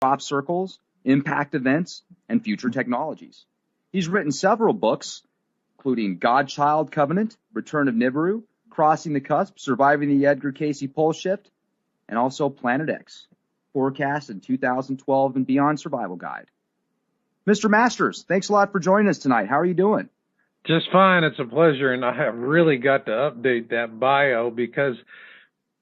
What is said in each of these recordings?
crop circles, impact events, and future technologies. He's written several books, including Godchild Covenant, Return of Nibiru, Crossing the Cusp, Surviving the Edgar Casey Pole Shift, and also Planet X, Forecast in 2012 and Beyond Survival Guide. Mr. Masters, thanks a lot for joining us tonight. How are you doing? Just fine. It's a pleasure, and I have really got to update that bio because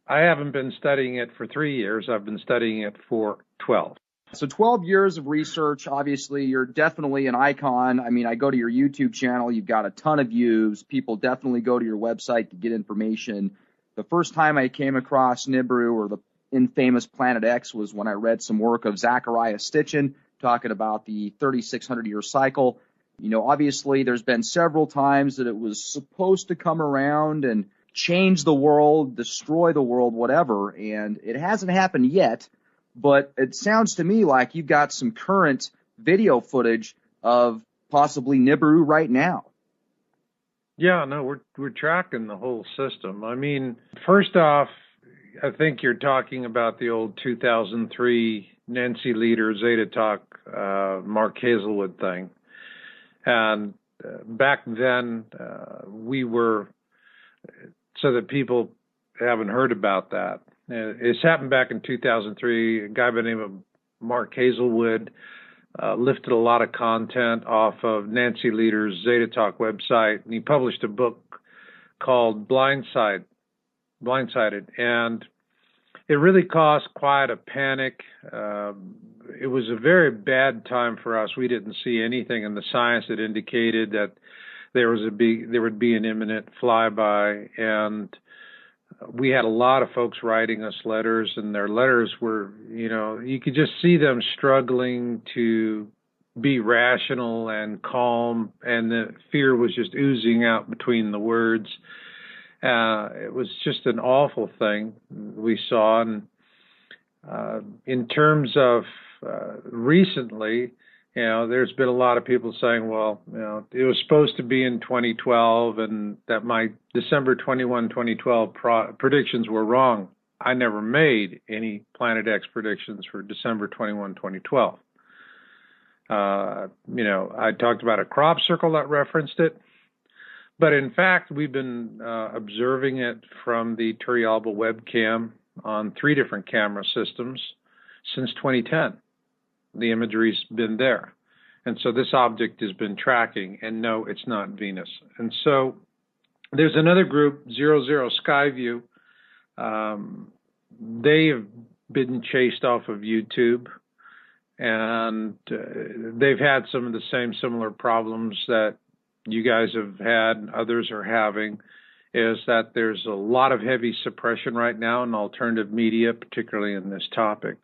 I haven't been studying it for 3 years. I've been studying it for 12. So 12 years of research, obviously, you're definitely an icon. I mean, I go to your YouTube channel, you've got a ton of views. People definitely go to your website to get information. The first time I came across Nibiru or the infamous Planet X was when I read some work of Zachariah Stitchin talking about the 3,600-year cycle. You know, obviously, there's been several times that it was supposed to come around and change the world, destroy the world, whatever, and it hasn't happened yet. But it sounds to me like you've got some current video footage of possibly Nibiru right now. Yeah, no, we're tracking the whole system. I mean, first off, I think you're talking about the old 2003 Nancy Leader Zeta Talk Mark Hazelwood thing. And back then, we were, so that people haven't heard about that, it's happened back in 2003. A guy by the name of Mark Hazelwood lifted a lot of content off of Nancy Leader's Zeta Talk website, and he published a book called Blindsided, and it really caused quite a panic. It was a very bad time for us. We didn't see anything in the science that indicated that there would be an imminent flyby, and we had a lot of folks writing us letters, and their letters were, you know, you could just see them struggling to be rational and calm, and the fear was just oozing out between the words. It was just an awful thing we saw. And in terms of recently, you know, there's been a lot of people saying, well, you know, it was supposed to be in 2012 and that my December 21, 2012 predictions were wrong. I never made any Planet X predictions for December 21, 2012. You know, I talked about a crop circle that referenced it. But in fact, we've been observing it from the Turrialba webcam on 3 different camera systems since 2010. The imagery's been there. And so this object has been tracking, and no, it's not Venus. And so there's another group, 00 Skyview. They have been chased off of YouTube, and they've had some of the same similar problems that you guys have had and others are having, is that there's a lot of heavy suppression right now in alternative media, particularly in this topic.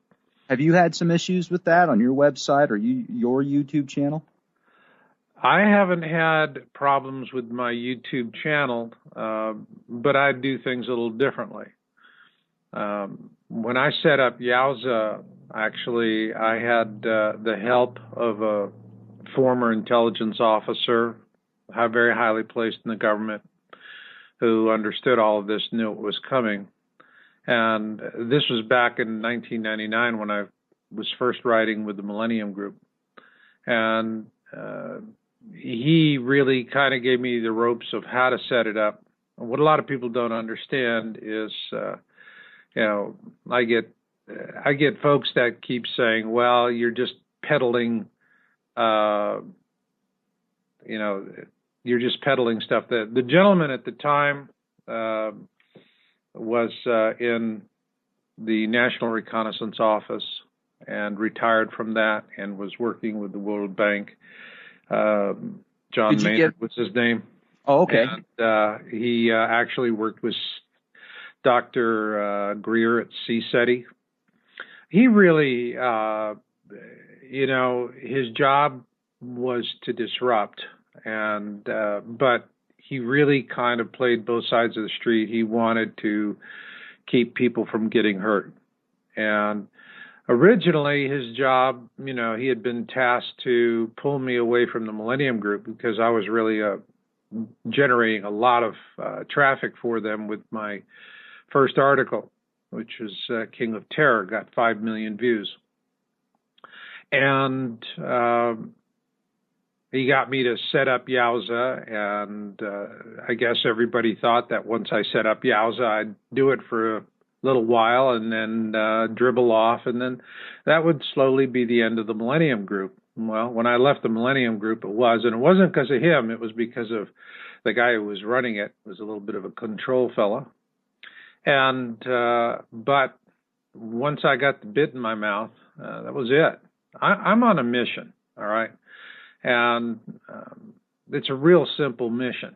Have you had some issues with that on your website or your YouTube channel? I haven't had problems with my YouTube channel, but I do things a little differently. When I set up Yowza, actually, I had the help of a former intelligence officer, very highly placed in the government, who understood all of this, knew it was coming. And this was back in 1999 when I was first writing with the Millennium Group. And he really kind of gave me the ropes of how to set it up. And what a lot of people don't understand is, you know, I get folks that keep saying, well, you're just peddling, you know, you're just peddling stuff. The gentleman at the time was in the National Reconnaissance Office and retired from that and was working with the World Bank. John Maynard was his name. Oh, okay. And he actually worked with Dr. Greer at CSETI. He really, you know, his job was to disrupt, and but he really kind of played both sides of the street. He wanted to keep people from getting hurt. And originally his job, you know, he had been tasked to pull me away from the Millennium Group because I was really generating a lot of traffic for them with my first article, which was King of Terror, got 5 million views. And he got me to set up Yowza, and I guess everybody thought that once I set up Yowza, I'd do it for a little while and then dribble off, and then that would slowly be the end of the Millennium Group. Well, when I left the Millennium Group, it wasn't because of him. It was because of the guy who was running it. It was a little bit of a control fella. And but once I got the bit in my mouth, that was it. I'm on a mission, all right? And it's a real simple mission.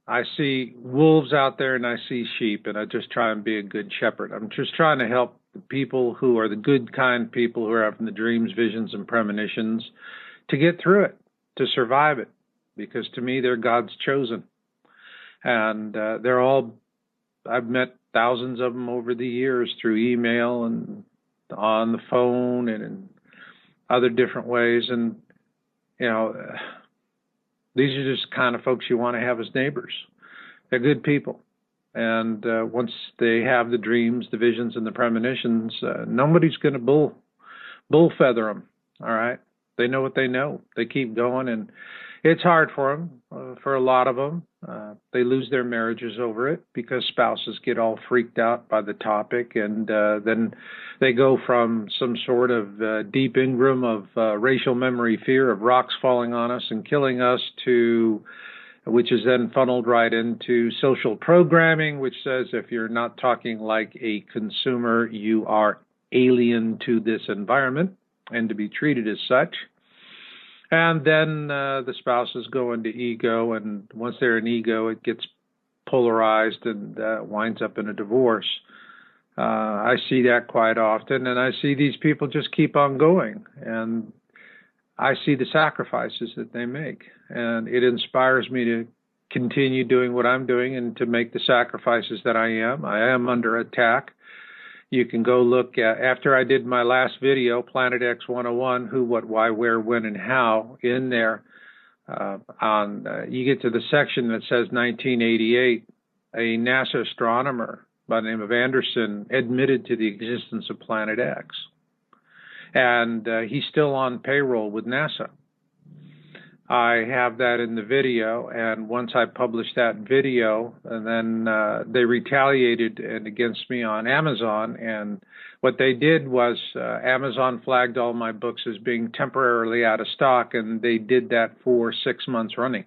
I see wolves out there and I see sheep, and I just try and be a good shepherd. I'm just trying to help the people who are the good, kind people who are having the dreams, visions, and premonitions to get through it, to survive it, because to me, they're God's chosen. And they're all, I've met thousands of them over the years through email and on the phone and in other different ways. And, you know, these are just kind of folks you want to have as neighbors. They're good people. And once they have the dreams, the visions, and the premonitions, nobody's going to bull feather them, all right? They know what they know. They keep going, and it's hard for them, for a lot of them. They lose their marriages over it because spouses get all freaked out by the topic, and then they go from some sort of deep ingram of racial memory fear of rocks falling on us and killing us to, which is then funneled right into social programming, which says if you're not talking like a consumer, you are alien to this environment and to be treated as such. And then the spouses go into ego, and once they're in ego, it gets polarized and winds up in a divorce. I see that quite often, and I see these people just keep on going, and I see the sacrifices that they make, and it inspires me to continue doing what I'm doing and to make the sacrifices that I am. I am under attack. You can go look at, after I did my last video, Planet X 101, who, what, why, where, when, and how, in there, you get to the section that says 1988, a NASA astronomer by the name of Anderson admitted to the existence of Planet X. And he's still on payroll with NASA. I have that in the video, and once I published that video, and then they retaliated against me on Amazon, and what they did was Amazon flagged all my books as being temporarily out of stock, and they did that for 6 months running.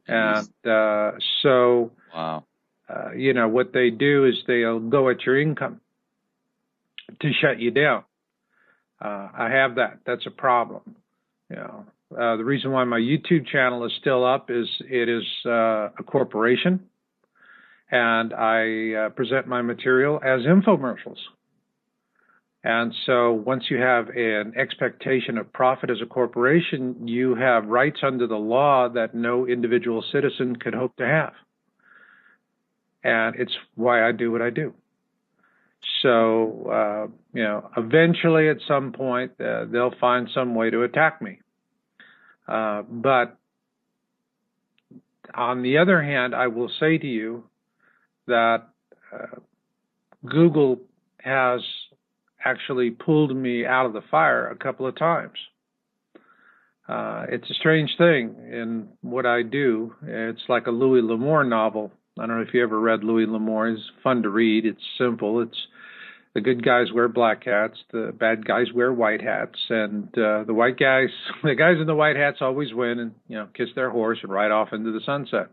Jeez. And so, wow. You know, what they do is they'll go at your income to shut you down. I have that. That's a problem, you know. The reason why my YouTube channel is still up is it is a corporation, and I present my material as infomercials. And so once you have an expectation of profit as a corporation, you have rights under the law that no individual citizen could hope to have. And it's why I do what I do. So, you know, eventually at some point, they'll find some way to attack me. But on the other hand, I will say to you that Google has actually pulled me out of the fire a couple of times. It's a strange thing in what I do. It's like a Louis L'Amour novel. I don't know if you ever read Louis L'Amour. It's fun to read. It's simple. It's the good guys wear black hats, the bad guys wear white hats, and the guys in the white hats always win and, you know, kiss their horse and ride off into the sunset.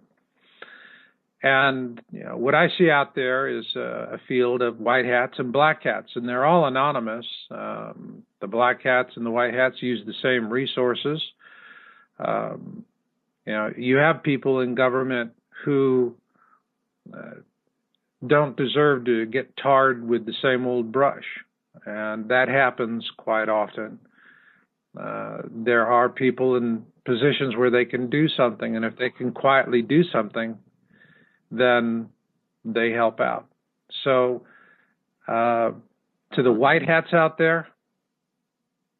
And, you know, what I see out there is a field of white hats and black hats, and they're all anonymous. The black hats and the white hats use the same resources. You know, you have people in government who don't deserve to get tarred with the same old brush, and that happens quite often. There are people in positions where they can do something, and if they can quietly do something, then they help out. So to the white hats out there,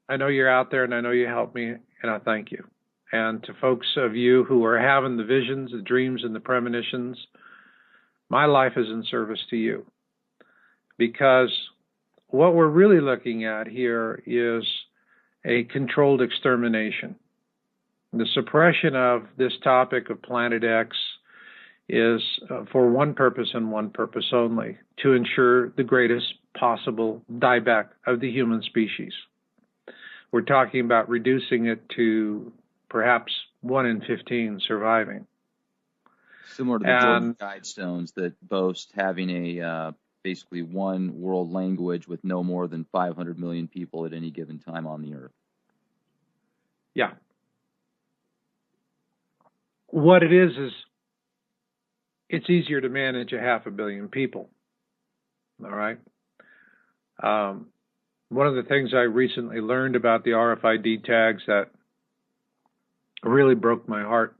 I know you're out there, and I know you help me, and I thank you. And to folks of you who are having the visions, the dreams, and the premonitions, my life is in service to you, because what we're really looking at here is a controlled extermination. The suppression of this topic of Planet X is for one purpose and one purpose only, to ensure the greatest possible dieback of the human species. We're talking about reducing it to perhaps 1 in 15 surviving. Similar to the Jordan Guidestones that boast having a basically one world language with no more than 500 million people at any given time on the earth. Yeah. What it is it's easier to manage 500 million people. All right. One of the things I recently learned about the RFID tags that really broke my heart,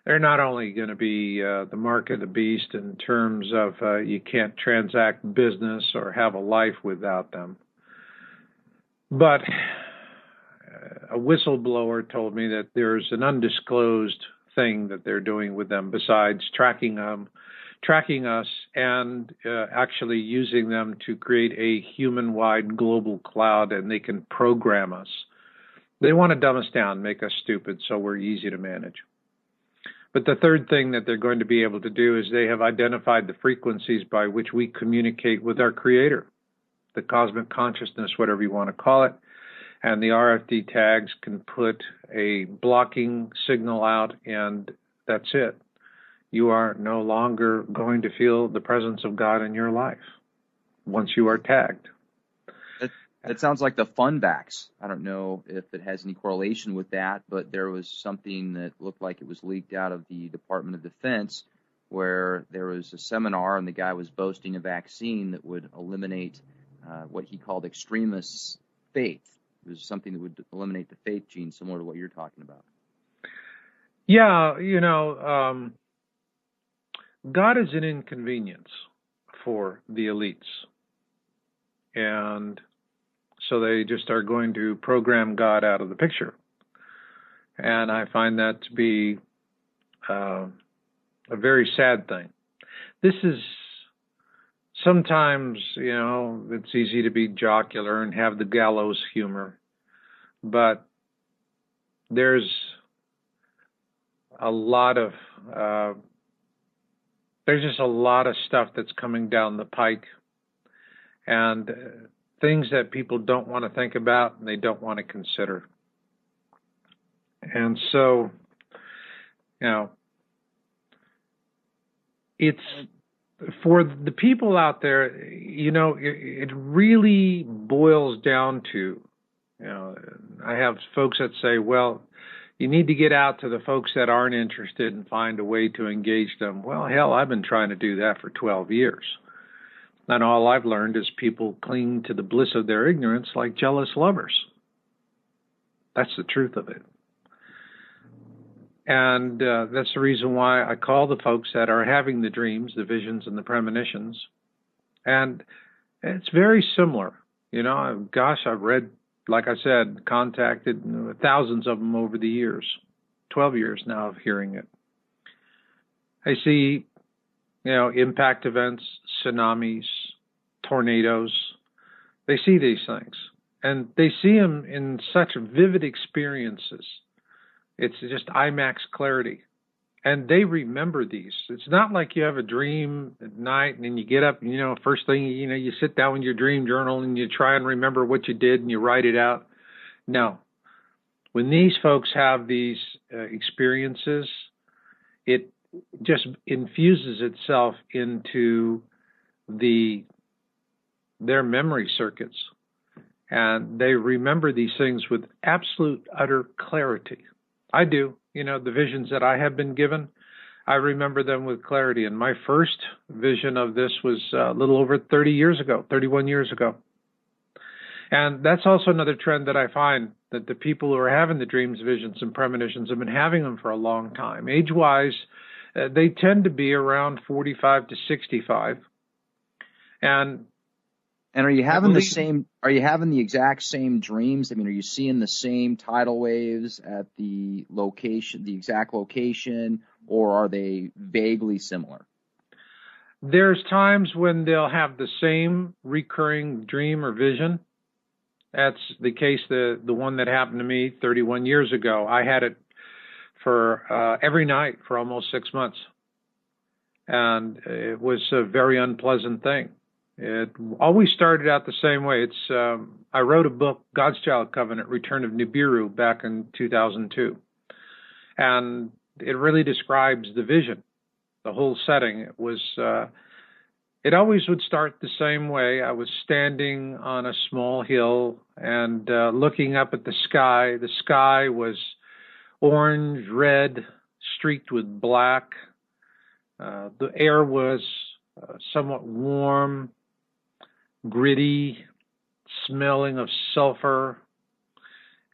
they're not only going to be the mark of the beast in terms of you can't transact business or have a life without them, but a whistleblower told me that there's an undisclosed thing that they're doing with them besides tracking us and actually using them to create a human-wide global cloud, and they can program us. They want to dumb us down, make us stupid, so we're easy to manage. But the third thing that they're going to be able to do is they have identified the frequencies by which we communicate with our Creator, the cosmic consciousness, whatever you want to call it. And the RFID tags can put a blocking signal out, and that's it. You are no longer going to feel the presence of God in your life once you are tagged. That sounds like the fun backs. I don't know if it has any correlation with that, but there was something that looked like it was leaked out of the Department of Defense where there was a seminar and the guy was boasting a vaccine that would eliminate what he called extremist faith. It was something that would eliminate the faith gene, similar to what you're talking about. Yeah, God is an inconvenience for the elites. And so they just are going to program God out of the picture. And I find that to be a very sad thing. This is sometimes, it's easy to be jocular and have the gallows humor, but there's a lot of stuff that's coming down the pike, and things that people don't want to think about and they don't want to consider. And so, it's for the people out there, it really boils down to, I have folks that say, well, you need to get out to the folks that aren't interested and find a way to engage them. Well, hell, I've been trying to do that for 12 years. And all I've learned is people cling to the bliss of their ignorance like jealous lovers. That's the truth of it. And that's the reason why I call the folks that are having the dreams, the visions, and the premonitions. And it's very similar. I've read, like I said, contacted thousands of them over the years, 12 years now of hearing it. I see, impact events, tsunamis, tornadoes. They see these things, and they see them in such vivid experiences. It's just IMAX clarity. And they remember these. It's not like you have a dream at night and then you get up and, first thing, you sit down with your dream journal and you try and remember what you did and you write it out. No. When these folks have these experiences, it just infuses itself into their memory circuits. And they remember these things with absolute, utter clarity. I do. The visions that I have been given, I remember them with clarity. And my first vision of this was a little over 31 years ago. And that's also another trend that I find, that the people who are having the dreams, visions, and premonitions have been having them for a long time. Age-wise, they tend to be around 45 to 65. And are you having the exact same dreams? I mean, are you seeing the same tidal waves at the exact location, or are they vaguely similar? There's times when they'll have the same recurring dream or vision. That's the case, the one that happened to me 31 years ago. I had it for every night for almost 6 months. And it was a very unpleasant thing. It always started out the same way. I wrote a book, God's Child Covenant, Return of Nibiru, back in 2002. And it really describes the vision, the whole setting. It always would start the same way. I was standing on a small hill and looking up at the sky. The sky was orange, red, streaked with black. The air was somewhat warm, gritty, smelling of sulfur.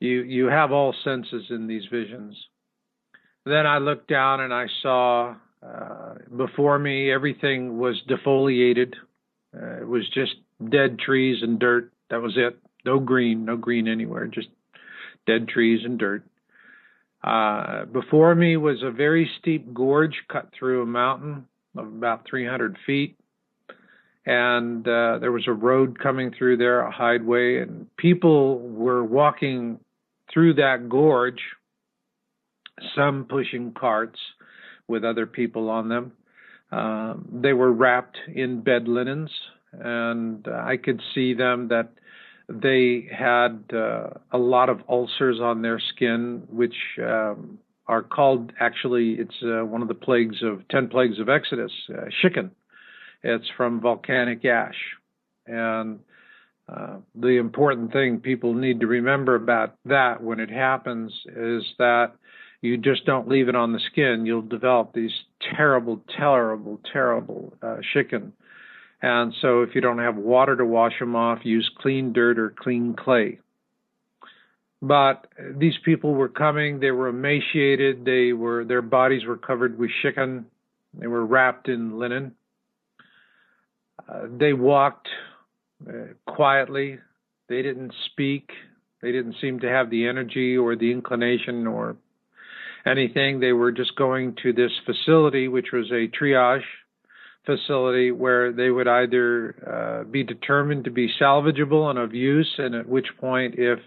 You have all senses in these visions. Then I looked down and I saw before me everything was defoliated. It was just dead trees and dirt. That was it. No green anywhere, just dead trees and dirt. Before me was a very steep gorge cut through a mountain of about 300 feet. And there was a road coming through there, a highway, and people were walking through that gorge, some pushing carts with other people on them. They were wrapped in bed linens, and I could see them that they had a lot of ulcers on their skin, which are called, actually, it's one of the 10 plagues of Exodus, chicken. It's from volcanic ash. And the important thing people need to remember about that when it happens is that you just don't leave it on the skin. You'll develop these terrible chicken. And so if you don't have water to wash them off, use clean dirt or clean clay. But these people were coming. They were emaciated. Their bodies were covered with chicken. They were wrapped in linen. They walked quietly. They didn't speak. They didn't seem to have the energy or the inclination or anything. They were just going to this facility, which was a triage facility, where they would either be determined to be salvageable and of use, and at which point, if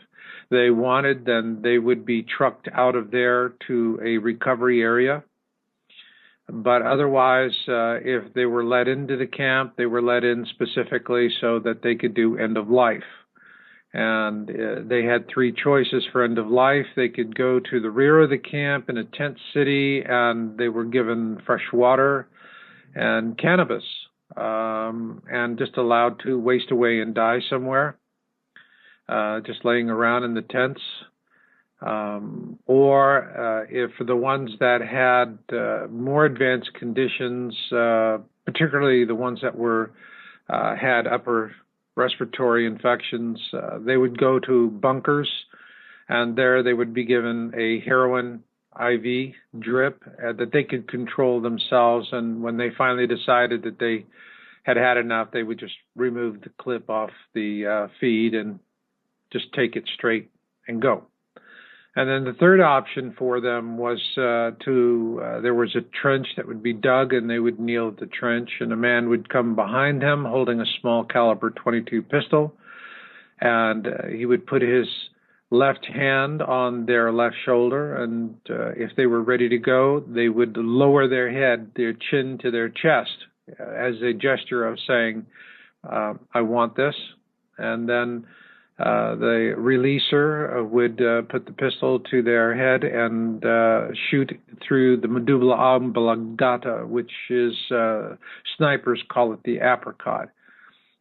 they wanted, then they would be trucked out of there to a recovery area. But otherwise, if they were let into the camp, they were let in specifically so that they could do end of life. And they had 3 choices for end of life. They could go to the rear of the camp in a tent city, and they were given fresh water and cannabis, and just allowed to waste away and die somewhere, just laying around in the tents. Or if for the ones that had more advanced conditions, particularly the ones that had upper respiratory infections, they would go to bunkers, and there they would be given a heroin IV drip that they could control themselves. And when they finally decided that they had had enough, they would just remove the clip off the feed and just take it straight and go. And then the third option for them was there was a trench that would be dug, and they would kneel at the trench, and a man would come behind them holding a small caliber .22 pistol, and he would put his left hand on their left shoulder, and if they were ready to go, they would lower their head, their chin to their chest, as a gesture of saying, I want this. And then the releaser would put the pistol to their head and shoot through the medulla oblongata, which is, snipers call it the apricot.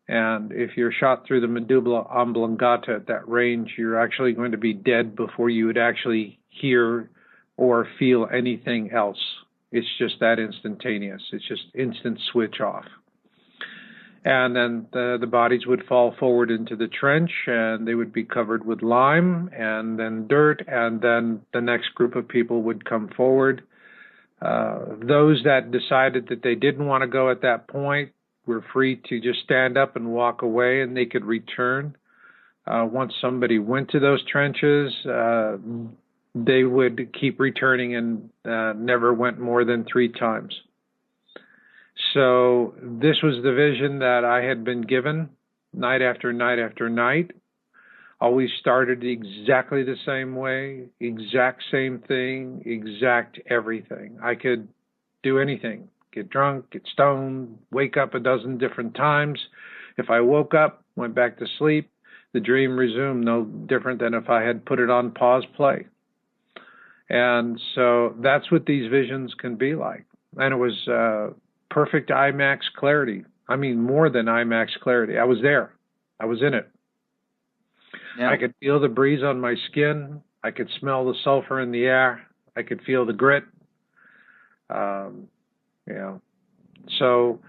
And if you're shot through the medulla oblongata at that range, you're actually going to be dead before you would actually hear or feel anything else. It's just that instantaneous. It's just instant switch off. And then the bodies would fall forward into the trench, and they would be covered with lime and then dirt, and then the next group of people would come forward. Those that decided that they didn't want to go at that point were free to just stand up and walk away, and they could return. Once somebody went to those trenches, they would keep returning and never went more than 3 times. So this was the vision that I had been given night after night after night. Always started exactly the same way, exact same thing, exact everything. I could do anything, get drunk, get stoned, wake up a dozen different times. If I woke up, went back to sleep, the dream resumed, no different than if I had put it on pause play. And so that's what these visions can be like. And it was perfect IMAX clarity. I mean, more than IMAX clarity. I was there. I was in it. Yeah. I could feel the breeze on my skin. I could smell the sulfur in the air. I could feel the grit. So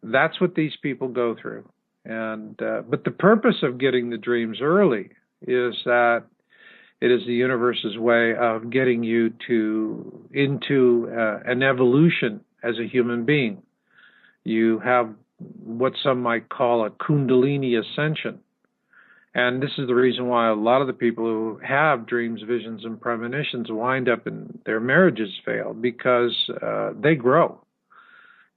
that's what these people go through. And but the purpose of getting the dreams early is that it is the universe's way of getting you into an evolution as a human being. You have what some might call a Kundalini ascension. And this is the reason why a lot of the people who have dreams, visions, and premonitions wind up in their marriages fail, because they grow.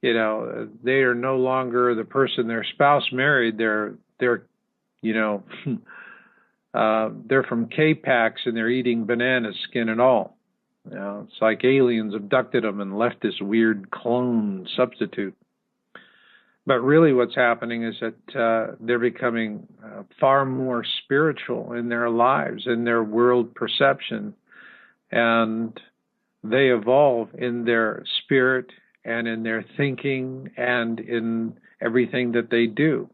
They are no longer the person their spouse married. They're from K-Pax and they're eating bananas, skin and all. It's like aliens abducted them and left this weird clone substitute. But really what's happening is that they're becoming far more spiritual in their lives, in their world perception, and they evolve in their spirit and in their thinking and in everything that they do.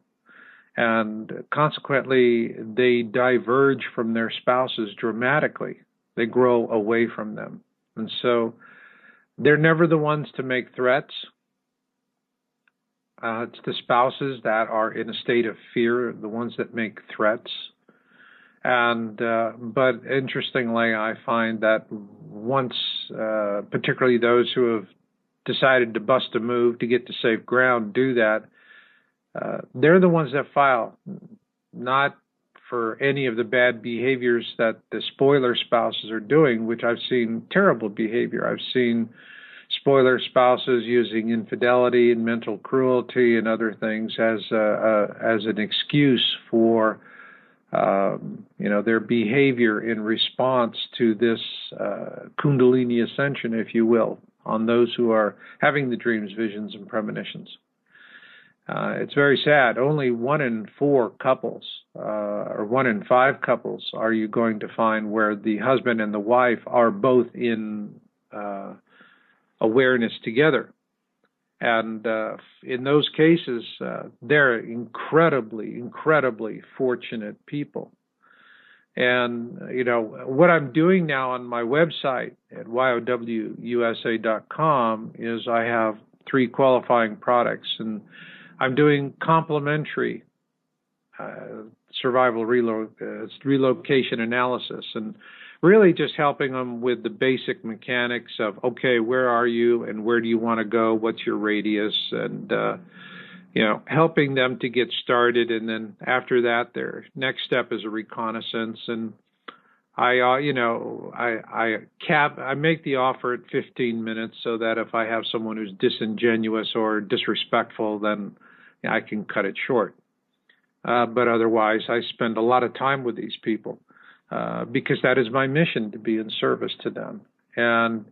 And consequently, they diverge from their spouses dramatically. They grow away from them. And so they're never the ones to make threats. It's the spouses that are in a state of fear, the ones that make threats. And but interestingly, I find that once, particularly those who have decided to bust a move to get to safe ground, do that, they're the ones that file, not for any of the bad behaviors that the spoiler spouses are doing, which I've seen terrible behavior. I've seen spoiler spouses using infidelity and mental cruelty and other things as an excuse for their behavior in response to this Kundalini ascension, if you will, on those who are having the dreams, visions, and premonitions. It's very sad. Only 1 in 4 couples, or 1 in 5 couples, are you going to find where the husband and the wife are both in awareness together. And in those cases, they're incredibly, incredibly fortunate people. And, what I'm doing now on my website at yowusa.com is I have 3 qualifying products, and I'm doing complimentary survival relocation analysis, and really just helping them with the basic mechanics of, okay, where are you and where do you want to go? What's your radius? And, helping them to get started. And then after that, their next step is a reconnaissance. And I make the offer at 15 minutes so that if I have someone who's disingenuous or disrespectful, then I can cut it short. But otherwise, I spend a lot of time with these people. Because that is my mission, to be in service to them. And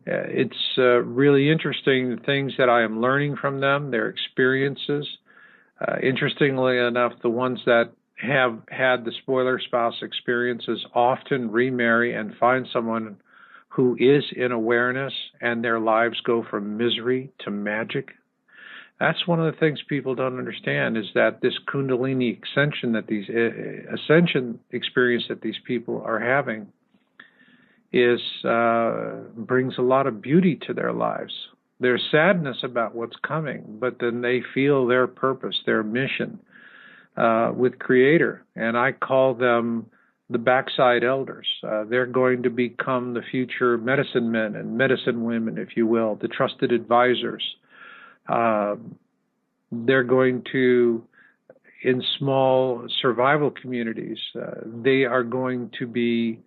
it's really interesting, the things that I am learning from them, their experiences. Interestingly enough, the ones that have had the spoiler spouse experiences often remarry and find someone who is in awareness, and their lives go from misery to magic. That's one of the things people don't understand, is that this Kundalini ascension experience that these people are having brings a lot of beauty to their lives. There's sadness about what's coming, but then they feel their purpose, their mission with Creator, and I call them the backside elders. They're going to become the future medicine men and medicine women, if you will, the trusted advisors. They're going to, in small survival communities, they are going to be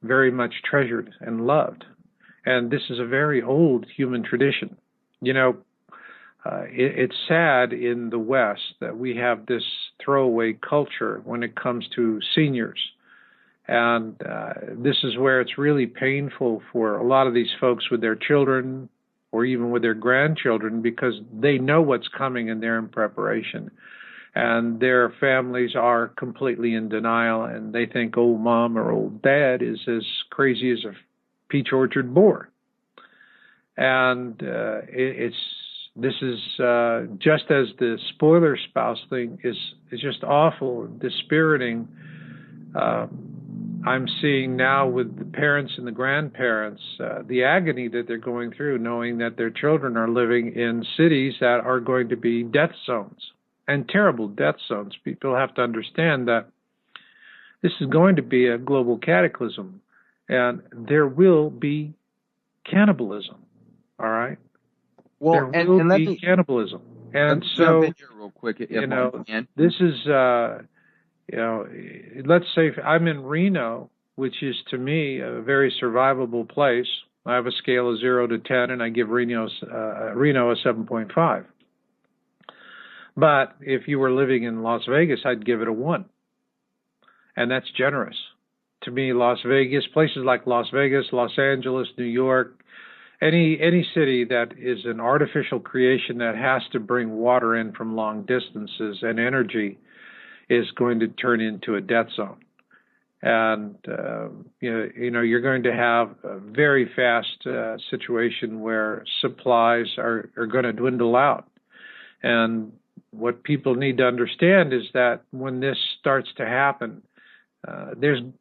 very much treasured and loved. And this is a very old human tradition. It's sad in the West that we have this throwaway culture when it comes to seniors. And this is where it's really painful for a lot of these folks with their children or even with their grandchildren, because they know what's coming and they're in preparation. And their families are completely in denial, and they think old mom or old dad is as crazy as a peach orchard boar. And this is just as the spoiler spouse thing is just awful and dispiriting. I'm seeing now with the parents and the grandparents the agony that they're going through, knowing that their children are living in cities that are going to be death zones, and terrible death zones. People have to understand that this is going to be a global cataclysm, and there will be cannibalism. All right? Well, there will be cannibalism. And so, jump in here real quick, this is, let's say I'm in Reno, which is to me a very survivable place. I have a scale of 0 to 10, and I give Reno a 7.5. But if you were living in Las Vegas, I'd give it a 1. And that's generous. To me, Las Vegas, places like Las Vegas, Los Angeles, New York, any city that is an artificial creation that has to bring water in from long distances and energy is going to turn into a death zone. And, you're going to have a very fast situation where supplies are going to dwindle out. And what people need to understand is that when this starts to happen, the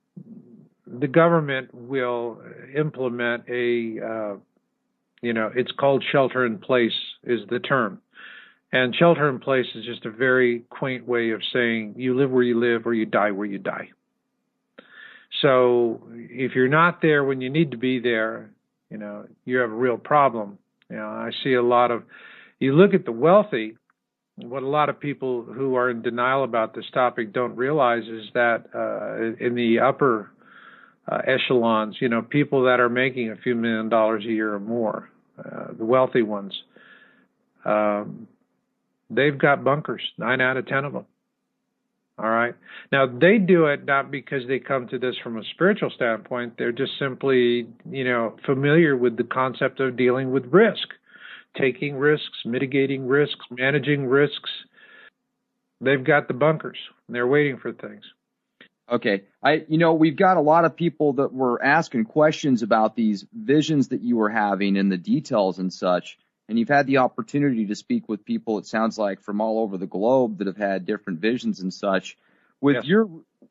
government will implement it's called shelter in place is the term. And shelter in place is just a very quaint way of saying you live where you live or you die where you die. So if you're not there when you need to be there, you have a real problem. I see a lot of, you look at the wealthy, what a lot of people who are in denial about this topic don't realize is that in the upper echelons, people that are making a few $1 million a year or more, the wealthy ones, they've got bunkers, 9 out of 10 of them. All right. Now, they do it not because they come to this from a spiritual standpoint. They're just simply, familiar with the concept of dealing with risk, taking risks, mitigating risks, managing risks. They've got the bunkers, and they're waiting for things. Okay. We've got a lot of people that were asking questions about these visions that you were having and the details and such. And you've had the opportunity to speak with people, it sounds like, from all over the globe that have had different visions and such. With Yes.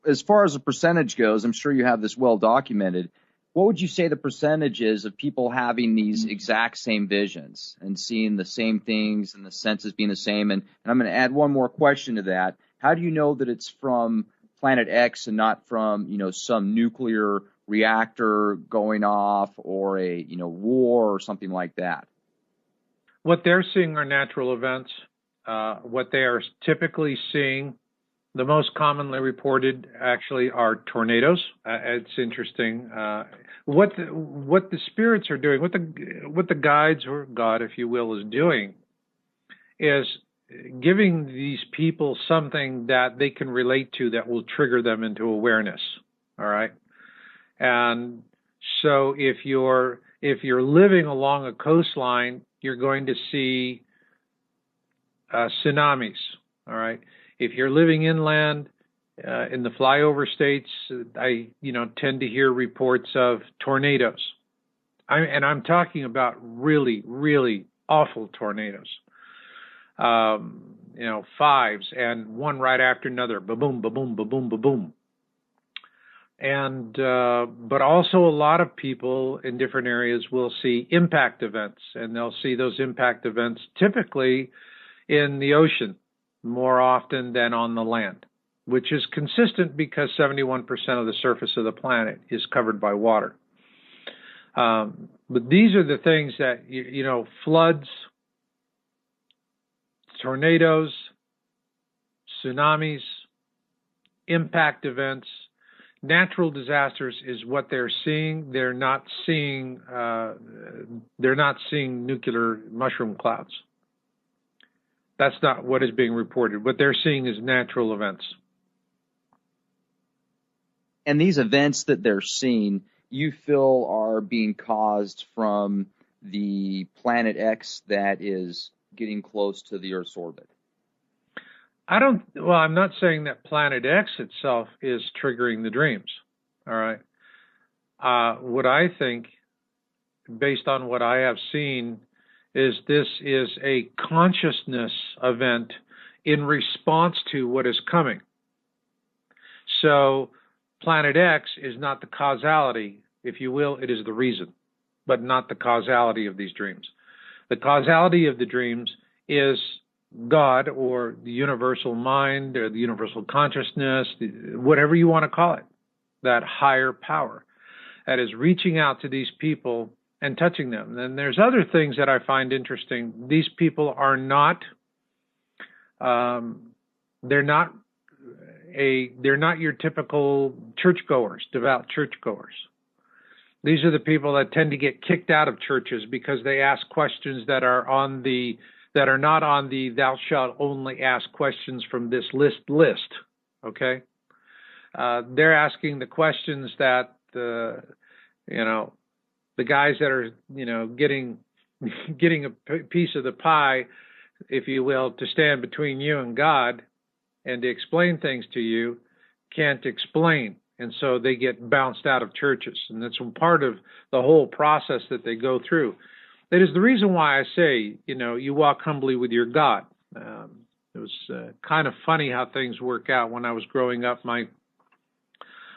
as far as the percentage goes, I'm sure you have this well documented. What would you say the percentage is of people having these exact same visions and seeing the same things and the senses being the same? And I'm going to add one more question to that. How do you know that it's from Planet X and not from, some nuclear reactor going off or a, war or something like that? What they're seeing are natural events. What they are typically seeing, the most commonly reported actually are tornadoes. It's interesting. What the spirits are doing, what the guides or God, if you will, is doing is giving these people something that they can relate to that will trigger them into awareness. All right. And so if you're living along a coastline, you're going to see tsunamis. All right. If you're living inland in the flyover states, I tend to hear reports of tornadoes. I'm talking about really, really awful tornadoes. Fives and one right after another, ba-boom, ba-boom, ba-boom, ba-boom. And, but also a lot of people in different areas will see impact events, and they'll see those impact events typically in the ocean more often than on the land, which is consistent because 71% of the surface of the planet is covered by water. But these are the things that, floods, tornadoes, tsunamis, impact events, natural disasters is what they're seeing. They're not seeing nuclear mushroom clouds. That's not what is being reported. What they're seeing is natural events. And these events that they're seeing, you feel are being caused from the planet X that is getting close to the Earth's orbit? I'm not saying that Planet X itself is triggering the dreams. All right. What I think, based on what I have seen, is this is a consciousness event in response to what is coming. So Planet X is not the causality, if you will, it is the reason, but not the causality of these dreams. The causality of the dreams is God, or the universal mind, or the universal consciousness, whatever you want to call it, that higher power that is reaching out to these people and touching them. And there's other things that I find interesting. These people are not, they're not your typical churchgoers, devout churchgoers. These are the people that tend to get kicked out of churches because they ask questions that are not on the thou shalt only ask questions from this list. Okay, they're asking the questions that the guys that are getting a piece of the pie, if you will, to stand between you and God and to explain things to you, can't explain. And so they get bounced out of churches. And that's part of the whole process that they go through. That is the reason why I say, you walk humbly with your God. It was kind of funny how things work out. When I was growing up, my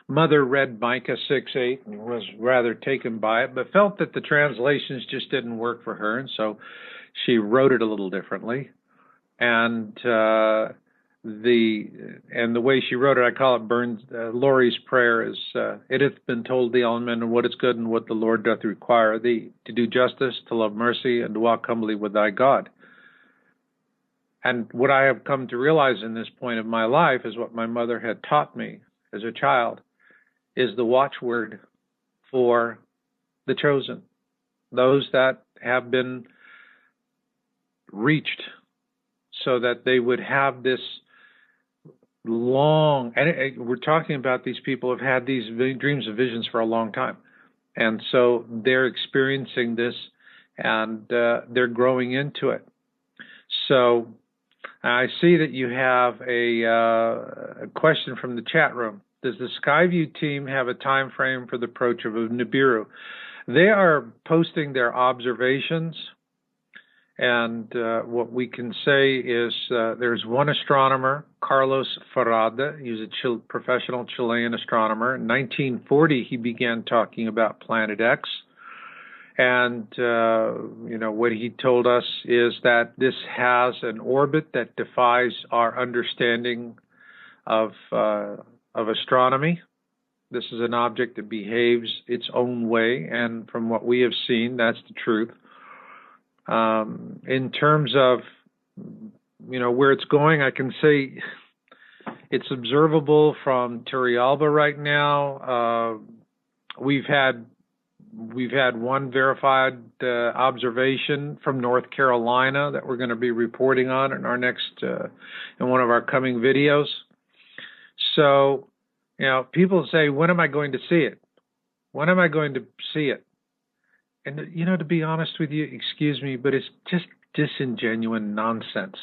mother read Micah 6:8 and was rather taken by it, but felt that the translations just didn't work for her. And so she wrote it a little differently. And the way she wrote it, I call it Laurie's prayer, is it hath been told thee all men what is good and what the Lord doth require thee, to do justice, to love mercy, and to walk humbly with thy God. And what I have come to realize in this point of my life is what my mother had taught me as a child, is the watchword for the chosen, those that have been reached, so that they would have this long, and we're talking about these people have had these dreams and visions for a long time. And so they're experiencing this, and they're growing into it. So I see that you have a question from the chat room. Does the Skyview team have a time frame for the approach of Nibiru? They are posting their observations. And what we can say is there's one astronomer, Carlos Farada. He's a professional Chilean astronomer. In 1940, he began talking about Planet X. And, what he told us is that this has an orbit that defies our understanding of astronomy. This is an object that behaves its own way. And from what we have seen, that's the truth. In terms of, where it's going, I can say it's observable from Turrialba right now. We've had one verified observation from North Carolina that we're going to be reporting on in our next, in one of our coming videos. So, people say, when am I going to see it? When am I going to see it? And, to be honest with you, excuse me, but it's just disingenuous nonsense.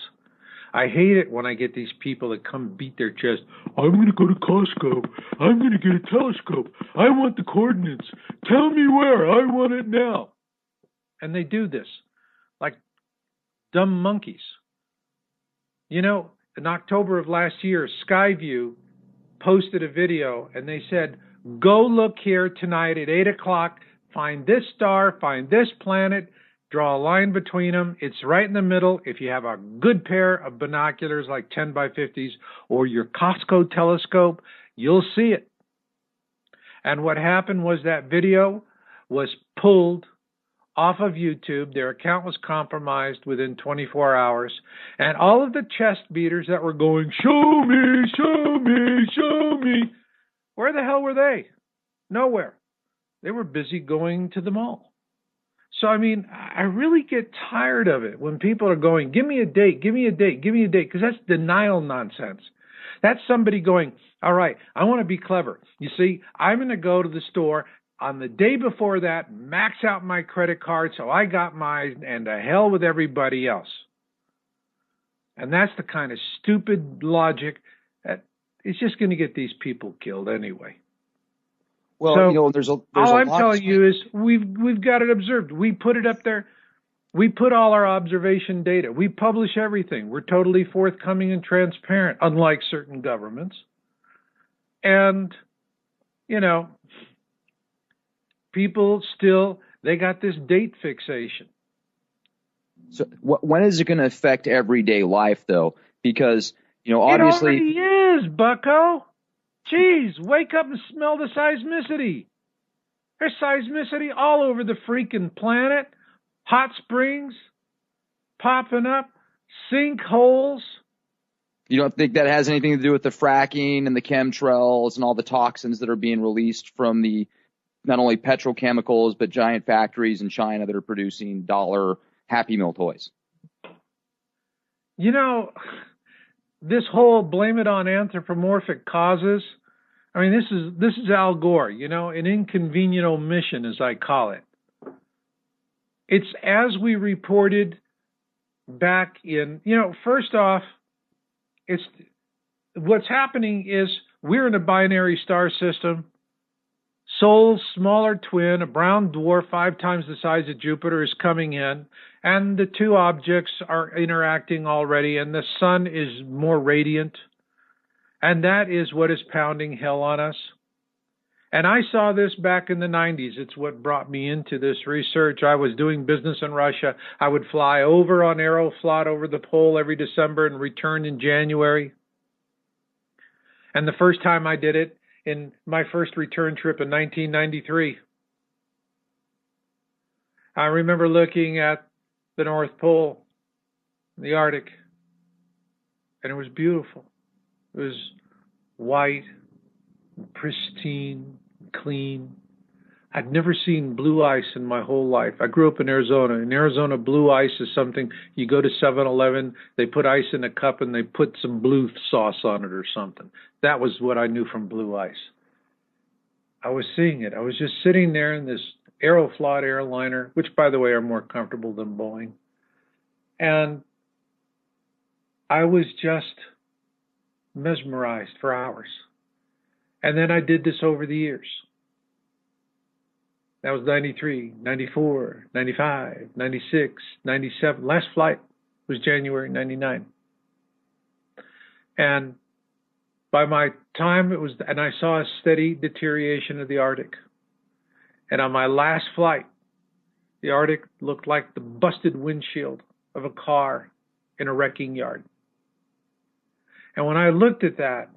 I hate it when I get these people that come beat their chest. I'm going to go to Costco. I'm going to get a telescope. I want the coordinates. Tell me where. I want it now. And they do this like dumb monkeys. In October of last year, Skyview posted a video, and they said, go look here tonight at 8 o'clock. Find this star, find this planet, draw a line between them. It's right in the middle. If you have a good pair of binoculars like 10 by 50s or your Costco telescope, you'll see it. And what happened was that video was pulled off of YouTube. Their account was compromised within 24 hours. And all of the chest beaters that were going, show me, show me, show me, where the hell were they? Nowhere. They were busy going to the mall. So, I mean, I really get tired of it when people are going, give me a date, give me a date, give me a date, because that's denial nonsense. That's somebody going, all right, I want to be clever. You see, I'm going to go to the store on the day before that, max out my credit card so I got mine, and to hell with everybody else. And that's the kind of stupid logic that is just going to get these people killed anyway. Well, So, there's all a I'm lot. telling you is we've got it observed. We put it up there. We put all our observation data. We publish everything. We're totally forthcoming and transparent, unlike certain governments. And, people still, they got this date fixation. So when is it going to affect everyday life, though? Because, obviously. It already is, bucko. Geez, wake up and smell the seismicity. There's seismicity all over the freaking planet. Hot springs popping up, sinkholes. You don't think that has anything to do with the fracking and the chemtrails and all the toxins that are being released from the not only petrochemicals, but giant factories in China that are producing dollar Happy Meal toys? This whole blame it on anthropomorphic causes. I mean, this is Al Gore, an inconvenient omission, as I call it. It's as we reported back in, first off, it's what's happening is we're in a binary star system. Sol's smaller twin, a brown dwarf 5 times the size of Jupiter, is coming in, and the two objects are interacting already, and the sun is more radiant, and that is what is pounding hell on us. And I saw this back in the 90s. It's what brought me into this research. I was doing business in Russia. I would fly over on Aeroflot over the pole every December and return in January. And the first time I did it, in my first return trip in 1993, I remember looking at the North Pole, the Arctic, and it was beautiful. It was white, pristine, clean. I'd never seen blue ice in my whole life. I grew up in Arizona. In Arizona, blue ice is something, you go to 7-Eleven, they put ice in a cup and they put some blue sauce on it or something. That was what I knew from blue ice. I was seeing it. I was just sitting there in this Aeroflot airliner, which, by the way, are more comfortable than Boeing. And I was just mesmerized for hours. And then I did this over the years. That was 93, 94, 95, 96, 97. Last flight was January 99. And by my time it was, and I saw a steady deterioration of the Arctic. And on my last flight, the Arctic looked like the busted windshield of a car in a wrecking yard. And when I looked at that,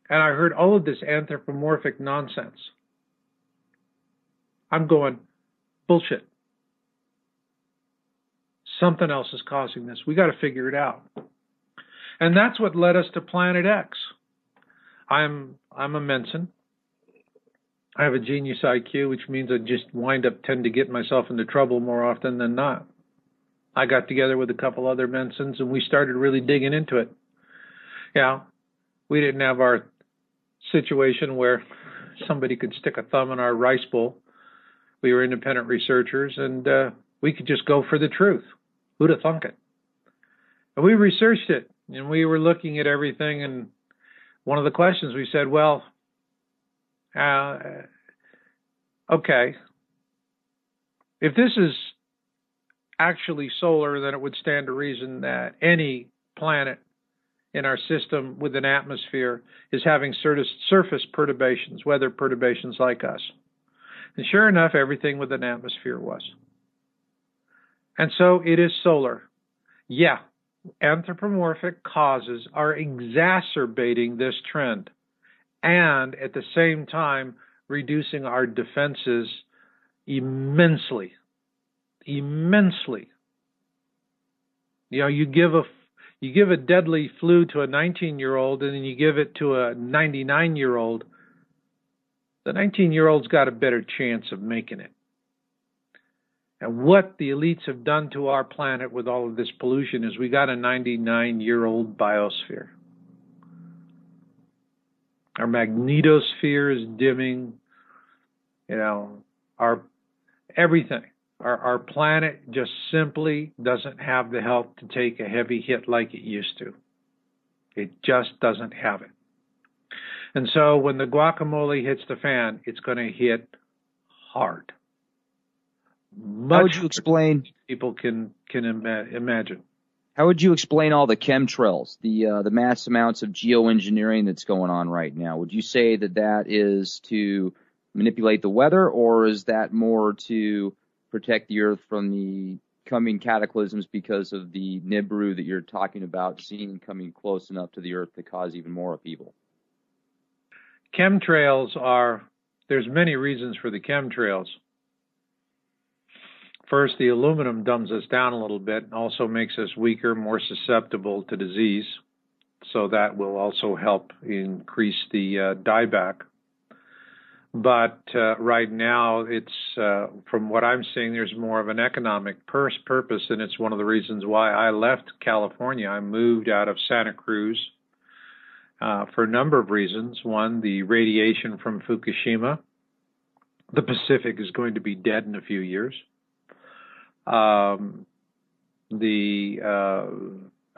and I heard all of this anthropomorphic nonsense, I'm going, bullshit. Something else is causing this. We got to figure it out. And that's what led us to Planet X. I'm a Menson. I have a genius IQ, which means I just tend to get myself into trouble more often than not. I got together with a couple other Mensons and we started really digging into it. Yeah, we didn't have our situation where somebody could stick a thumb in our rice bowl. We were independent researchers, and we could just go for the truth. Who'd have thunk it? And we researched it, and we were looking at everything, and one of the questions we said, well, okay, if this is actually solar, then it would stand to reason that any planet in our system with an atmosphere is having surface perturbations, weather perturbations like us. And sure enough, everything with an atmosphere was. And so it is solar. Yeah, anthropomorphic causes are exacerbating this trend and at the same time reducing our defenses immensely. Immensely. You give a deadly flu to a 19-year-old and then you give it to a 99-year-old, the 19-year-old's got a better chance of making it. And what the elites have done to our planet with all of this pollution is we got a 99-year-old biosphere. Our magnetosphere is dimming, our everything. Our planet just simply doesn't have the health to take a heavy hit like it used to. It just doesn't have it. And so when the guacamole hits the fan, it's going to hit hard. How would you explain? People can imagine. How would you explain all the chemtrails, the mass amounts of geoengineering that's going on right now? Would you say that is to manipulate the weather, or is that more to protect the Earth from the coming cataclysms because of the Nibiru that you're talking about, seeing coming close enough to the Earth to cause even more upheaval? Chemtrails there's many reasons for the chemtrails. First, the aluminum dumbs us down a little bit and also makes us weaker, more susceptible to disease. So that will also help increase the dieback. But right now, it's from what I'm seeing, there's more of an economic purpose, and it's one of the reasons why I left California. I moved out of Santa Cruz for a number of reasons. One, the radiation from Fukushima. The Pacific is going to be dead in a few years.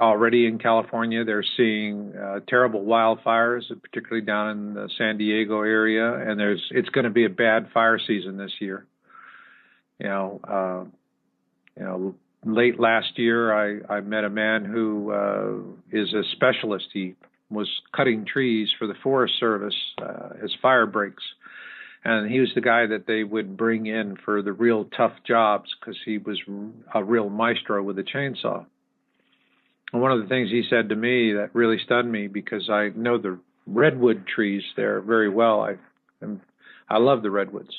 Already in California, they're seeing terrible wildfires, particularly down in the San Diego area, and it's going to be a bad fire season this year. Late last year, I met a man who is a specialist. He was cutting trees for the Forest Service as fire breaks. And he was the guy that they would bring in for the real tough jobs because he was a real maestro with a chainsaw. And one of the things he said to me that really stunned me, because I know the redwood trees there very well. I love the redwoods.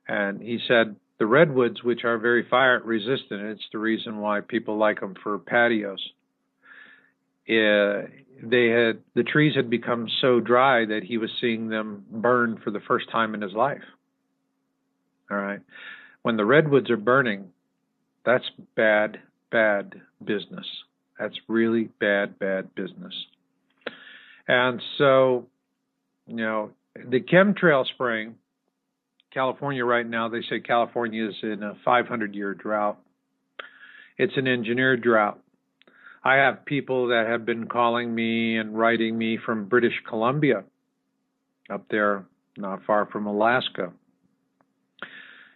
And he said the redwoods, which are very fire resistant, it's the reason why people like them for patios. The trees had become so dry that he was seeing them burn for the first time in his life. All right. When the redwoods are burning, that's bad business. That's really bad business. And so, the chemtrail spraying, California right now, they say California is in a 500-year drought. It's an engineered drought. I have people that have been calling me and writing me from British Columbia, up there not far from Alaska.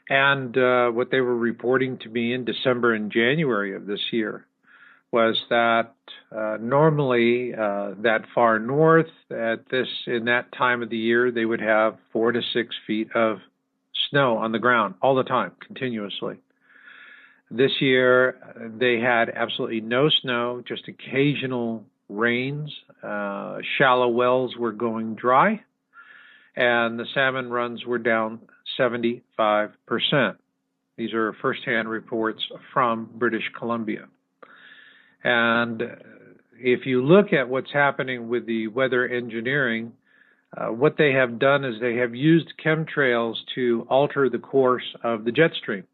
And what they were reporting to me in December and January of this year was that normally that far north, in that time of the year, they would have 4 to 6 feet of snow on the ground all the time, continuously. This year, they had absolutely no snow, just occasional rains. Shallow wells were going dry, and the salmon runs were down 75%. These are firsthand reports from British Columbia. And if you look at what's happening with the weather engineering, what they have done is they have used chemtrails to alter the course of the jet stream.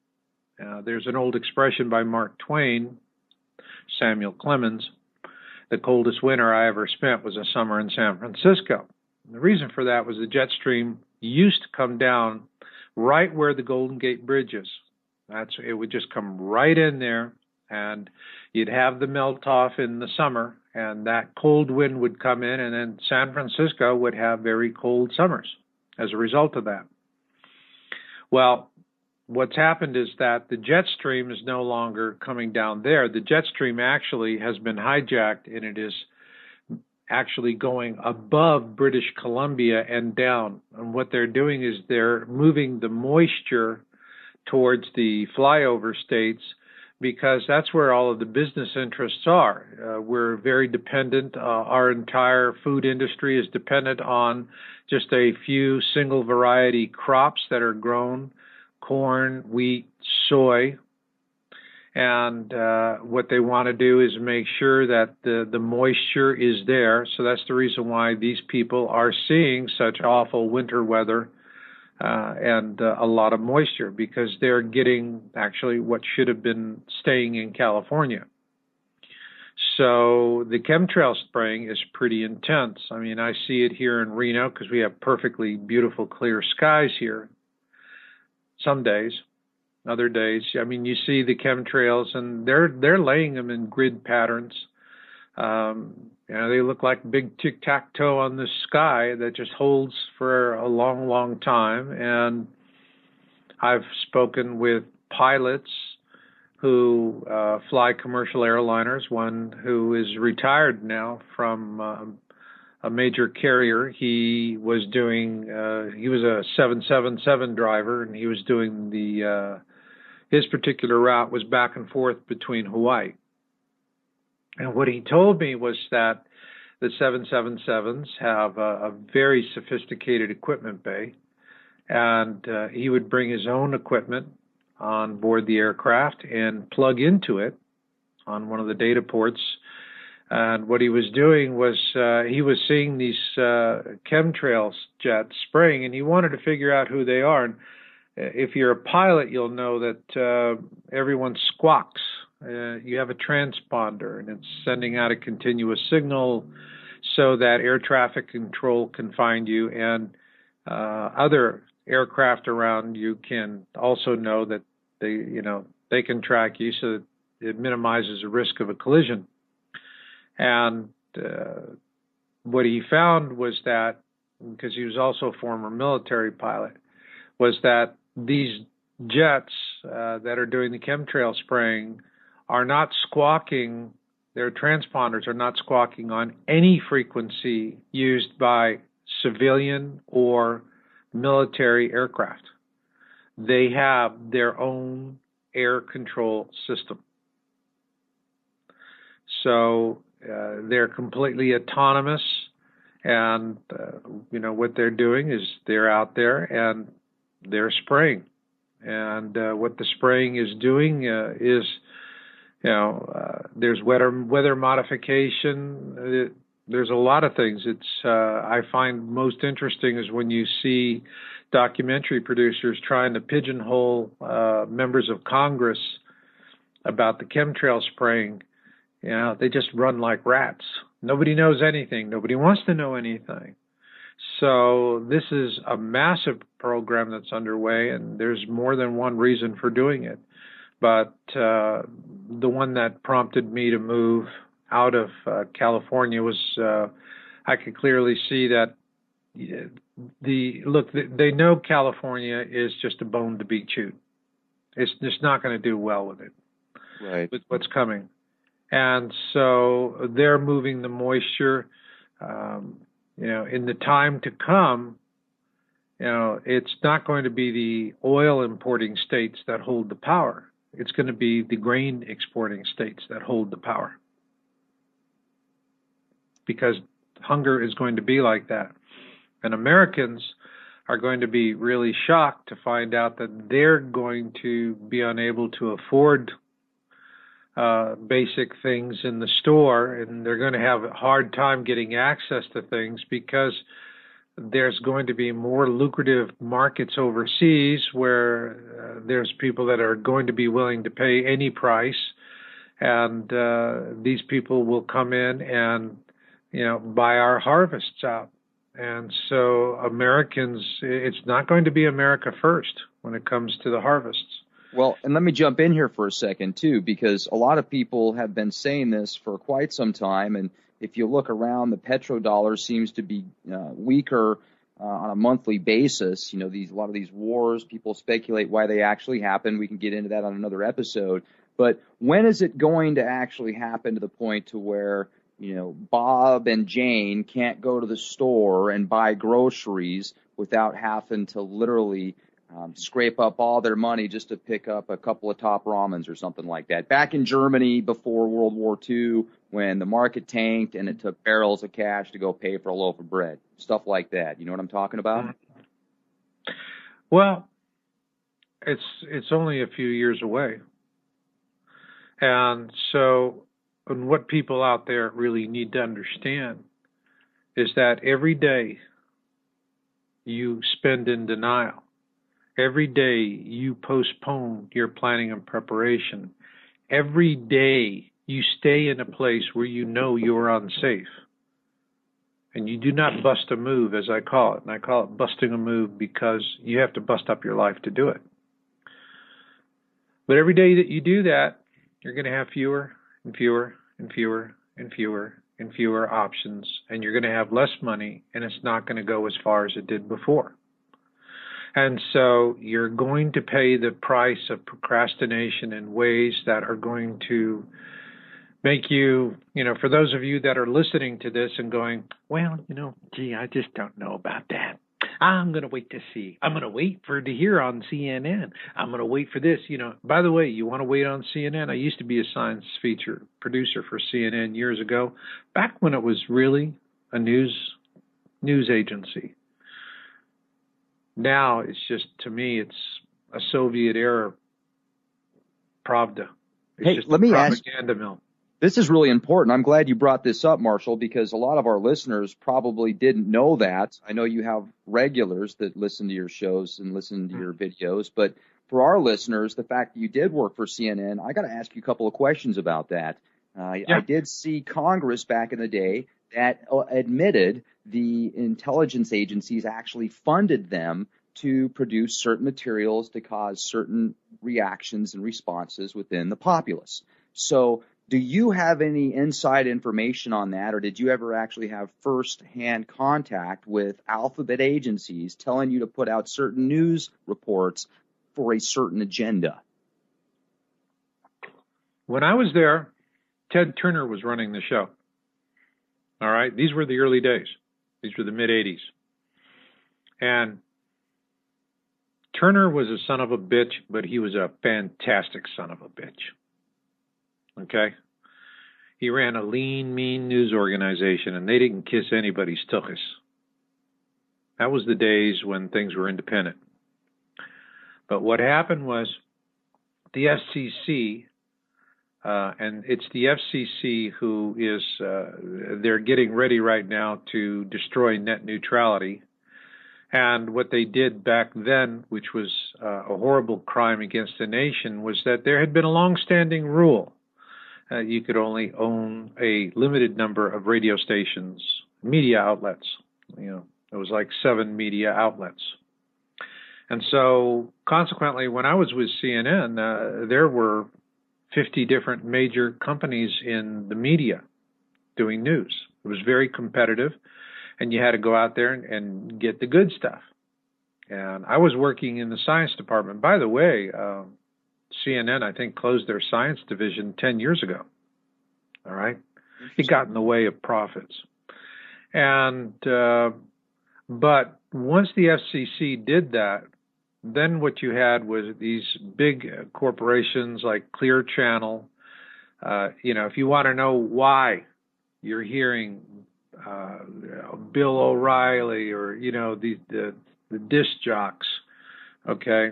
There's an old expression by Mark Twain, Samuel Clemens, the coldest winter I ever spent was a summer in San Francisco. And the reason for that was the jet stream used to come down right where the Golden Gate Bridge is. It would just come right in there, and you'd have the melt off in the summer, and that cold wind would come in, and then San Francisco would have very cold summers as a result of that. Well, what's happened is that the jet stream is no longer coming down there. The jet stream actually has been hijacked, and it is actually going above British Columbia and down. And what they're doing is they're moving the moisture towards the flyover states, because that's where all of the business interests are. We're very dependent. Our entire food industry is dependent on just a few single variety crops that are grown: corn, wheat, soy. And what they want to do is make sure that the moisture is there. So that's the reason why these people are seeing such awful winter weather and a lot of moisture, because they're getting actually what should have been staying in California. So the chemtrail spraying is pretty intense. I mean, I see it here in Reno because we have perfectly beautiful clear skies here. Some days, other days, I mean, you see the chemtrails, and they're laying them in grid patterns. They look like big tic-tac-toe on the sky that just holds for a long, long time. And I've spoken with pilots who fly commercial airliners, one who is retired now from a major carrier. He was a 777 driver, and he was doing his particular route was back and forth between Hawaii. And what he told me was that the 777s have a very sophisticated equipment bay, and he would bring his own equipment on board the aircraft and plug into it on one of the data ports. And what he was doing was he was seeing these chemtrail jets spraying, and he wanted to figure out who they are. And if you're a pilot, you'll know that everyone squawks. You have a transponder, and it's sending out a continuous signal so that air traffic control can find you, and other aircraft around you can also know that they can track you, so that it minimizes the risk of a collision. And what he found was that, because he was also a former military pilot, was that these jets that are doing the chemtrail spraying are not squawking, their transponders are not squawking on any frequency used by civilian or military aircraft. They have their own air control system. So they're completely autonomous, and what they're doing is they're out there and they're spraying. And what the spraying is doing is, there's weather modification. There's a lot of things. I find most interesting is when you see documentary producers trying to pigeonhole members of Congress about the chemtrail spraying. They just run like rats. Nobody knows anything. Nobody wants to know anything. So this is a massive program that's underway, and there's more than one reason for doing it. But the one that prompted me to move out of California was I could clearly see that they know California is just a bone to be chewed. It's just not going to do well with it, right, with what's coming. And so they're moving the moisture. In the time to come, it's not going to be the oil importing states that hold the power. It's going to be the grain exporting states that hold the power, because hunger is going to be like that. And Americans are going to be really shocked to find out that they're going to be unable to afford basic things in the store, and they're going to have a hard time getting access to things because there's going to be more lucrative markets overseas where there's people that are going to be willing to pay any price, and these people will come in and buy our harvests out. And so Americans, it's not going to be America first when it comes to the harvests. Well, and let me jump in here for a second, too, because a lot of people have been saying this for quite some time. And if you look around, the petrodollar seems to be weaker on a monthly basis. A lot of these wars, people speculate why they actually happen. We can get into that on another episode. But when is it going to actually happen to the point to where, Bob and Jane can't go to the store and buy groceries without having to literally scrape up all their money just to pick up a couple of top ramens or something like that? Back in Germany before World War II, when the market tanked and it took barrels of cash to go pay for a loaf of bread, stuff like that. You know what I'm talking about? Well, it's only a few years away. And so what people out there really need to understand is that every day you spend in denial, every day you postpone your planning and preparation, every day you stay in a place where you know you're unsafe, and you do not bust a move, as I call it. And I call it busting a move because you have to bust up your life to do it. But every day that you do that, you're going to have fewer and fewer and fewer and fewer and fewer options, and you're going to have less money, and it's not going to go as far as it did before. And so you're going to pay the price of procrastination in ways that are going to make you, for those of you that are listening to this and going, well, gee, I just don't know about that. I'm going to wait to see. I'm going to wait to hear on CNN. I'm going to wait for this. By the way, you want to wait on CNN? I used to be a science feature producer for CNN years ago, back when it was really a news agency. Now it's just, to me, it's a Soviet era Pravda. It's just let me propaganda mill. This is really important. I'm glad you brought this up, Marshall, because a lot of our listeners probably didn't know that. I know you have regulars that listen to your shows and listen to your videos, but for our listeners, the fact that you did work for CNN, I got to ask you a couple of questions about that. I did see Congress back in the day that admitted the intelligence agencies actually funded them to produce certain materials to cause certain reactions and responses within the populace. So do you have any inside information on that, or did you ever actually have first-hand contact with alphabet agencies telling you to put out certain news reports for a certain agenda? When I was there, Ted Turner was running the show. All right? These were the early days. These were the mid-'80s. And Turner was a son of a bitch, but he was a fantastic son of a bitch. Okay? He ran a lean, mean news organization, and they didn't kiss anybody's tuchus. That was the days when things were independent. But what happened was the FCC, and it's the FCC who is, they're getting ready right now to destroy net neutrality. And what they did back then, which was a horrible crime against the nation, was that there had been a long-standing rule. You could only own a limited number of radio stations, media outlets. It was like 7 media outlets. And so, consequently, when I was with CNN, there were 50 different major companies in the media doing news. It was very competitive, and you had to go out there and get the good stuff. And I was working in the science department. By the way, CNN, I think, closed their science division 10 years ago. All right? It got in the way of profits. And but once the FCC did that, then what you had was these big corporations like Clear Channel. If you want to know why you're hearing Bill O'Reilly or, the disc jocks, okay,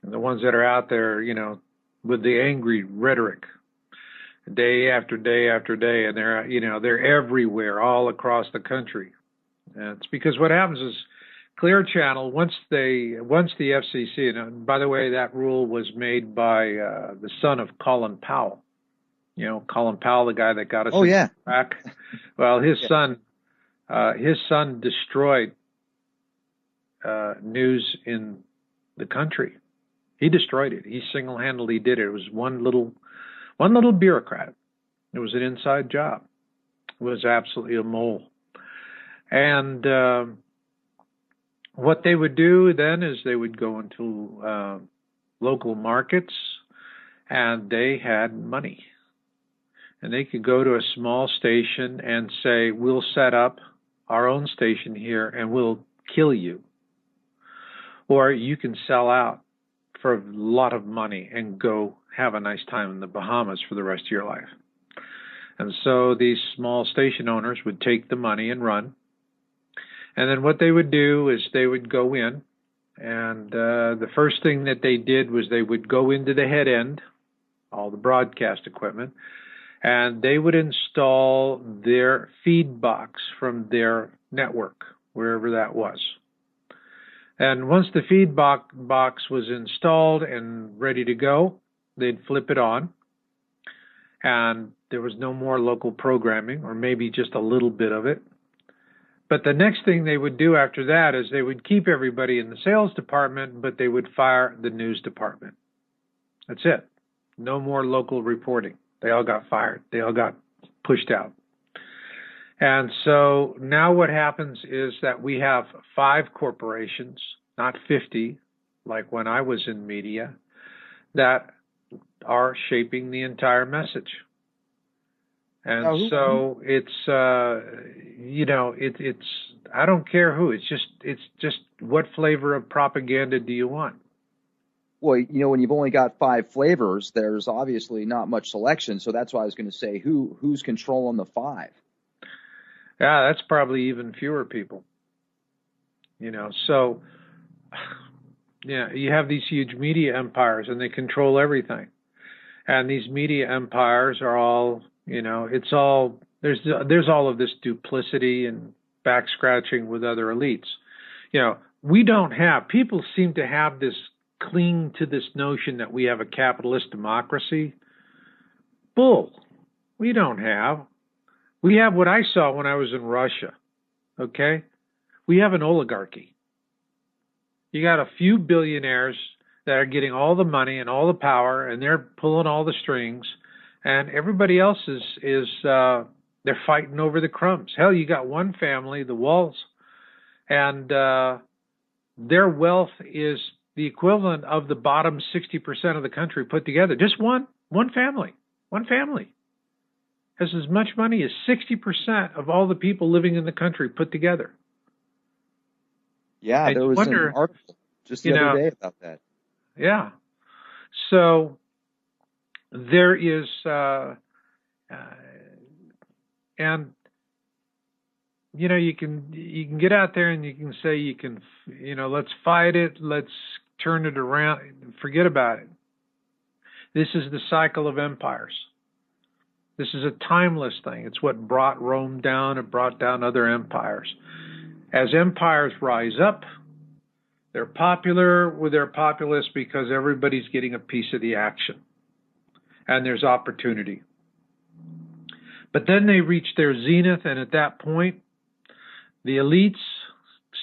and the ones that are out there, with the angry rhetoric day after day after day, and they're everywhere all across the country. And it's because what happens is Clear Channel, once the FCC, and by the way, that rule was made by the son of Colin Powell. Colin Powell, the guy that got us back. Well, his son destroyed news in the country. He destroyed it. He single-handedly did it. It was one little bureaucrat. It was an inside job. It was absolutely a mole. And what they would do then is they would go into local markets, and they had money. And they could go to a small station and say, we'll set up our own station here and we'll kill you. Or you can sell out for a lot of money and go have a nice time in the Bahamas for the rest of your life. And so these small station owners would take the money and run. And then what they would do is they would go in, and the first thing that they did was they would go into the head end, all the broadcast equipment, and they would install their feed box from their network, wherever that was. And once the feed box was installed and ready to go, they'd flip it on, and there was no more local programming, or maybe just a little bit of it. But the next thing they would do after that is they would keep everybody in the sales department, but they would fire the news department. That's it. No more local reporting. They all got fired. They all got pushed out. And so now what happens is that we have 5 corporations, not 50, like when I was in media, that are shaping the entire message. And so it's, it's, I don't care who, it's just what flavor of propaganda do you want? Well, when you've only got 5 flavors, there's obviously not much selection. So that's why I was going to say, who's controlling the 5? Yeah, that's probably even fewer people. So, yeah, you have these huge media empires, and they control everything. And these media empires are all, it's all, there's all of this duplicity and back scratching with other elites. People seem to have this, cling to this notion that we have a capitalist democracy. Bull. We don't have. We have what I saw when I was in Russia. Okay? We have an oligarchy. You got a few billionaires that are getting all the money and all the power, and they're pulling all the strings, and everybody else is they're fighting over the crumbs. Hell, you got one family, the Walls, and their wealth is the equivalent of the bottom 60% of the country put together. Just one family has as much money as 60% of all the people living in the country put together. Yeah, there was an article just the other day about that. Yeah. So there is, and you can get out there and you can say let's fight it, let's turn it around, forget about it. This is the cycle of empires. This is a timeless thing. It's what brought Rome down. It brought down other empires. As empires rise up, they're popular with their populace because everybody's getting a piece of the action. And there's opportunity. But then they reach their zenith, and at that point, the elites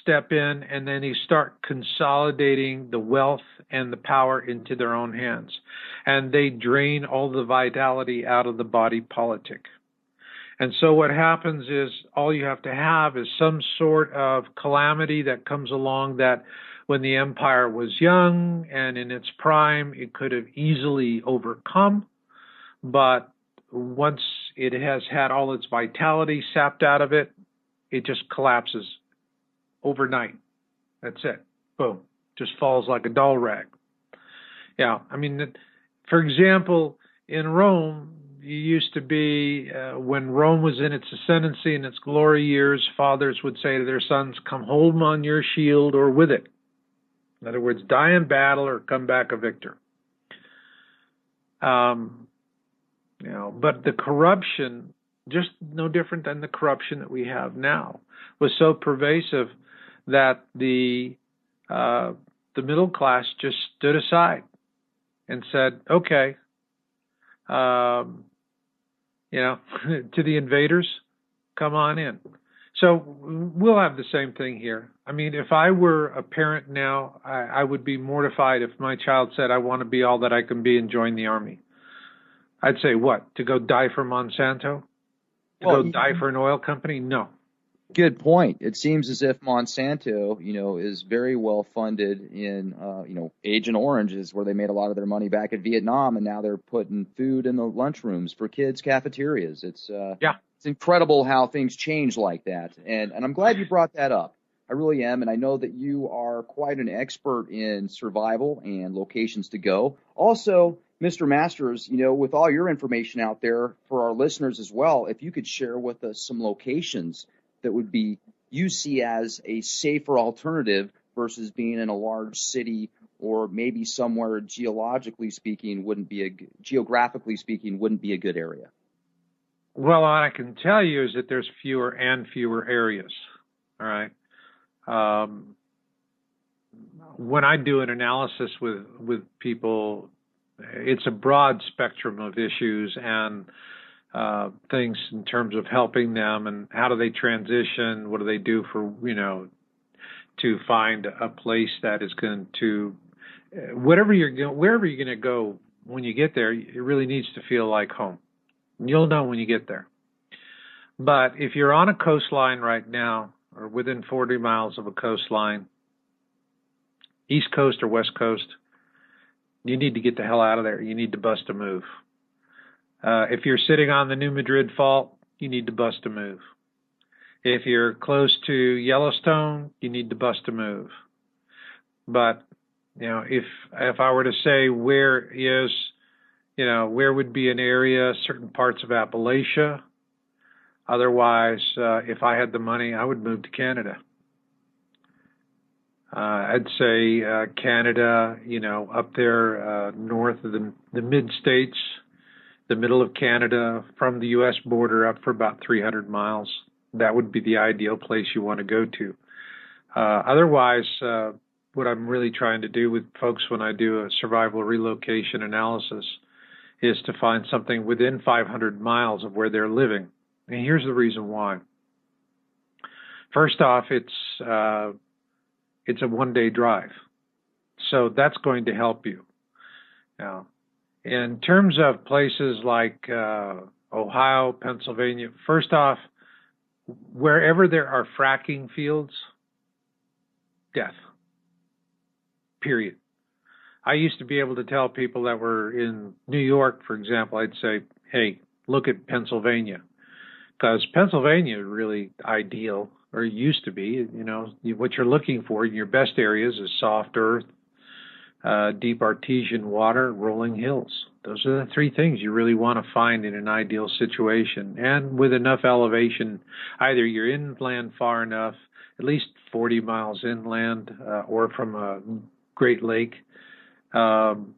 step in, and then they start consolidating the wealth and the power into their own hands. And they drain all the vitality out of the body politic. And so what happens is all you have to have is some sort of calamity that comes along that when the empire was young and in its prime, it could have easily overcome. But once it has had all its vitality sapped out of it, it just collapses overnight. That's it. Boom. Just falls like a doll rag. Yeah, for example, in Rome, you used to be, when Rome was in its ascendancy and its glory years, fathers would say to their sons, come home on your shield or with it. In other words, die in battle or come back a victor. But the corruption, just no different than the corruption that we have now, was so pervasive that the middle class just stood aside and said, okay, to the invaders, come on in. So we'll have the same thing here. If I were a parent now, I would be mortified if my child said, I want to be all that I can be and join the army. I'd say, what, to go die for Monsanto? To go die for an oil company? No. Good point. It seems as if Monsanto, is very well funded in, Agent Orange is where they made a lot of their money back in Vietnam, and now they're putting food in the lunchrooms for kids' cafeterias. It's incredible how things change like that, and I'm glad you brought that up. I really am, and I know that you are quite an expert in survival and locations to go. Also, Mr. Masters, with all your information out there for our listeners as well, if you could share with us some locations that would be you see as a safer alternative versus being in a large city, or maybe somewhere geographically speaking wouldn't be a good area. Well, what I can tell you is that there's fewer and fewer areas. All right. when I do an analysis with people, it's a broad spectrum of issues and things in terms of helping them and how do they transition, what do they do for, to find a place that is going to, wherever you're going to go when you get there, it really needs to feel like home. You'll know when you get there. But if you're on a coastline right now or within 40 miles of a coastline, East Coast or West Coast, you need to get the hell out of there. You need to bust a move. If you're sitting on the New Madrid Fault, you need to bust a move. If you're close to Yellowstone, you need to bust a move. But, if I were to say where would be an area, certain parts of Appalachia, otherwise, if I had the money, I would move to Canada. I'd say Canada, up there north of the mid-states, the middle of Canada, from the U.S. border up for about 300 miles. That would be the ideal place you want to go to. Otherwise, what I'm really trying to do with folks when I do a survival relocation analysis is to find something within 500 miles of where they're living. And here's the reason why. First off, it's a one-day drive. So that's going to help you. Now, in terms of places like Ohio, Pennsylvania, first off, wherever there are fracking fields, death. Period. I used to be able to tell people that were in New York, for example, I'd say, hey, look at Pennsylvania. Because Pennsylvania is really ideal, or used to be. What you're looking for in your best areas is soft earth, deep artesian water, rolling hills. Those are the three things you really want to find in an ideal situation. And with enough elevation, either you're inland far enough, at least 40 miles inland, or from a Great Lake, and,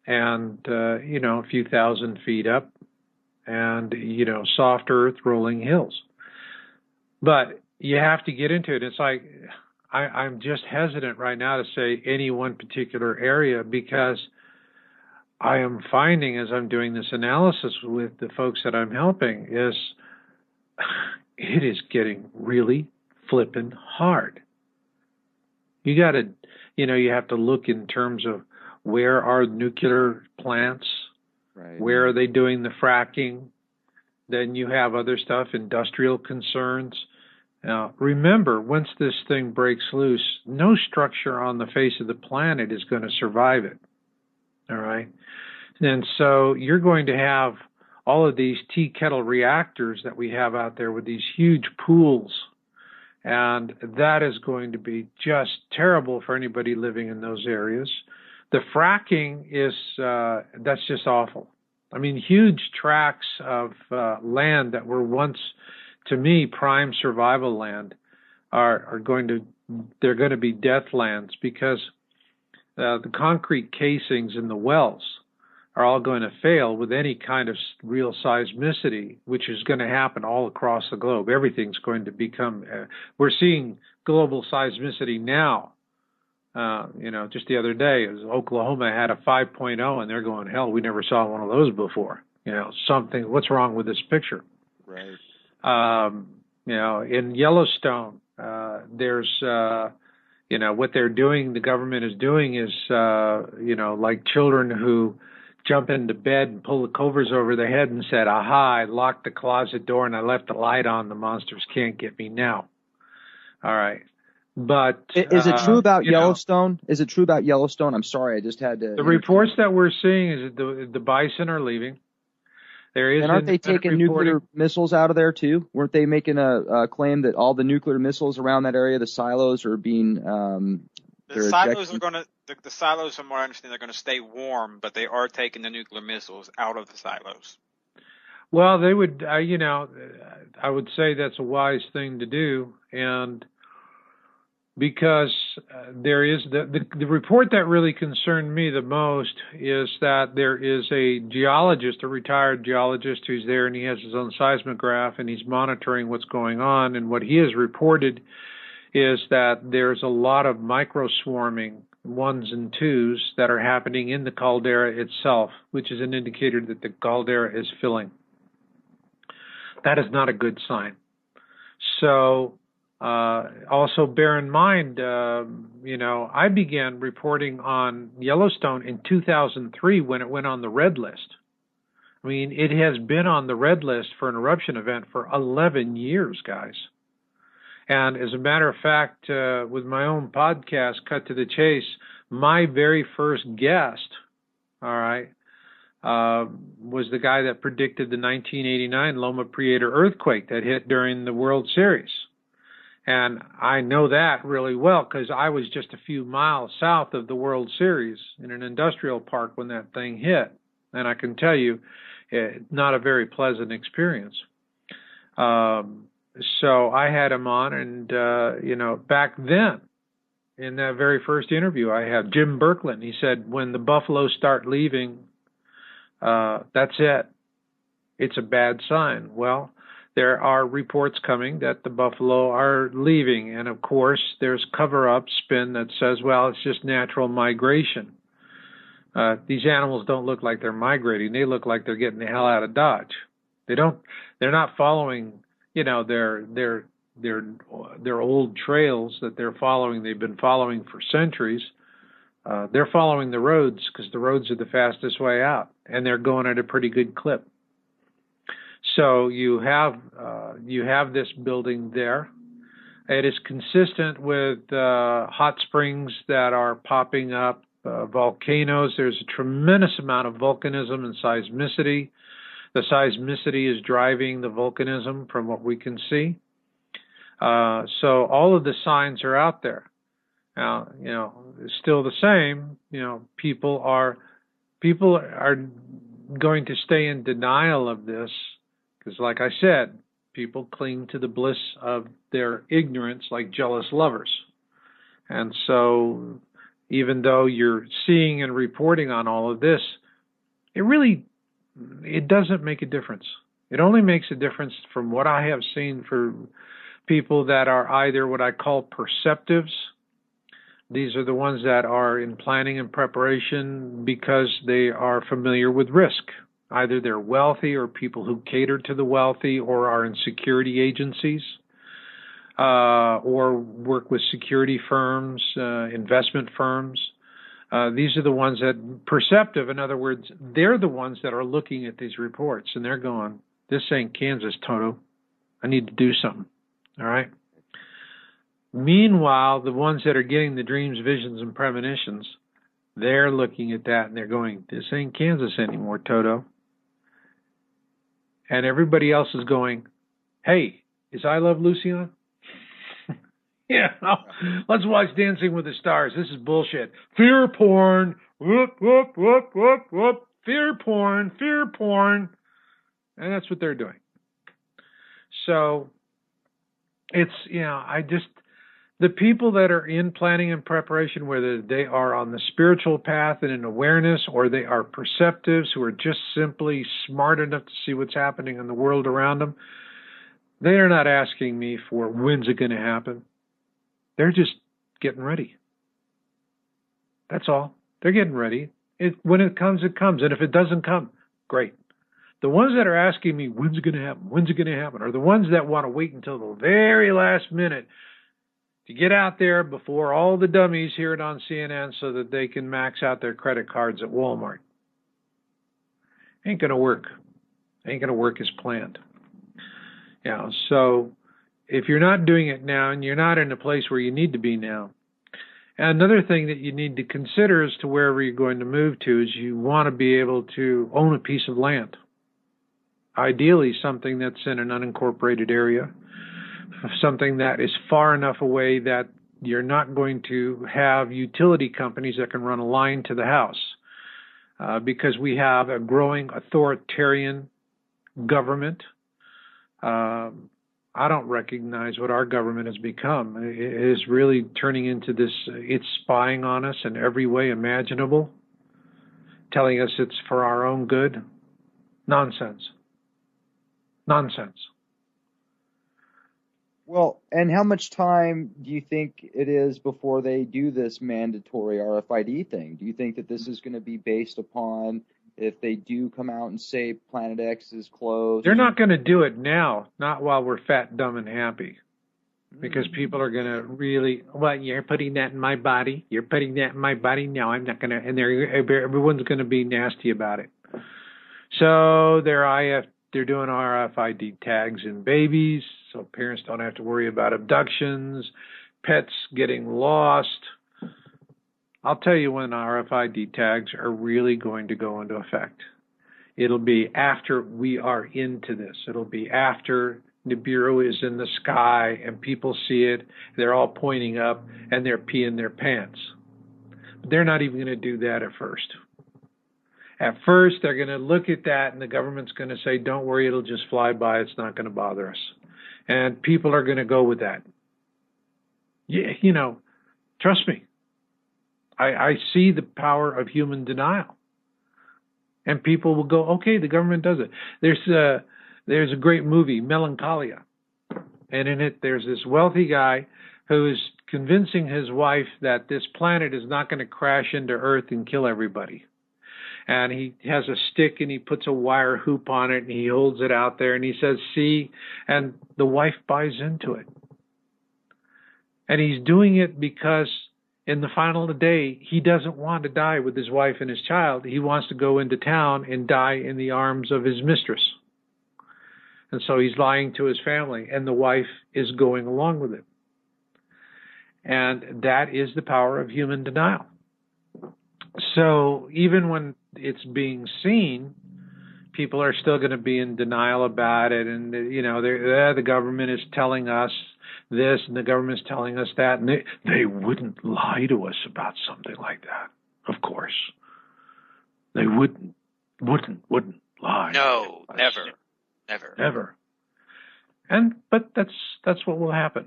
a few thousand feet up, and, soft earth, rolling hills. But you have to get into it. It's like, I'm just hesitant right now to say any one particular area, because I am finding as I'm doing this analysis with the folks that I'm helping is it is getting really flippin' hard. You got to, you have to look in terms of where are nuclear plants, right, where are they doing the fracking. Then you have other stuff, industrial concerns. Now, remember, once this thing breaks loose, no structure on the face of the planet is going to survive it. All right? And so you're going to have all of these tea kettle reactors that we have out there with these huge pools. And that is going to be just terrible for anybody living in those areas. The fracking is, that's just awful. I mean, huge tracts of land that were once, to me, prime survival land they're going to be death lands, because the concrete casings in the wells are all going to fail with any kind of real seismicity, which is going to happen all across the globe. Everything's going to become, we're seeing global seismicity now. Just the other day, Oklahoma had a 5.0, and they're going, hell, we never saw one of those before. What's wrong with this picture? Right. In Yellowstone, there's, what they're doing, the government is doing is, like children who jump into bed and pull the covers over their head and said, aha, I locked the closet door and I left the light on. The monsters can't get me now. All right. But is it true about Yellowstone? Is it true about Yellowstone? I'm sorry, I just had to. The reports that we're seeing is that the bison are leaving. There is, and aren't they taking nuclear missiles out of there too? Weren't they making a claim that all the nuclear missiles around that area, the silos, are being the silos are going to the silos, from what I understand, they're going to stay warm, but they are taking the nuclear missiles out of the silos. Well, they would, I would say that's a wise thing to do, and because there is the report that really concerned me the most is that there is a geologist, a retired geologist, who's there, and he has his own seismograph, and he's monitoring what's going on. And what he has reported is that there's a lot of micro-swarming ones and twos that are happening in the caldera itself, which is an indicator that the caldera is filling. That is not a good sign. So also bear in mind, I began reporting on Yellowstone in 2003 when it went on the red list. I mean, it has been on the red list for an eruption event for 11 years, guys. And as a matter of fact, with my own podcast, Cut to the Chase, my very first guest, was the guy that predicted the 1989 Loma Prieta earthquake that hit during the World Series. And I know that really well because I was just a few miles south of the World Series in an industrial park when that thing hit. And I can tell you, not a very pleasant experience. So I had him on, and, back then, in that very first interview, I had Jim Birkeland. He said, when the buffalo start leaving, that's it. It's a bad sign. Well, there are reports coming that the buffalo are leaving. And, of course, there's cover-up spin that says, well, it's just natural migration. These animals don't look like they're migrating. They look like they're getting the hell out of Dodge. They're not following, their old trails that they're following. They've been following for centuries. They're following the roads because the roads are the fastest way out, and they're going at a pretty good clip. So you have this building there. It is consistent with hot springs that are popping up, volcanoes. There's a tremendous amount of volcanism and seismicity. The seismicity is driving the volcanism from what we can see. So all of the signs are out there. Now, it's still the same. People are going to stay in denial of this because, like I said, people cling to the bliss of their ignorance like jealous lovers. And so even though you're seeing and reporting on all of this, it doesn't make a difference. It only makes a difference from what I have seen for people that are either what I call perceptives. These are the ones that are in planning and preparation because they are familiar with risk. Either they're wealthy or people who cater to the wealthy or are in security agencies or work with security firms, investment firms. These are the ones that perceptive. In other words, they're the ones that are looking at these reports and they're going, this ain't Kansas, Toto. I need to do something. All right. Meanwhile, the ones that are getting the dreams, visions, and premonitions, they're looking at that and they're going, this ain't Kansas anymore, Toto. And everybody else is going, hey, is I Love Lucy on? Yeah, let's watch Dancing with the Stars. This is bullshit. Fear porn. Whoop, whoop, whoop, whoop, whoop. Fear porn, fear porn. And that's what they're doing. So it's, the people that are in planning and preparation, whether they are on the spiritual path and in awareness, or they are perceptives who are just simply smart enough to see what's happening in the world around them, they are not asking me for when's it going to happen. They're just getting ready. That's all. They're getting ready. When it comes, it comes. And if it doesn't come, great. The ones that are asking me, when's it going to happen? When's it going to happen? Are the ones that want to wait until the very last minute to get out there before all the dummies hear it on CNN so that they can max out their credit cards at Walmart. Ain't going to work. Ain't going to work as planned. So if you're not doing it now and you're not in a place where you need to be now, another thing that you need to consider as to wherever you're going to move to is you want to be able to own a piece of land. Ideally, something that's in an unincorporated area, something that is far enough away that you're not going to have utility companies that can run a line to the house because we have a growing authoritarian government. I don't recognize what our government has become. It is really turning into this, it's spying on us in every way imaginable, telling us it's for our own good. Nonsense. Nonsense. Well, and how much time do you think it is before they do this mandatory RFID thing? Do you think that this is going to be based upon if they do come out and say Planet X is closed? They're not going to do it now, not while we're fat, dumb, and happy. Because people are going to really, well, you're putting that in my body. You're putting that in my body. No, I'm not going to. And everyone's going to be nasty about it. So they're doing RFID tags in babies, so parents don't have to worry about abductions, pets getting lost. I'll tell you when RFID tags are really going to go into effect. It'll be after we are into this. It'll be after Nibiru is in the sky and people see it. They're all pointing up and they're peeing their pants. But they're not even going to do that at first. At first, they're going to look at that and the government's going to say, don't worry, it'll just fly by. It's not going to bother us. And people are going to go with that. Yeah, you know, trust me. I see the power of human denial. And people will go, okay, the government does it. There's a great movie, Melancholia. And in it, there's this wealthy guy who is convincing his wife that this planet is not going to crash into Earth and kill everybody. And he has a stick and he puts a wire hoop on it and he holds it out there and he says, see, and the wife buys into it. And he's doing it because in the final day, he doesn't want to die with his wife and his child. He wants to go into town and die in the arms of his mistress. And so he's lying to his family and the wife is going along with it. And that is the power of human denial. So even when it's being seen, people are still going to be in denial about it. And, you know, the government is telling us this and the government is telling us that. And they wouldn't lie to us about something like that, of course. They wouldn't lie. No, never. But that's what will happen.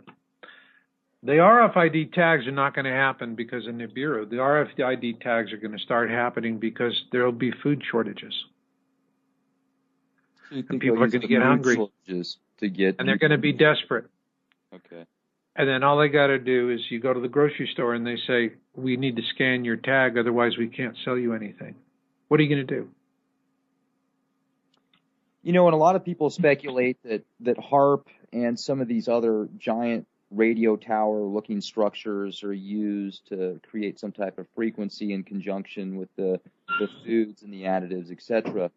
The RFID tags are not going to happen because of Nibiru. The RFID tags are going to start happening because there will be food shortages. So you think and people are going to get hungry. And they're going to be desperate. Okay. And then all they got to do is you go to the grocery store and they say, we need to scan your tag, otherwise we can't sell you anything. What are you going to do? You know, and a lot of people speculate that HARP and some of these other giant radio tower looking structures are used to create some type of frequency in conjunction with the foods and the additives, etc.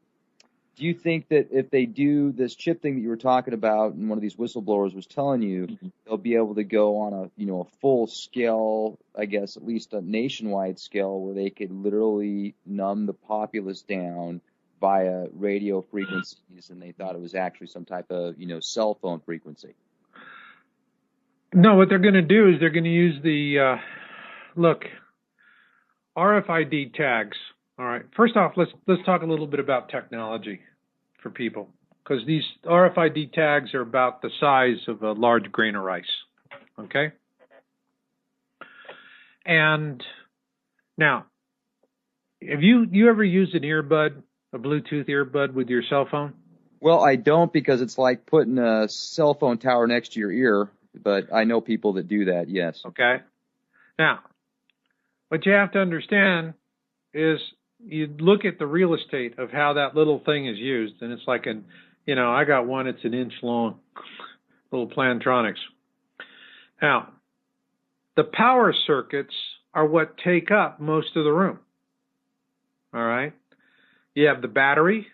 Do you think that if they do this chip thing that you were talking about and one of these whistleblowers was telling you, they'll be able to go on a full scale, I guess at least a nationwide scale, where they could literally numb the populace down via radio frequencies, and they thought it was actually some type of cell phone frequency? No, what they're going to do is they're going to use the RFID tags. All right. First off, let's talk a little bit about technology for people, because these RFID tags are about the size of a large grain of rice. Okay. And now, have you ever used an earbud, a Bluetooth earbud with your cell phone? Well, I don't, because it's like putting a cell phone tower next to your ear. But I know people that do that, yes. Okay. Now, what you have to understand is you look at the real estate of how that little thing is used, and it's like I got one, it's an inch long, little Plantronics. Now, the power circuits are what take up most of the room. All right? You have the battery,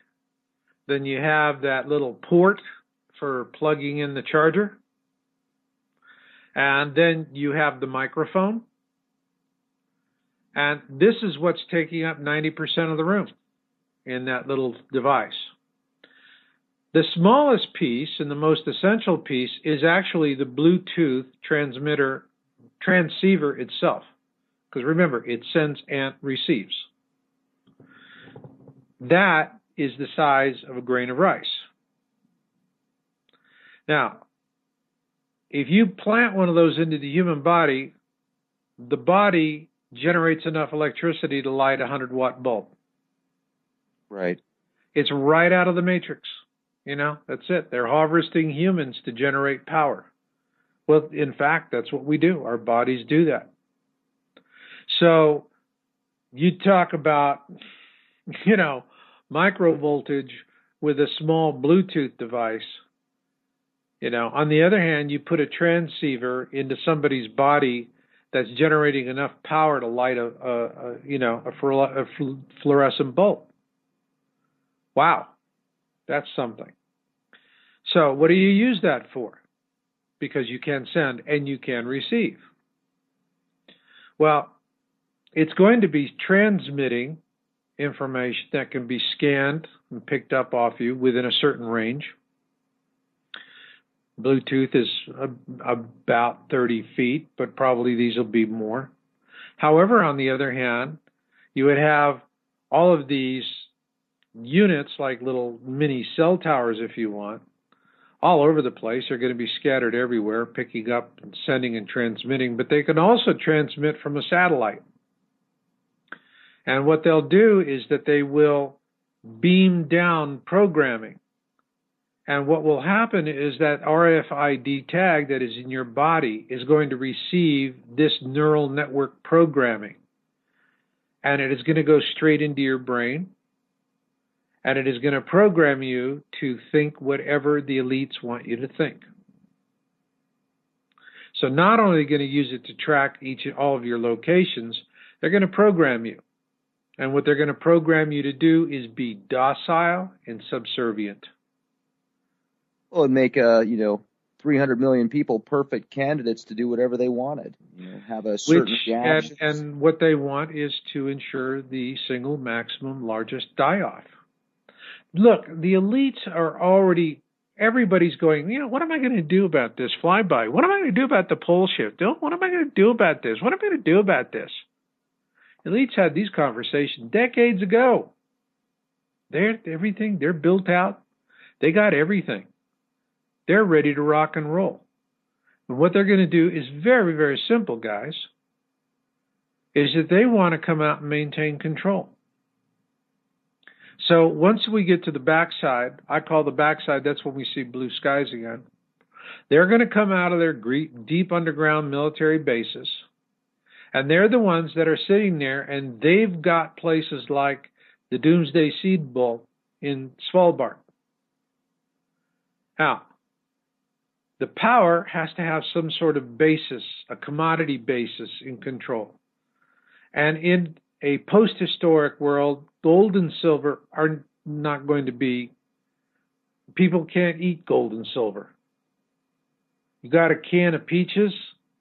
then you have that little port for plugging in the charger. And then you have the microphone. And this is what's taking up 90% of the room in that little device. The smallest piece and the most essential piece is actually the Bluetooth transceiver itself. Because remember, it sends and receives. That is the size of a grain of rice. Now, if you plant one of those into the human body, the body generates enough electricity to light a 100-watt bulb. Right. It's right out of the Matrix. That's it. They're harvesting humans to generate power. Well, in fact, that's what we do. Our bodies do that. So you talk about, micro voltage with a small Bluetooth device. On the other hand, you put a transceiver into somebody's body that's generating enough power to light a fluorescent bulb. Wow, that's something. So what do you use that for? Because you can send and you can receive. Well, it's going to be transmitting information that can be scanned and picked up off you within a certain range. Bluetooth is about 30 feet, but probably these will be more. However, on the other hand, you would have all of these units, like little mini cell towers, if you want, all over the place. They're going to be scattered everywhere, picking up and sending and transmitting, but they can also transmit from a satellite. And what they'll do is that they will beam down programming. And what will happen is that RFID tag that is in your body is going to receive this neural network programming. And it is going to go straight into your brain. And it is going to program you to think whatever the elites want you to think. So not only are they going to use it to track all of your locations, they're going to program you. And what they're going to program you to do is be docile and subservient. Well, it'd make 300 million people perfect candidates to do whatever they wanted. Have a certain reaction. And what they want is to ensure the single maximum largest die-off. Look, the elites are already, everybody's going, what am I going to do about this flyby? What am I going to do about the pole shift? What am I going to do about this? What am I going to do about this? Elites had these conversations decades ago. They're built out. They got everything. They're ready to rock and roll. And what they're going to do is very, very simple, guys, is that they want to come out and maintain control. So once we get to the backside, I call the backside, that's when we see blue skies again. They're going to come out of their deep underground military bases, and they're the ones that are sitting there, and they've got places like the Doomsday Seed Bowl in Svalbard. Now, the power has to have some sort of basis, a commodity basis in control. And in a post-historic world, gold and silver are not going to be, people can't eat gold and silver. You got a can of peaches,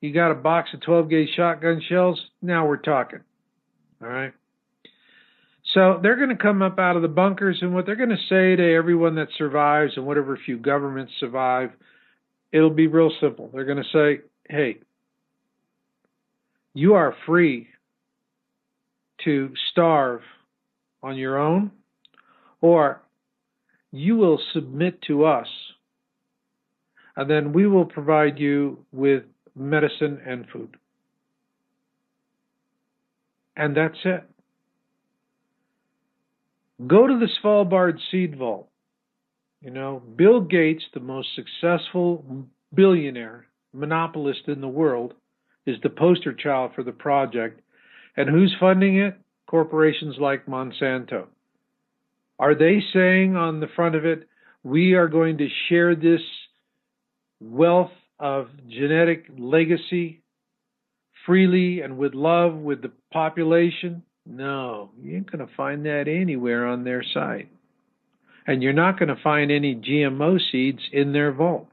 you got a box of 12-gauge shotgun shells, now we're talking. All right? So they're going to come up out of the bunkers, and what they're going to say to everyone that survives, and whatever few governments survive, it'll be real simple. They're going to say, hey, you are free to starve on your own, or you will submit to us, and then we will provide you with medicine and food. And that's it. Go to the Svalbard Seed Vault. Bill Gates, the most successful billionaire, monopolist in the world, is the poster child for the project. And who's funding it? Corporations like Monsanto. Are they saying on the front of it, we are going to share this wealth of genetic legacy freely and with love with the population? No, you ain't going to find that anywhere on their site. And you're not going to find any GMO seeds in their vault.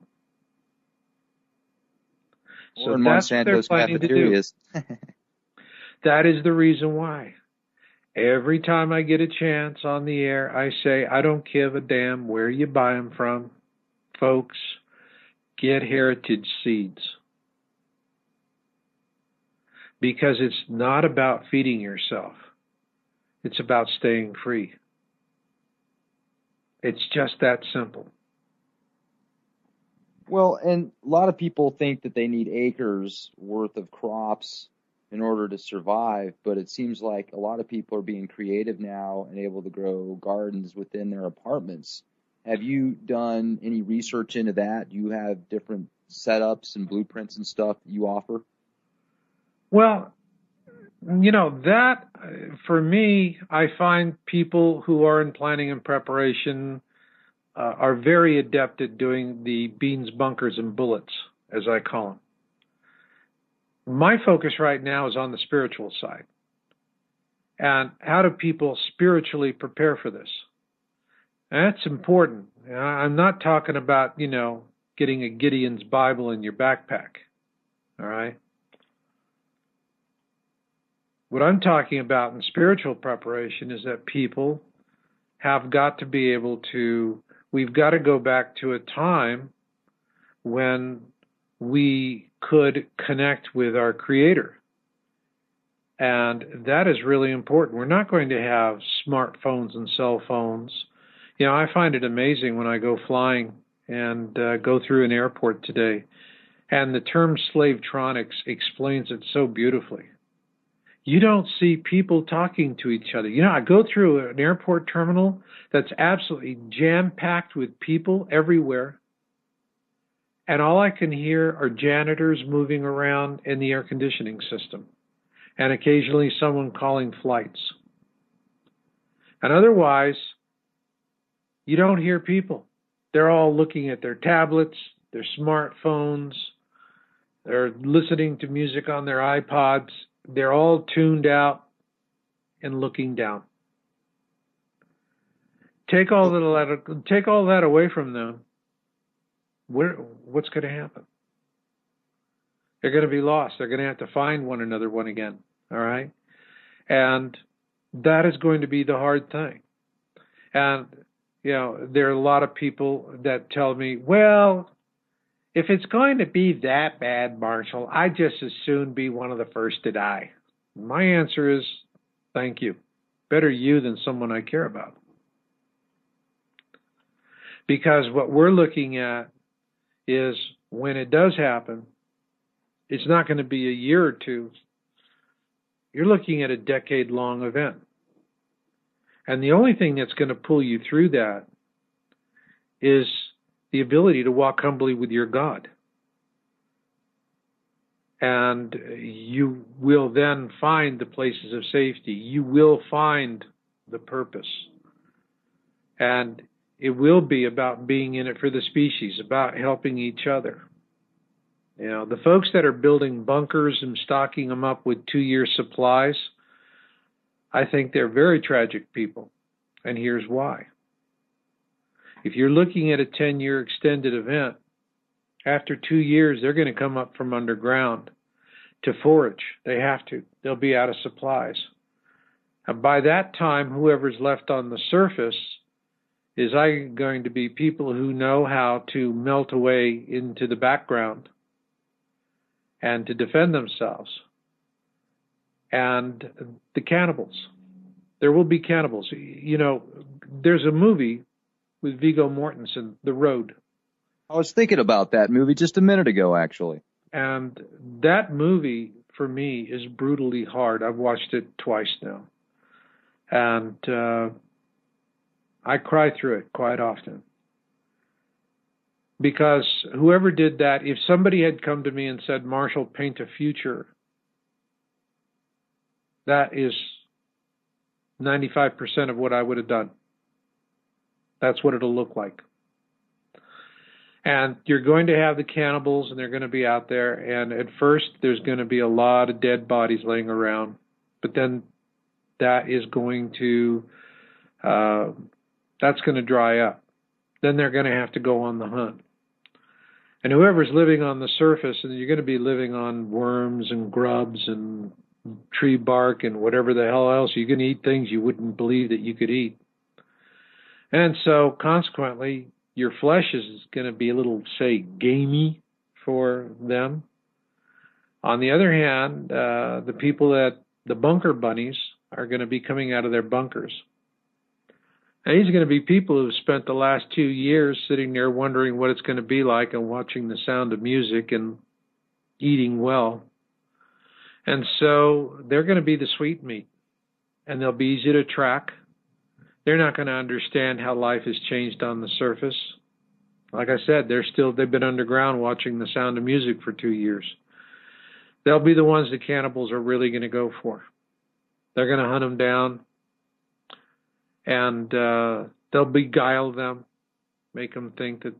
So that's what they're planning to do. That is the reason why. Every time I get a chance on the air, I say, I don't give a damn where you buy them from. Folks, get heritage seeds. Because it's not about feeding yourself. It's about staying free. It's just that simple. Well, and a lot of people think that they need acres worth of crops in order to survive, but it seems like a lot of people are being creative now and able to grow gardens within their apartments. Have you done any research into that? Do you have different setups and blueprints and stuff that you offer? Well, that for me, I find people who are in planning and preparation are very adept at doing the beans, bunkers, and bullets, as I call them. My focus right now is on the spiritual side. And how do people spiritually prepare for this? And that's important. I'm not talking about, getting a Gideon's Bible in your backpack. All right? What I'm talking about in spiritual preparation is that people have got to be able to, we've got to go back to a time when we could connect with our Creator. And that is really important. We're not going to have smartphones and cell phones. I find it amazing when I go flying and go through an airport today, and the term slavetronics explains it so beautifully. You don't see people talking to each other. I go through an airport terminal that's absolutely jam-packed with people everywhere, and all I can hear are janitors moving around in the air conditioning system, and occasionally someone calling flights. And otherwise, you don't hear people. They're all looking at their tablets, their smartphones, they're listening to music on their iPods. They're all tuned out and looking down. Take all that away from them. What's going to happen? They're going to be lost. They're going to have to find one another again. All right? And that is going to be the hard thing. And, there are a lot of people that tell me, well, if it's going to be that bad, Marshall, I'd just as soon be one of the first to die. My answer is, thank you. Better you than someone I care about. Because what we're looking at is when it does happen, it's not going to be a year or two. You're looking at a decade-long event. And the only thing that's going to pull you through that is the ability to walk humbly with your God. And you will then find the places of safety. You will find the purpose. And it will be about being in it for the species, about helping each other. The folks that are building bunkers and stocking them up with 2-year supplies, I think they're very tragic people. And here's why. If you're looking at a 10-year extended event, after 2 years, they're going to come up from underground to forage. They have to. They'll be out of supplies. And by that time, whoever's left on the surface is going to be people who know how to melt away into the background and to defend themselves. And the cannibals. There will be cannibals. There's a movie with Viggo Mortensen, The Road. I was thinking about that movie just a minute ago, actually. And that movie, for me, is brutally hard. I've watched it twice now. And I cry through it quite often. Because whoever did that, if somebody had come to me and said, Marshall, paint a future, that is 95% of what I would have done. That's what it'll look like. And you're going to have the cannibals, and they're going to be out there. And at first, there's going to be a lot of dead bodies laying around. But then that is going to, that's going to dry up. Then they're going to have to go on the hunt. And whoever's living on the surface, and you're going to be living on worms and grubs and tree bark and whatever the hell else, you're going to eat things you wouldn't believe that you could eat. And so, consequently, your flesh is going to be a little, say, gamey for them. On the other hand, the bunker bunnies are going to be coming out of their bunkers. And these are going to be people who've spent the last 2 years sitting there wondering what it's going to be like and watching The Sound of Music and eating well. And so they're going to be the sweetmeat, and they'll be easy to track. They're not going to understand how life has changed on the surface. Like I said, they've been underground watching The Sound of Music for 2 years. They'll be the ones the cannibals are really going to go for. They're going to hunt them down, and they'll beguile them, make them think that,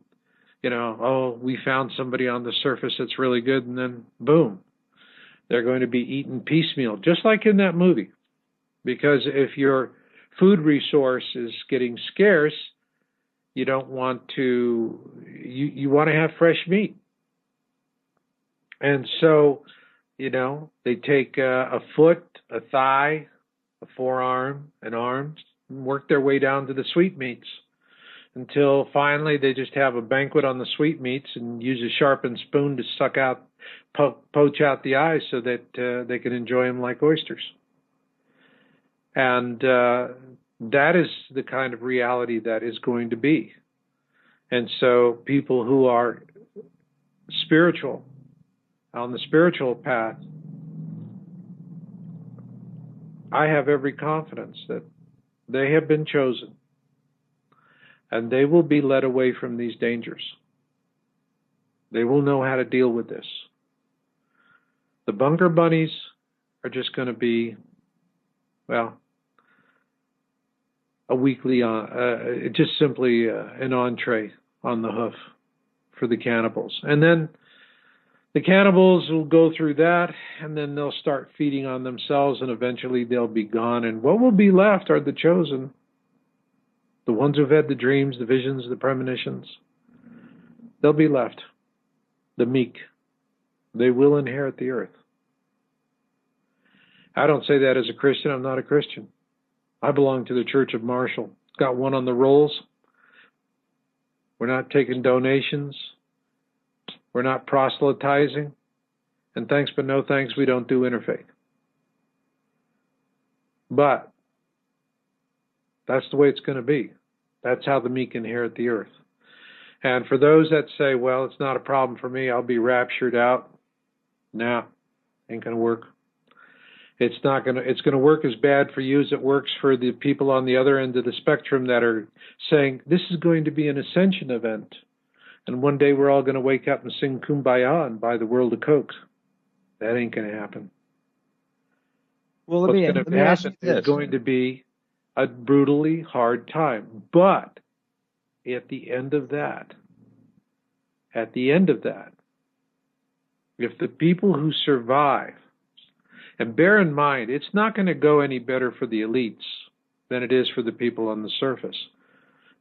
oh, we found somebody on the surface that's really good, and then boom, they're going to be eaten piecemeal, just like in that movie. Because if your food resource is getting scarce, you don't want to, you want to have fresh meat. And so, they take a foot, a thigh, a forearm, an arm, and work their way down to the sweetmeats until finally they just have a banquet on the sweetmeats and use a sharpened spoon to poach out the eyes so that they can enjoy them like oysters. And that is the kind of reality that is going to be. And so people who are spiritual, on the spiritual path, I have every confidence that they have been chosen and they will be led away from these dangers. They will know how to deal with this. The bunker bunnies are just going to be, well, a weekly, just simply an entree on the hoof for the cannibals. And then the cannibals will go through that, and then they'll start feeding on themselves, and eventually they'll be gone. And what will be left are the chosen, the ones who've had the dreams, the visions, the premonitions. They'll be left, the meek. They will inherit the earth. I don't say that as a Christian. I'm not a Christian. I belong to the Church of Marshall. Got one on the rolls. We're not taking donations. We're not proselytizing. And thanks but no thanks, we don't do interfaith. But that's the way it's going to be. That's how the meek inherit the earth. And for those that say, well, it's not a problem for me, I'll be raptured out. Nah, ain't going to work. It's going to work as bad for you as it works for the people on the other end of the spectrum that are saying this is going to be an ascension event. And one day we're all going to wake up and sing Kumbaya and buy the world of Coke. That ain't going to happen. Well, let me ask you this. It's going to be a brutally hard time. But at the end of that, if the people who survive, and bear in mind, it's not going to go any better for the elites than it is for the people on the surface.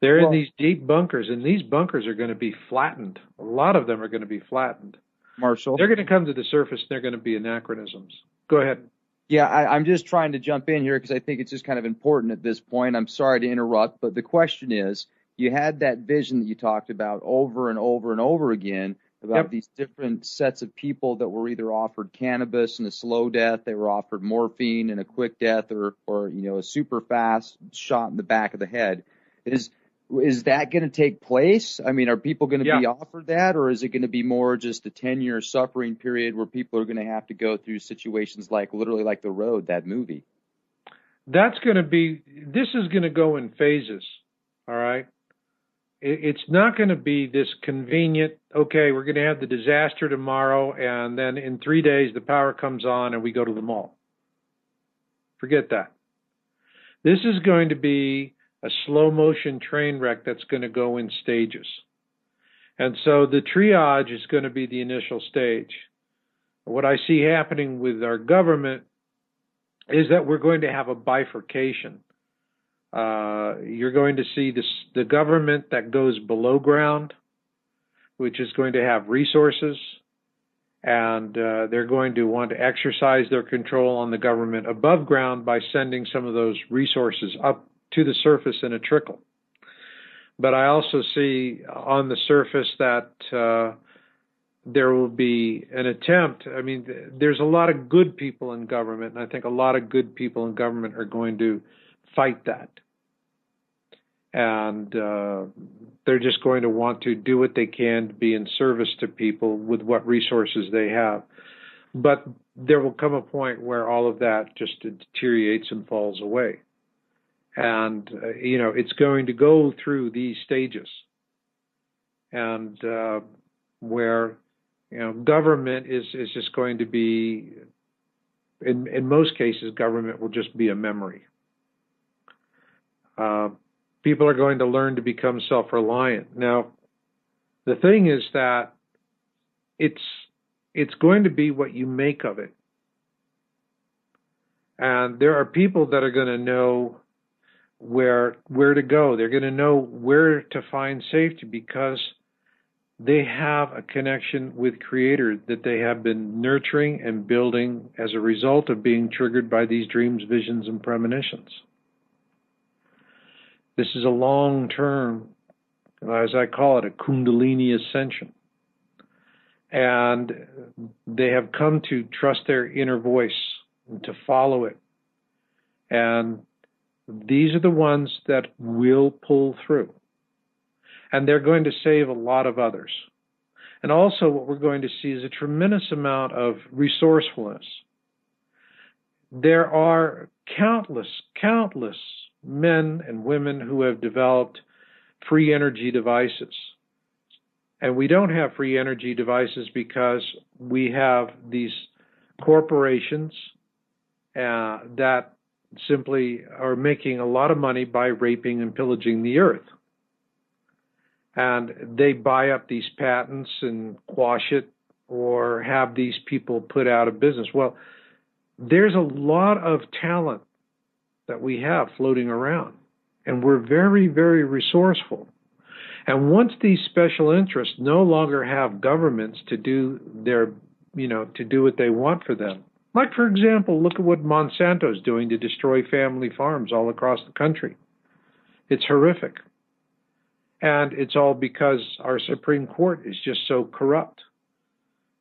They're in these deep bunkers, and these bunkers are going to be flattened. A lot of them are going to be flattened. Marshall? They're going to come to the surface, and they're going to be anachronisms. Go ahead. Yeah, I'm just trying to jump in here because I think it's just kind of important at this point. I'm sorry to interrupt, but the question is, you had that vision that you talked about over and over and over again about these different sets of people that were either offered cannabis and a slow death, they were offered morphine and a quick death, or a super fast shot in the back of the head. Is that going to take place? I mean, are people going to be offered that, or is it going to be more just a 10-year suffering period where people are going to have to go through situations literally like The Road, that movie? This is going to go in phases, all right? It's not going to be this convenient, okay, we're going to have the disaster tomorrow, and then in 3 days the power comes on and we go to the mall. Forget that. This is going to be a slow motion train wreck that's going to go in stages. And so the triage is going to be the initial stage. What I see happening with our government is that we're going to have a bifurcation. You're going to see the government that goes below ground, which is going to have resources, and they're going to want to exercise their control on the government above ground by sending some of those resources up to the surface in a trickle. But I also see on the surface that there will be an attempt. I mean, there's a lot of good people in government, and I think a lot of good people in government are going to fight that. And they're just going to want to do what they can to be in service to people with what resources they have. But there will come a point where all of that just deteriorates and falls away. And, it's going to go through these stages. and where government is just going to be, in most cases, government will just be a memory. People are going to learn to become self-reliant. Now, the thing is that it's going to be what you make of it. And there are people that are going to know where to go. They're going to know where to find safety because they have a connection with Creator that they have been nurturing and building as a result of being triggered by these dreams, visions, and premonitions. This is a long-term, as I call it, a Kundalini ascension. And they have come to trust their inner voice and to follow it. And these are the ones that will pull through. And they're going to save a lot of others. And also what we're going to see is a tremendous amount of resourcefulness. There are countless men and women who have developed free energy devices. And we don't have free energy devices because we have these corporations that simply are making a lot of money by raping and pillaging the earth. And they buy up these patents and quash it or have these people put out of business. Well, there's a lot of talent that we have floating around, and we're very, very resourceful. And once these special interests no longer have governments to do their, to do what they want for them. Like, for example, look at what Monsanto's doing to destroy family farms all across the country. It's horrific. And it's all because our Supreme Court is just so corrupt.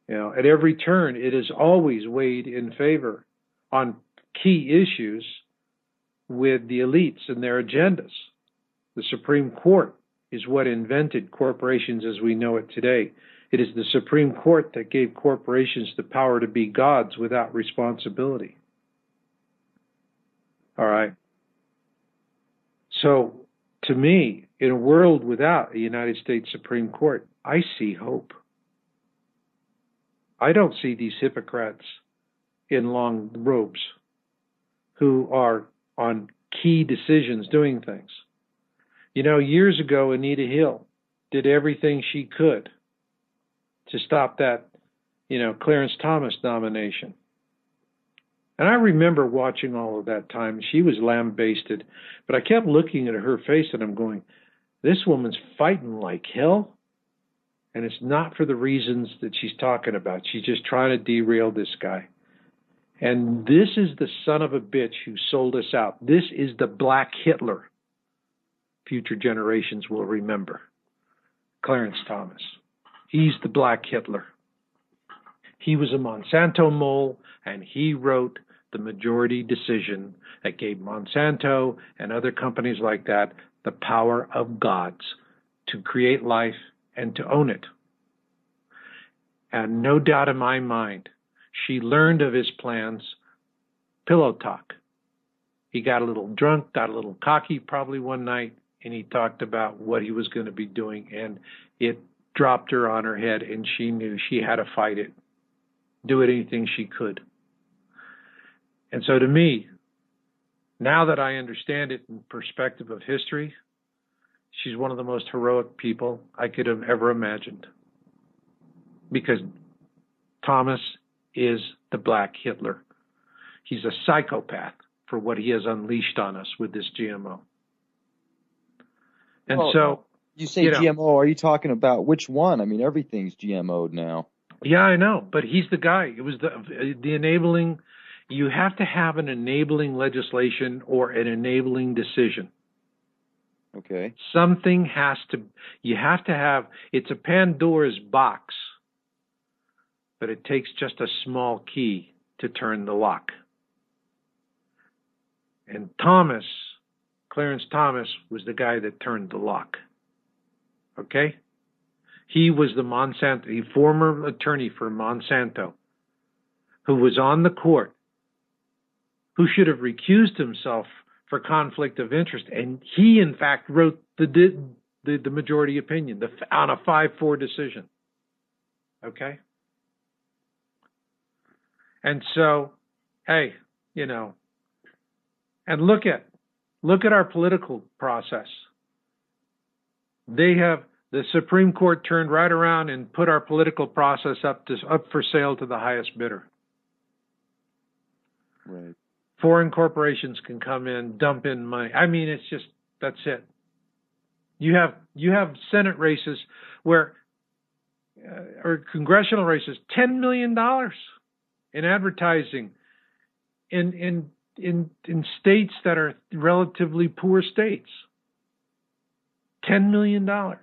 At every turn, it is always weighed in favor on key issues with the elites and their agendas. The Supreme Court is what invented corporations as we know it today. It is the Supreme Court that gave corporations the power to be gods without responsibility. All right. So, to me, in a world without a United States Supreme Court, I see hope. I don't see these hypocrites in long robes who are on key decisions doing things. Years ago, Anita Hill did everything she could to stop that, Clarence Thomas nomination. And I remember watching all of that time. She was lambasted, but I kept looking at her face and I'm going, this woman's fighting like hell. And it's not for the reasons that she's talking about. She's just trying to derail this guy. And this is the son of a bitch who sold us out. This is the Black Hitler. Future generations will remember. Clarence Thomas. He's the Black Hitler. He was a Monsanto mole, and he wrote the majority decision that gave Monsanto and other companies like that the power of gods to create life and to own it. And no doubt in my mind, she learned of his plans, pillow talk. He got a little drunk, got a little cocky probably one night, and he talked about what he was going to be doing, and it dropped her on her head, and she knew she had to fight it, do anything she could. And so to me, now that I understand it in perspective of history, she's one of the most heroic people I could have ever imagined. Because Thomas is the Black Hitler. He's a psychopath for what he has unleashed on us with this GMO. And so, you say GMO, are you talking about which one? I mean, everything's GMO'd now. Yeah, I know, but he's the guy. It was the enabling. You have to have an enabling legislation or an enabling decision. Okay. Something has to, you have to have, it's a Pandora's box, but it takes just a small key to turn the lock. And Clarence Thomas was the guy that turned the lock. Okay? He was the former attorney for Monsanto, who was on the court, who should have recused himself for conflict of interest. And he, in fact, wrote the the majority opinion on a 5-4 decision. Okay? And so, hey, you know, and look at our political process. The Supreme Court turned right around and put our political process up for sale to the highest bidder. Right. Foreign corporations can come in, dump in money. I mean, it's just, that's it. You have Senate races or congressional races, $10 million in advertising in states that are relatively poor states. $10 million. And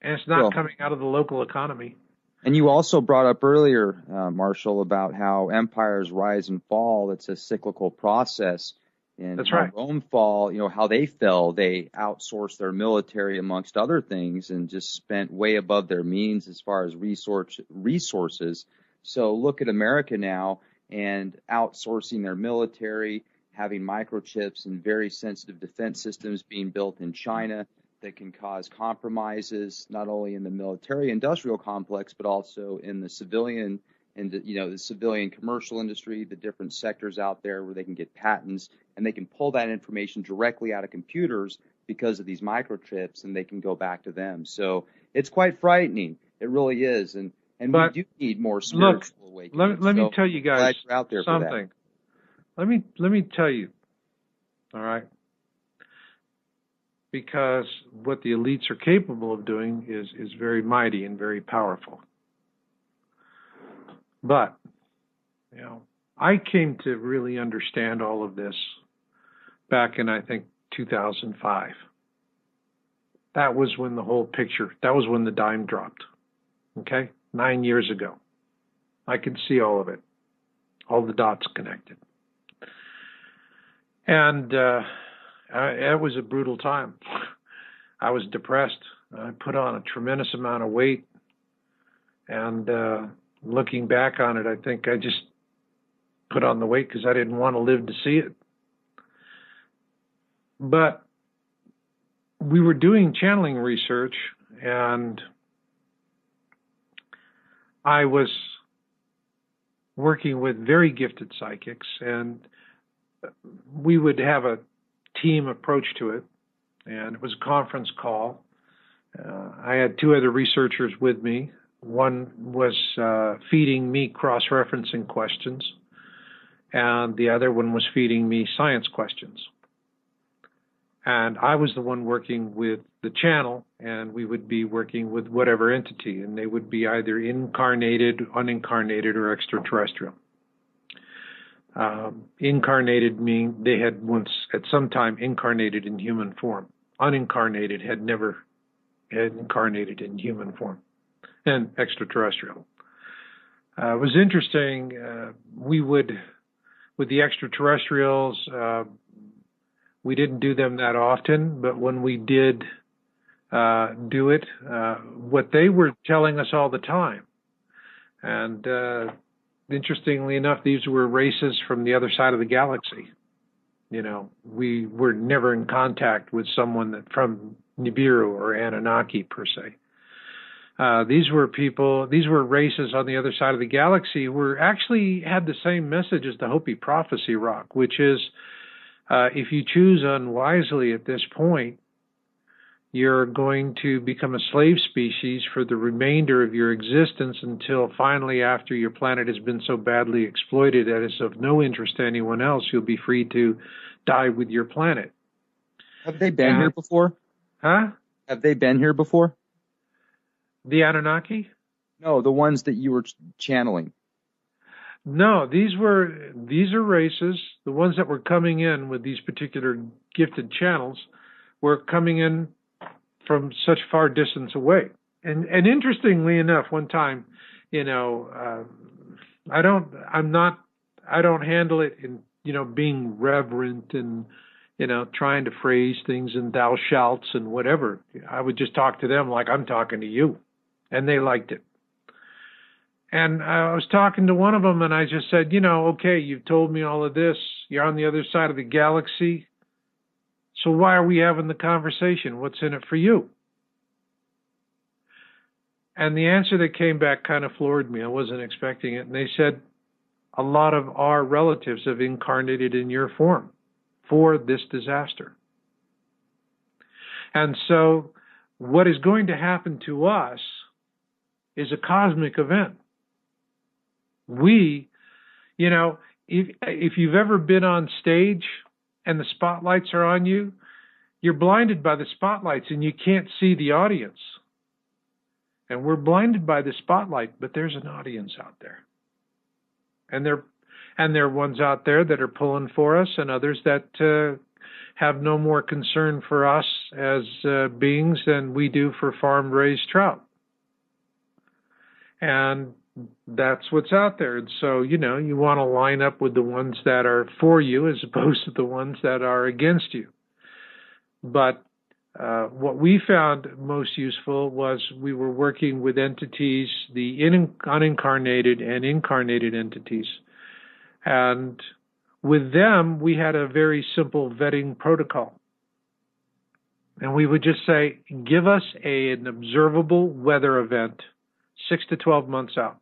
it's not coming out of the local economy. And you also brought up earlier, Marshall, about how empires rise and fall. It's a cyclical process. And that's right. Rome fall, you know, how they fell, they outsourced their military amongst other things and just spent way above their means as far as resources. So look at America now and outsourcing their military, having microchips and very sensitive defense systems being built in China that can cause compromises not only in the military industrial complex, but also in the civilian and the civilian commercial industry, the different sectors out there where they can get patents and they can pull that information directly out of computers because of these microchips, and they can go back to them. So it's quite frightening. It really is. And we do need more spiritual awakening. Let me tell you guys out there something. Let me tell you, all right? Because what the elites are capable of doing is very mighty and very powerful. But, you know, I came to really understand all of this back in, I think, 2005. That was when the whole picture, that was when the dime dropped. Okay? 9 years ago. I could see all of it. All the dots connected. And it was a brutal time. I was depressed. I put on a tremendous amount of weight. And looking back on it, I think I just put on the weight because I didn't want to live to see it. But we were doing channeling research, and I was working with very gifted psychics, and we would have a team approach to it, and it was a conference call. I had two other researchers with me. One was feeding me cross-referencing questions, and the other one was feeding me science questions. And I was the one working with the channel, and we would be working with whatever entity, and they would be either incarnated, unincarnated, or extraterrestrial. Incarnated meaning they had once, at some time, incarnated in human form. Unincarnated had never incarnated in human form. And extraterrestrial. It was interesting. We would, with the extraterrestrials, we didn't do them that often, but when we did do it, what they were telling us all the time, and interestingly enough, these were races from the other side of the galaxy. You know, we were never in contact with someone from Nibiru or Anunnaki per se. These were races on the other side of the galaxy who actually had the same message as the Hopi prophecy rock, which is, if you choose unwisely at this point, you're going to become a slave species for the remainder of your existence until finally, after your planet has been so badly exploited that it's of no interest to anyone else, you'll be free to die with your planet. Have they been here before? Huh? Have they been here before? The Anunnaki? No, the ones that you were channeling. No, these are races. The ones that were coming in with these particular gifted channels were coming in from such far distance away. And interestingly enough, one time, you know, I don't handle it in, you know, being reverent and, you know, trying to phrase things in thou shalts and whatever. I would just talk to them like I'm talking to you. And they liked it. And I was talking to one of them, and I just said, you know, okay, you've told me all of this. You're on the other side of the galaxy. So why are we having the conversation? What's in it for you? And the answer that came back kind of floored me. I wasn't expecting it. And they said, a lot of our relatives have incarnated in your form for this disaster. And so what is going to happen to us is a cosmic event. We, if you've ever been on stage and the spotlights are on you, you're blinded by the spotlights and you can't see the audience. And we're blinded by the spotlight, but there's an audience out there. And there are ones out there that are pulling for us, and others that have no more concern for us as beings than we do for farm-raised trout. And that's what's out there. And so, you want to line up with the ones that are for you as opposed to the ones that are against you. But what we found most useful was we were working with entities, the unincarnated and incarnated entities. And with them, we had a very simple vetting protocol. And we would just say, give us an observable weather event 6 to 12 months out.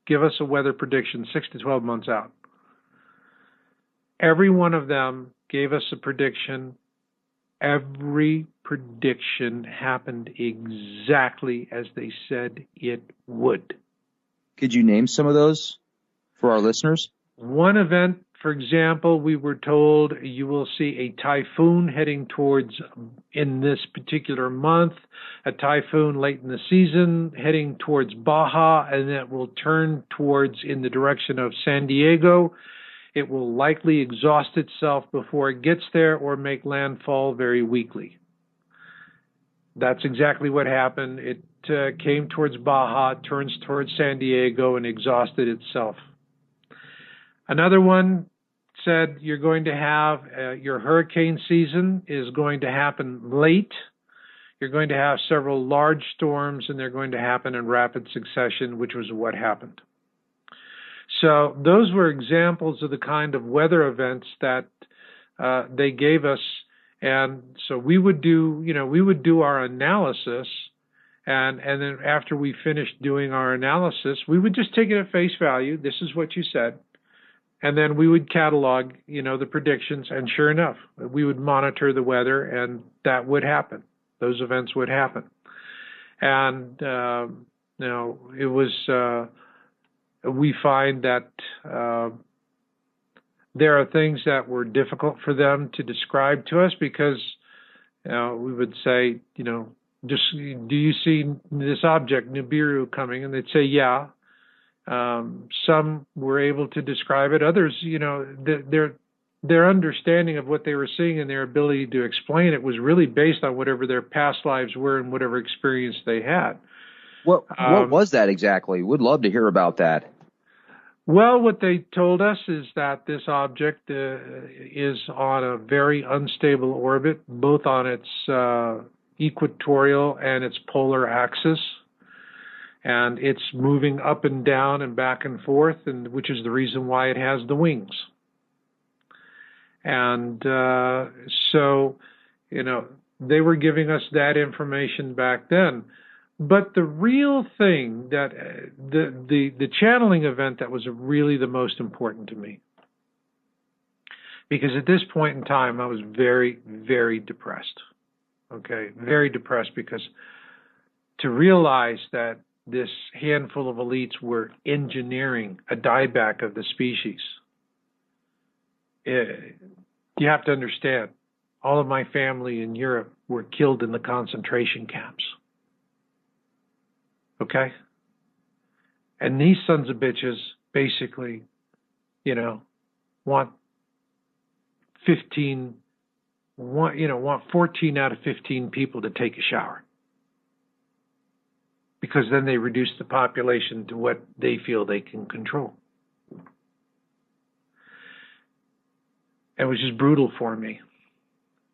Give us a weather prediction 6 to 12 months out. Every one of them gave us a prediction. Every prediction happened exactly as they said it would. Could you name some of those for our listeners? One event, for example, we were told you will see a typhoon heading towards, in this particular month, a typhoon late in the season heading towards Baja, and it will turn towards in the direction of San Diego. It will likely exhaust itself before it gets there or make landfall very weakly. That's exactly what happened. It came towards Baja, turns towards San Diego, and exhausted itself. Another one said you're going to have your hurricane season is going to happen late. You're going to have several large storms, and they're going to happen in rapid succession, which was what happened. So those were examples of the kind of weather events that they gave us. And so we would do our analysis, and then after we finished doing our analysis, we would just take it at face value. This is what you said. And then we would catalog, the predictions, and sure enough, we would monitor the weather, and that would happen. Those events would happen. And, it was, we find that there are things that were difficult for them to describe to us because we would say, just, do you see this object, Nibiru, coming? And they'd say, yeah. Some were able to describe it. Others, their understanding of what they were seeing and their ability to explain it was really based on whatever their past lives were and whatever experience they had. What was that exactly? Would love to hear about that. Well, what they told us is that this object is on a very unstable orbit, both on its equatorial and its polar axis. And it's moving up and down and back and forth, and which is the reason why it has the wings. And so, they were giving us that information back then. But the real thing that the channeling event that was really the most important to me, because at this point in time I was very, very depressed. Okay, very depressed, because to realize that this handful of elites were engineering a dieback of the species. You have to understand, all of my family in Europe were killed in the concentration camps. Okay? And these sons of bitches basically, want 14 out of 15 people to take a shower. Because then they reduce the population to what they feel they can control. It was just brutal for me.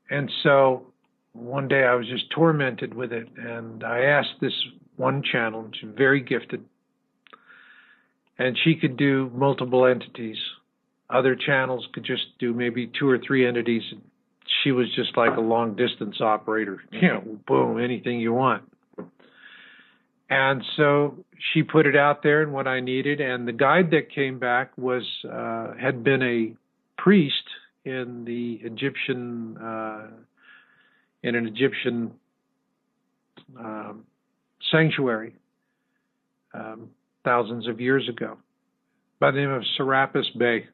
And so one day I was just tormented with it, and I asked this one channel, she's very gifted, and she could do multiple entities. Other channels could just do maybe 2 or 3 entities. she was just like a long distance operator. Boom, anything you want. And so she put it out there and what I needed. And the guide that came back was had been a priest in the Egyptian in an Egyptian sanctuary thousands of years ago by the name of Serapis Bey.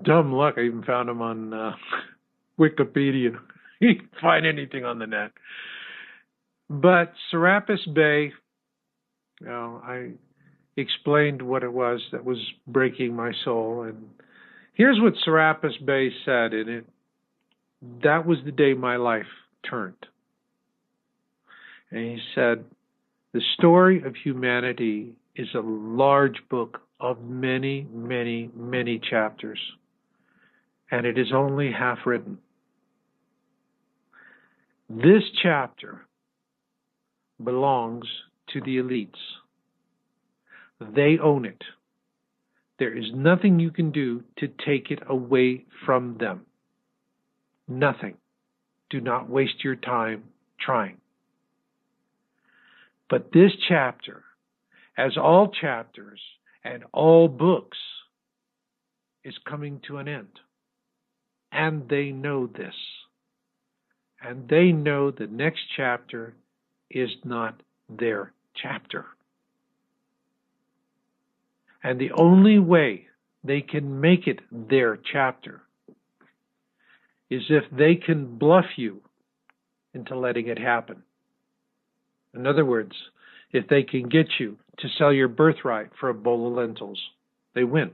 Dumb luck, I even found him on Wikipedia. You can find anything on the net. But Serapis Bey, I explained what it was that was breaking my soul. And here's what Serapis Bey said in it. That was the day my life turned. And he said, the story of humanity is a large book of many, many, many chapters. And it is only half written. This chapter belongs to the elites. They own it. There is nothing you can do to take it away from them. Nothing. Do not waste your time trying. But this chapter, as all chapters and all books, is coming to an end. And they know this. And they know the next chapter is not their chapter. And the only way they can make it their chapter is if they can bluff you into letting it happen. In other words, if they can get you to sell your birthright for a bowl of lentils, they win.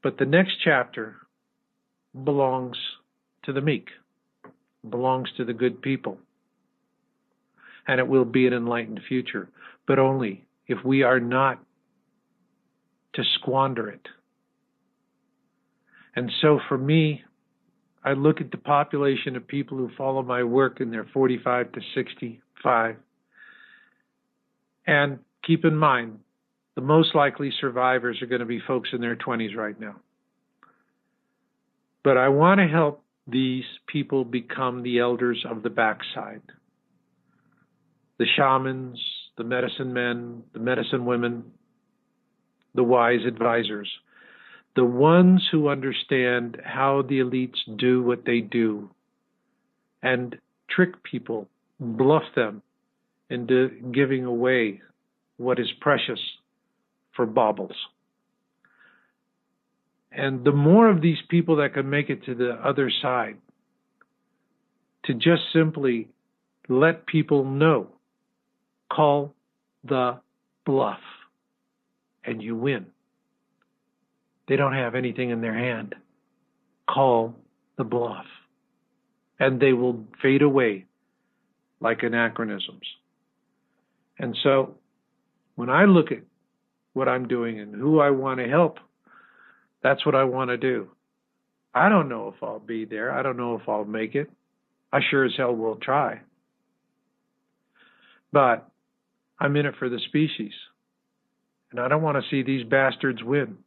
But the next chapter belongs to the meek, belongs to the good people. And it will be an enlightened future, but only if we are not to squander it. And so for me, I look at the population of people who follow my work and they're 45 to 65. And keep in mind, the most likely survivors are going to be folks in their 20s right now. But I want to help these people become the elders of the backside. The shamans, the medicine men, the medicine women, the wise advisors, the ones who understand how the elites do what they do and trick people, bluff them into giving away what is precious for baubles. And the more of these people that can make it to the other side, to just simply let people know, call the bluff, and you win. They don't have anything in their hand. Call the bluff. And they will fade away like anachronisms. And so, when I look at what I'm doing and who I want to help, that's what I want to do. I don't know if I'll be there. I don't know if I'll make it. I sure as hell will try. But I'm in it for the species. And I don't want to see these bastards win.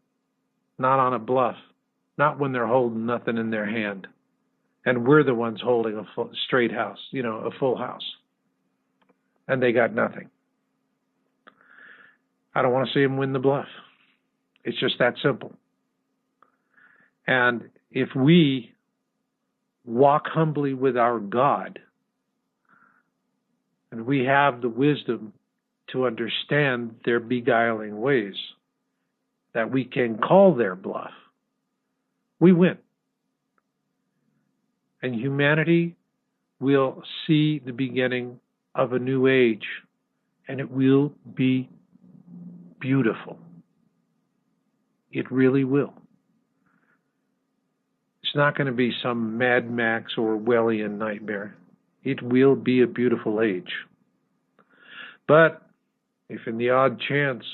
Not on a bluff. Not when they're holding nothing in their hand. And we're the ones holding a straight house, a full house. And they got nothing. I don't want to see them win the bluff. It's just that simple. And if we walk humbly with our God, and we have the wisdom to understand their beguiling ways, that we can call their bluff, we win. And humanity will see the beginning of a new age, and it will be beautiful. It really will. It's not going to be some Mad Max or Orwellian nightmare. It will be a beautiful age. But if in the odd chance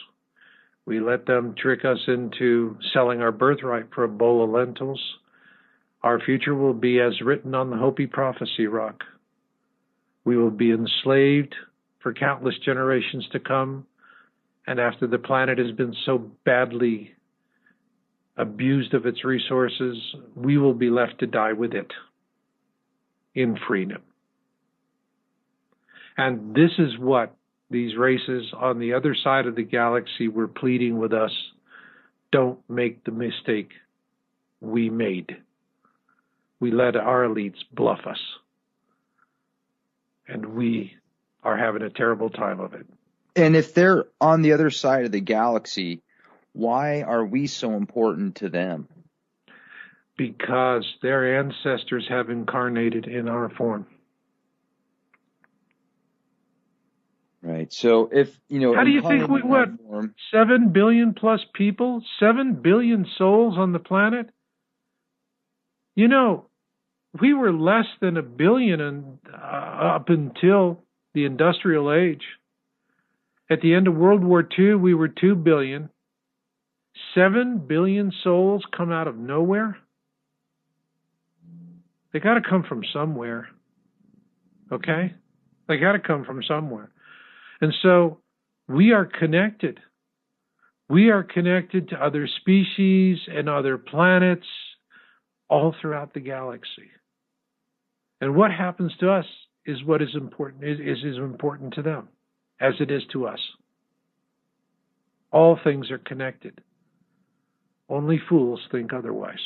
we let them trick us into selling our birthright for a bowl of lentils, our future will be as written on the Hopi prophecy rock. We will be enslaved for countless generations to come, and after the planet has been so badly abused of its resources, we will be left to die with it in freedom. And this is what these races on the other side of the galaxy were pleading with us. Don't make the mistake we made. We let our elites bluff us. And we are having a terrible time of it. And if they're on the other side of the galaxy, why are we so important to them? Because their ancestors have incarnated in our form. Right. So if, how do you think 7 billion plus people, 7 billion souls on the planet? We were less than 1 billion up until the industrial age. At the end of World War II, we were 2 billion. 7 billion souls come out of nowhere. They got to come from somewhere. Okay? They got to come from somewhere. And so we are connected. We are connected to other species and other planets all throughout the galaxy. And what happens to us is what is important, is important to them, as it is to us. All things are connected. Only fools think otherwise.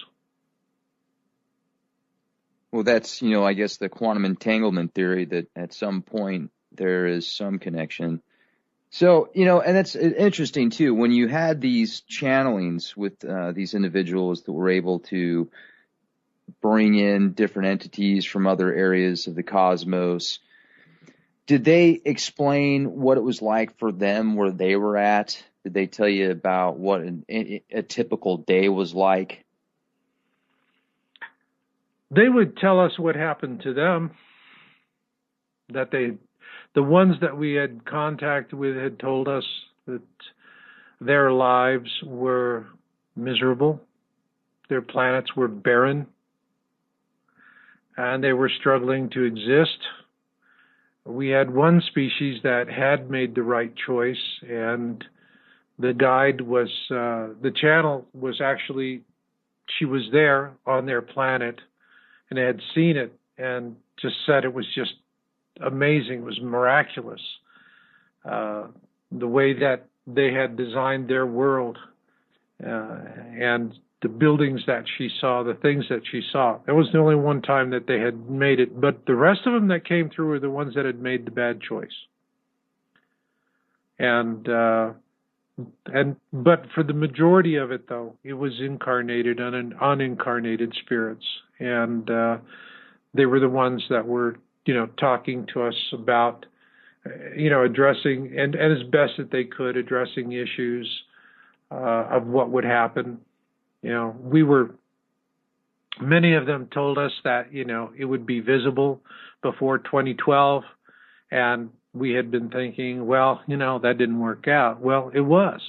Well, that's, I guess the quantum entanglement theory, that at some point there is some connection. So, and it's interesting too, when you had these channelings with these individuals that were able to bring in different entities from other areas of the cosmos, did they explain what it was like for them where they were at? Did they tell you about what a typical day was like? They would tell us what happened to them, that the ones that we had contact with had told us that their lives were miserable, their planets were barren, and they were struggling to exist. We had one species that had made the right choice, and the guide was, the channel was actually, she was there on their planet and had seen it and just said it was just amazing. It was miraculous. The way that they had designed their world and the buildings that she saw, the things that she saw. That was the only one time that they had made it. But the rest of them that came through were the ones that had made the bad choice. But for the majority of it, though, it was incarnated and unincarnated spirits. And they were the ones that were, talking to us about, addressing, and as best that they could, addressing issues of what would happen. Many of them told us that, it would be visible before 2012. And we had been thinking, well, that didn't work out. Well, it was.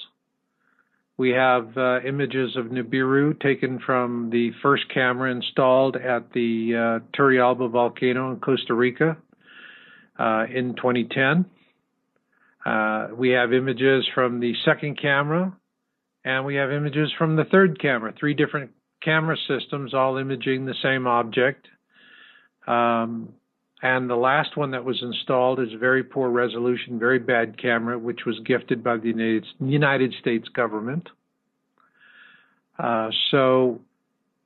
We have images of Nibiru taken from the first camera installed at the Turrialba volcano in Costa Rica in 2010. We have images from the second camera, and we have images from the third camera, 3 different camera systems all imaging the same object. And the last one that was installed is very poor resolution, very bad camera, which was gifted by the United States government. So,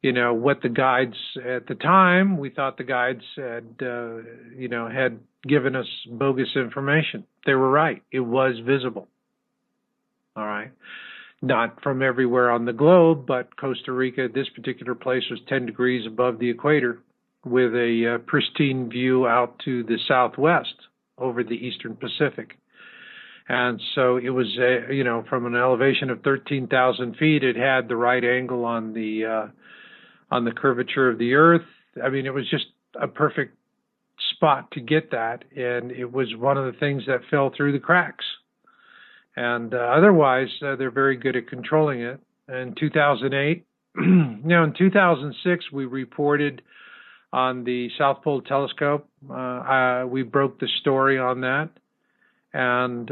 what the guides at the time, we thought the guides had, had given us bogus information. They were right. It was visible. All right. Not from everywhere on the globe, but Costa Rica, this particular place was 10 degrees above the equator, with a pristine view out to the southwest over the eastern Pacific. And so it was, from an elevation of 13,000 feet, it had the right angle on the curvature of the Earth. I mean, it was just a perfect spot to get that, and it was one of the things that fell through the cracks. And otherwise, they're very good at controlling it. In 2008, in 2006, we reported on the South Pole Telescope. We broke the story on that. And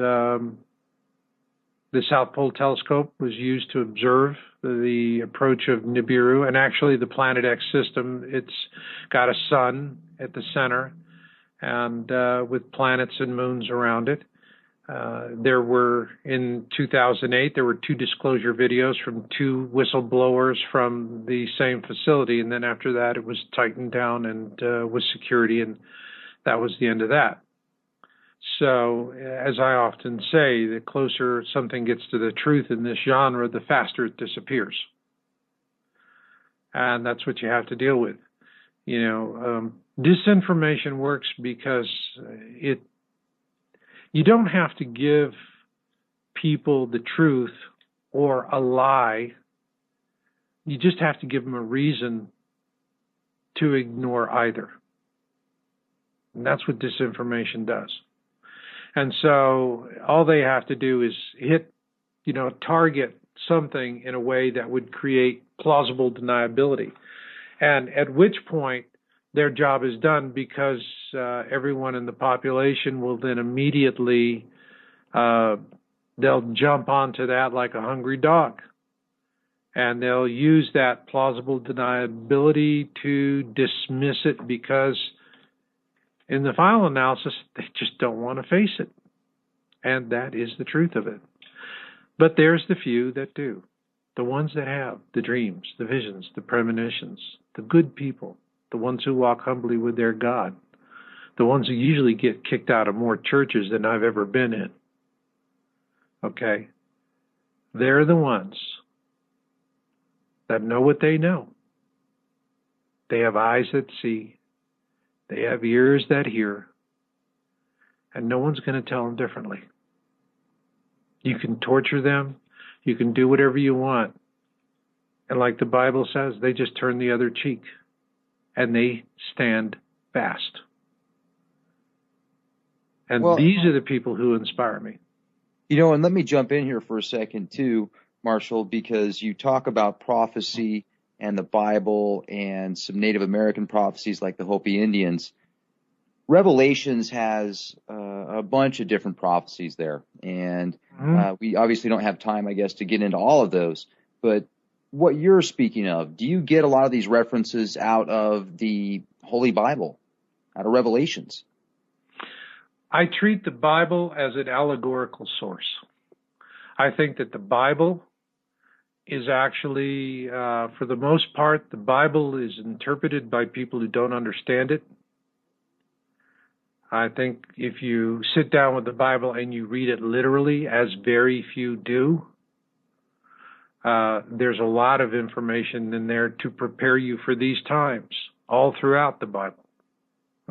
The South Pole Telescope was used to observe the approach of Nibiru, and actually the Planet X system, it's got a sun at the center and with planets and moons around it. There were, in 2008, there were 2 disclosure videos from 2 whistleblowers from the same facility, and then after that it was tightened down and with security, and that was the end of that. So, as I often say, the closer something gets to the truth in this genre, the faster it disappears. And that's what you have to deal with. You know, disinformation works because you don't have to give people the truth or a lie. You just have to give them a reason to ignore either. And that's what disinformation does. And so all they have to do is target something in a way that would create plausible deniability. And at which point their job is done, because everyone in the population will then immediately, they'll jump onto that like a hungry dog. And they'll use that plausible deniability to dismiss it, because in the final analysis, they just don't want to face it. And that is the truth of it. But there's the few that do. The ones that have the dreams, the visions, the premonitions, the good people, the ones who walk humbly with their God, the ones who usually get kicked out of more churches than I've ever been in. Okay? They're the ones that know what they know. They have eyes that see. They have ears that hear, and no one's going to tell them differently. You can torture them. You can do whatever you want. And like the Bible says, they just turn the other cheek, and they stand fast. And these are the people who inspire me. You know, and let me jump in here for a second too, Marshall, because you talk about prophecy and the Bible and some Native American prophecies like the Hopi Indians. Revelations has a bunch of different prophecies there. And we obviously don't have time, I guess, to get into all of those. But what you're speaking of, do you get a lot of these references out of the Holy Bible, out of Revelations? I treat the Bible as an allegorical source. I think that the Bible is actually, for the most part, the Bible is interpreted by people who don't understand it. I think if you sit down with the Bible and you read it literally, as very few do, there's a lot of information in there to prepare you for these times, all throughout the Bible.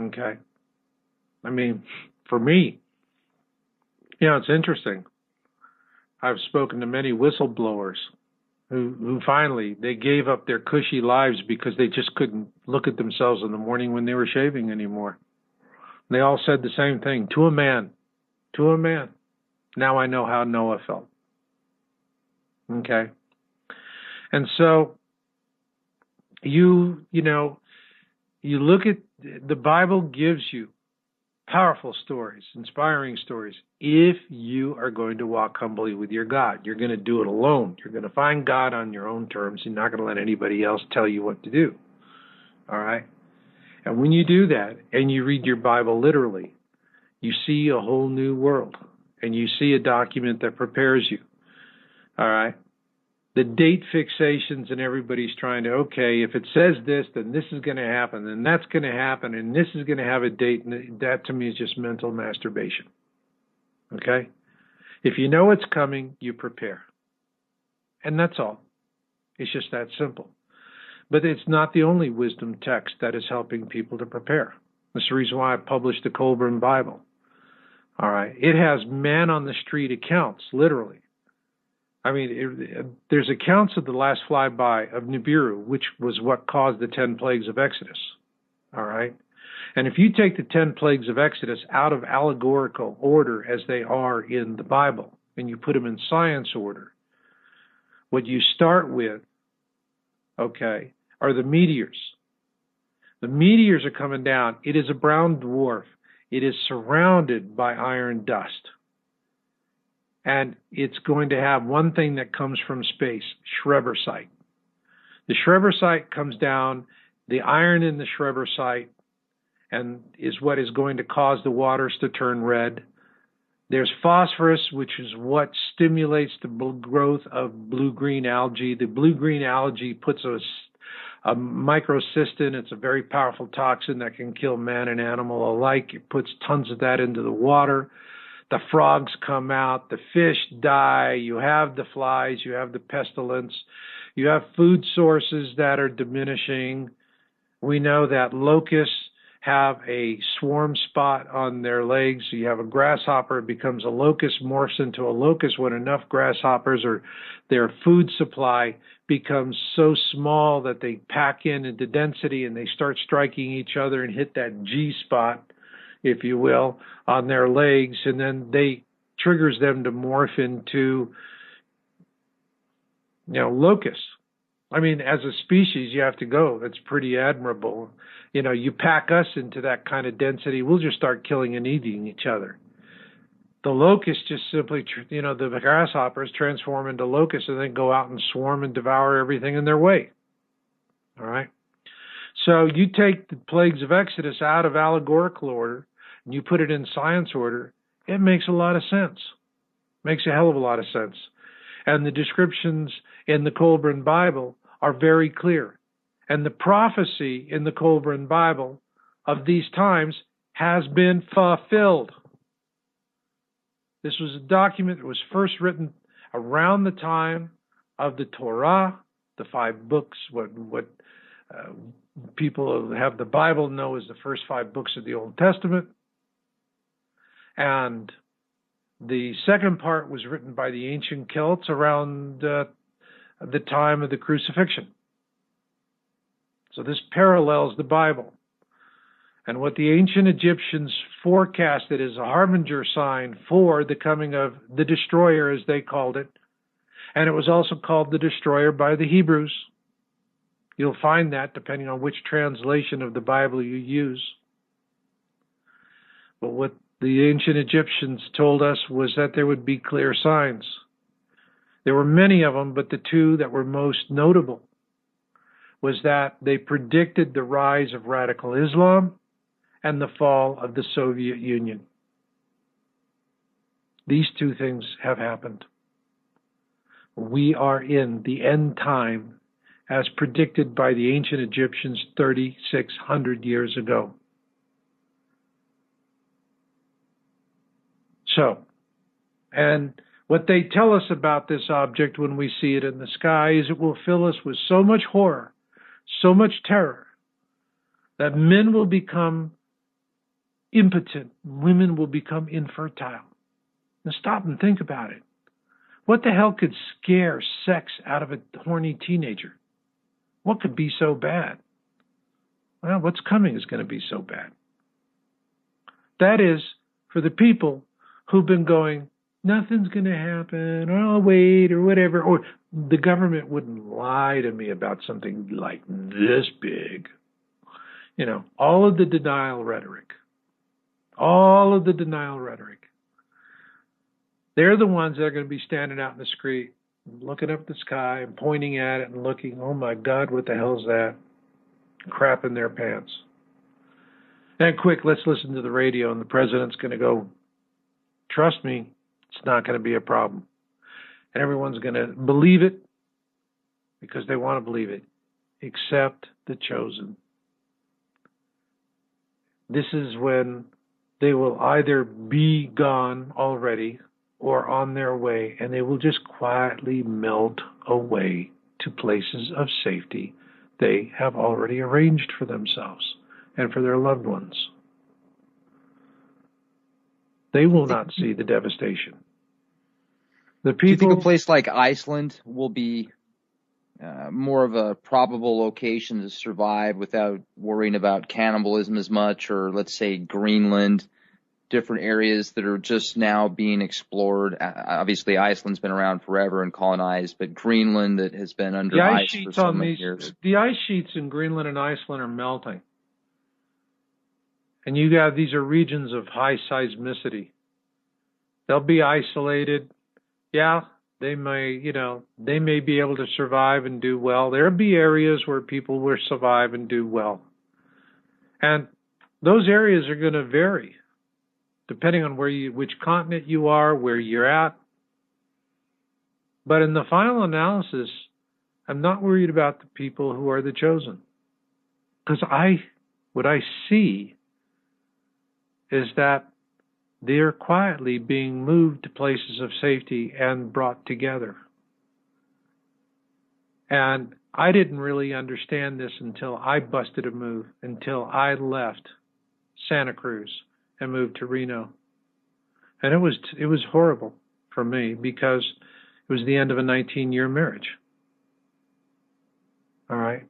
Okay? I mean, for me, it's interesting. I've spoken to many whistleblowers who finally, they gave up their cushy lives because they just couldn't look at themselves in the morning when they were shaving anymore. They all said the same thing, to a man. Now I know how Noah felt. Okay? And so, you look at, the Bible gives you powerful stories, inspiring stories. If you are going to walk humbly with your God, you're going to do it alone. You're going to find God on your own terms. You're not going to let anybody else tell you what to do. All right? And when you do that, and you read your Bible literally, you see a whole new world. And you see a document that prepares you. All right? The date fixations, and everybody's trying to, okay, if it says this, then this is going to happen, then that's going to happen, and this is going to have a date, and that to me is just mental masturbation. Okay? If you know it's coming, you prepare. And that's all. It's just that simple. But it's not the only wisdom text that is helping people to prepare. That's the reason why I published the Colburn Bible. All right? It has man on the street accounts, literally. I mean, there's accounts of the last flyby of Nibiru, which was what caused the 10 plagues of Exodus. All right? And if you take the 10 plagues of Exodus out of allegorical order as they are in the Bible, and you put them in science order, what you start with, okay, are the meteors. The meteors are coming down. It is a brown dwarf. It is surrounded by iron dust. and it's going to have one thing that comes from space, Schrebersite. The Schrebersite comes down, the iron in the Schrebersite, and is what is going to cause the waters to turn red. There's phosphorus, which is what stimulates the growth of blue-green algae. The blue-green algae puts a microcystin. It's a very powerful toxin that can kill man and animal alike. It puts tons of that into the water. The frogs come out. The fish die. You have the flies. You have the pestilence. You have food sources that are diminishing. We know that locusts have a swarm spot on their legs. You have a grasshopper, it becomes a locust, morphs into a locust when enough grasshoppers or their food supply becomes so small that they pack into density and they start striking each other and hit that G spot, if you will, on their legs, and then they triggers them to morph into, locusts. I mean, as a species, you have to go. That's pretty admirable. You pack us into that kind of density, we'll just start killing and eating each other. The locusts just simply, the grasshoppers transform into locusts and then go out and swarm and devour everything in their way. All right? So you take the plagues of Exodus out of allegorical order and you put it in science order, it makes a lot of sense. Makes a hell of a lot of sense. And the descriptions in the Colburn Bible are very clear. And the prophecy in the Colburn Bible of these times has been fulfilled. This was a document that was first written around the time of the Torah, the 5 books, what people who have the Bible know as the first 5 books of the Old Testament. And the second part was written by the ancient Celts around the time of the crucifixion. So this parallels the Bible. And what the ancient Egyptians forecasted as a harbinger sign for the coming of the destroyer, as they called it, and it was also called the destroyer by the Hebrews. You'll find that depending on which translation of the Bible you use. But what the ancient Egyptians told us was that there would be clear signs. There were many of them, but the 2 that were most notable was that they predicted the rise of radical Islam and the fall of the Soviet Union. These 2 things have happened. We are in the end time as predicted by the ancient Egyptians 3,600 years ago. So, and what they tell us about this object when we see it in the sky is it will fill us with so much horror, so much terror, that men will become impotent, women will become infertile. Now stop and think about it. What the hell could scare sex out of a horny teenager? What could be so bad? Well, what's coming is going to be so bad. That is, for the people who've been going, nothing's going to happen, or I'll wait, or whatever, or the government wouldn't lie to me about something like this big. All of the denial rhetoric. They're the ones that are going to be standing out in the street, looking up the sky and pointing at it and looking, oh my God, what the hell's that? Crap in their pants. And quick, let's listen to the radio, and the president's going to go, trust me, it's not going to be a problem. And everyone's going to believe it because they want to believe it, except the chosen. This is when they will either be gone already or on their way, and they will just quietly melt away to places of safety they have already arranged for themselves and for their loved ones. They will not see the devastation. The people, do you think a place like Iceland will be more of a probable location to survive without worrying about cannibalism as much, or let's say Greenland, different areas that are just now being explored? Obviously, Iceland's been around forever and colonized, but Greenland that has been under ice for so many years. The ice sheets in Greenland and Iceland are melting. And these are regions of high seismicity. They'll be isolated. yeah, they may, they may be able to survive and do well. There'll be areas where people will survive and do well. And those areas are going to vary depending on which continent you are, where you're at. But in the final analysis, I'm not worried about the people who are the chosen. Because what I see is that they're quietly being moved to places of safety and brought together. And I didn't really understand this until I busted a move, until I left Santa Cruz and moved to Reno. And it was horrible for me because it was the end of a 19-year marriage. All right.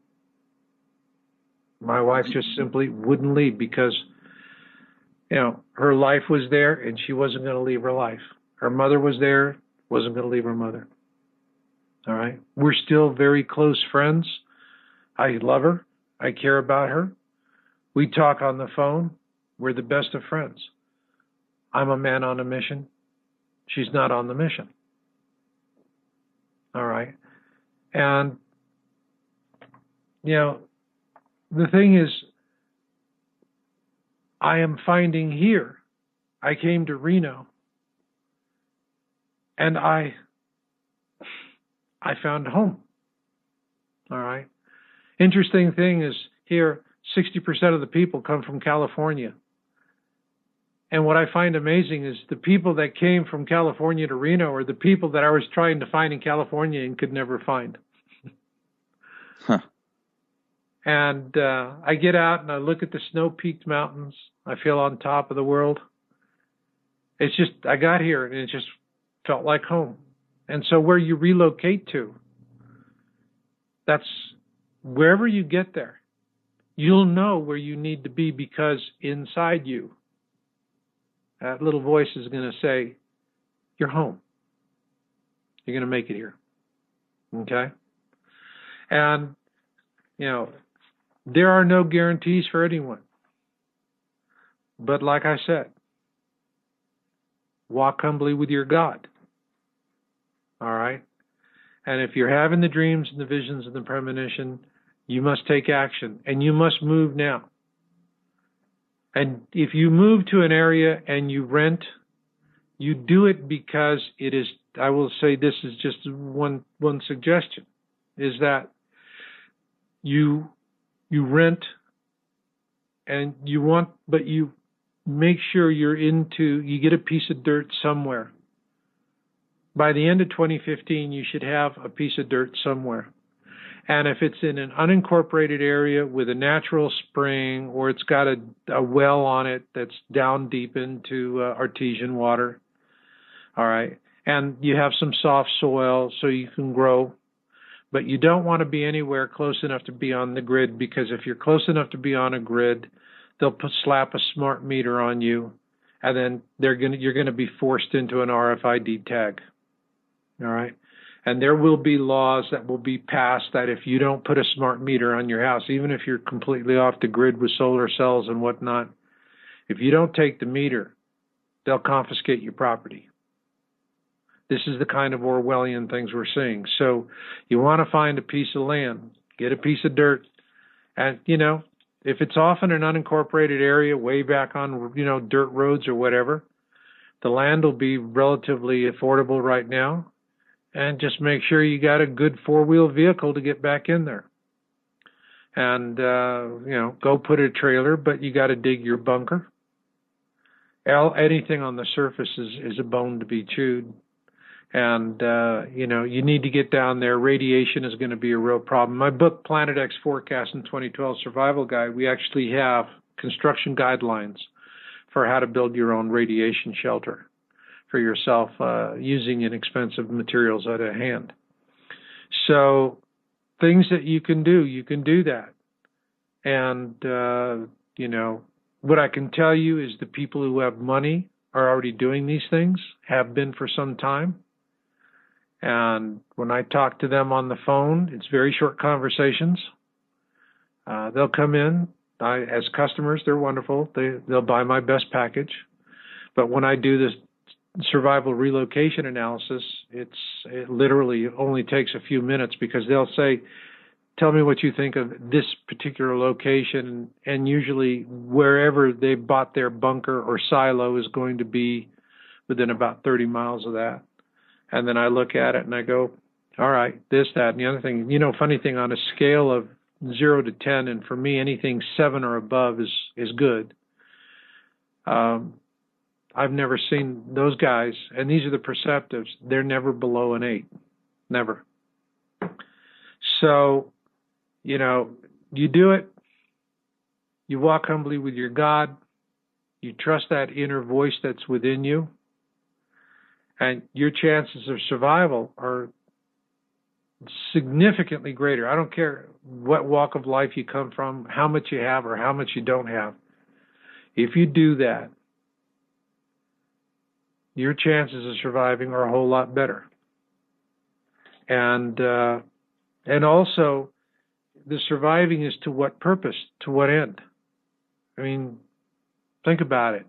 My wife just simply wouldn't leave because, her life was there and she wasn't going to leave her life. Her mother was there, wasn't going to leave her mother. All right. We're still very close friends. I love her. I care about her. We talk on the phone. We're the best of friends. I'm a man on a mission. She's not on the mission. All right. And, the thing is, I am finding here, I came to Reno, and I found home. All right. Interesting thing is here, 60% of the people come from California. And what I find amazing is the people that came from California to Reno are the people that I was trying to find in California and could never find. Huh. And I get out and I look at the snow-peaked mountains. I feel on top of the world. It's just, I got here and it just felt like home. And so where you relocate to, that's wherever you get there, you'll know where you need to be because inside you, that little voice is going to say, you're home. You're going to make it here. Okay? And, there are no guarantees for anyone. But like I said, walk humbly with your God. All right? And if you're having the dreams and the visions and the premonition, you must take action. And you must move now. And if you move to an area and you rent, you do it because it is, I will say this is just one suggestion, is that you rent and but you make sure you get a piece of dirt somewhere. By the end of 2015, you should have a piece of dirt somewhere. And if it's in an unincorporated area with a natural spring or it's got a well on it that's down deep into artesian water, all right, and you have some soft soil so you can grow, but you don't want to be anywhere close enough to be on the grid because if you're close enough to be on a grid, they'll slap a smart meter on you, and then you're going to be forced into an RFID tag, all right? And there will be laws that will be passed that if you don't put a smart meter on your house, even if you're completely off the grid with solar cells and whatnot, if you don't take the meter, they'll confiscate your property. This is the kind of Orwellian things we're seeing. So you want to find a piece of land, get a piece of dirt, and, if it's off in an unincorporated area, way back on, dirt roads or whatever, the land will be relatively affordable right now. And just make sure you got a good four-wheel vehicle to get back in there. And, go put a trailer, but you got to dig your bunker. Anything on the surface is a bone to be chewed. And, you need to get down there. Radiation is going to be a real problem. My book, Planet X Forecast and 2012 Survival Guide, we actually have construction guidelines for how to build your own radiation shelter for yourself using inexpensive materials at hand. So things that you can do that. And, what I can tell you is the people who have money are already doing these things, have been for some time. And when I talk to them on the phone, it's very short conversations. They'll come in. As customers, they're wonderful. They'll buy my best package. But when I do this survival relocation analysis, it literally only takes a few minutes, because they'll say, tell me what you think of this particular location, and usually wherever they bought their bunker or silo is going to be within about 30 miles of that. And then I look at it and I go, all right, this, that, and the other thing. You know, funny thing, on a scale of 0 to 10, and for me, anything 7 or above is good. I've never seen those guys, and these are the perceptives, they're never below an 8. Never. So, you know, you do it, you walk humbly with your God, you trust that inner voice that's within you, and your chances of survival are significantly greater. I don't care what walk of life you come from, how much you have or how much you don't have. If you do that, your chances of surviving are a whole lot better. And also, the surviving is to what purpose? To what end? I mean, think about it.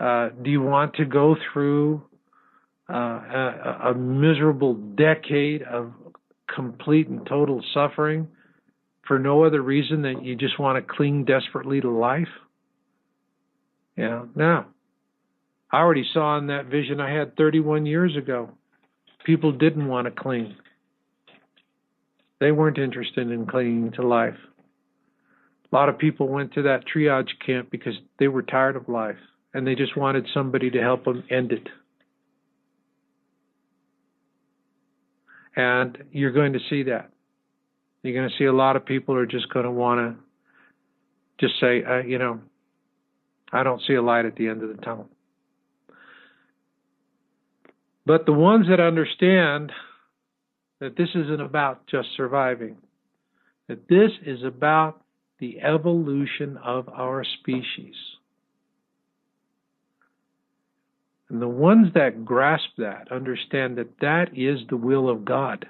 Do you want to go through a miserable decade of complete and total suffering for no other reason than you just want to cling desperately to life? Yeah, no. I already saw in that vision I had 31 years ago. People didn't want to cling. They weren't interested in clinging to life. A lot of people went to that triage camp because they were tired of life, and they just wanted somebody to help them end it. And you're going to see that. You're going to see a lot of people are just going to want to just say, you know, I don't see a light at the end of the tunnel. But the ones that understand that this isn't about just surviving, that this is about the evolution of our species. And the ones that grasp that understand that that is the will of God.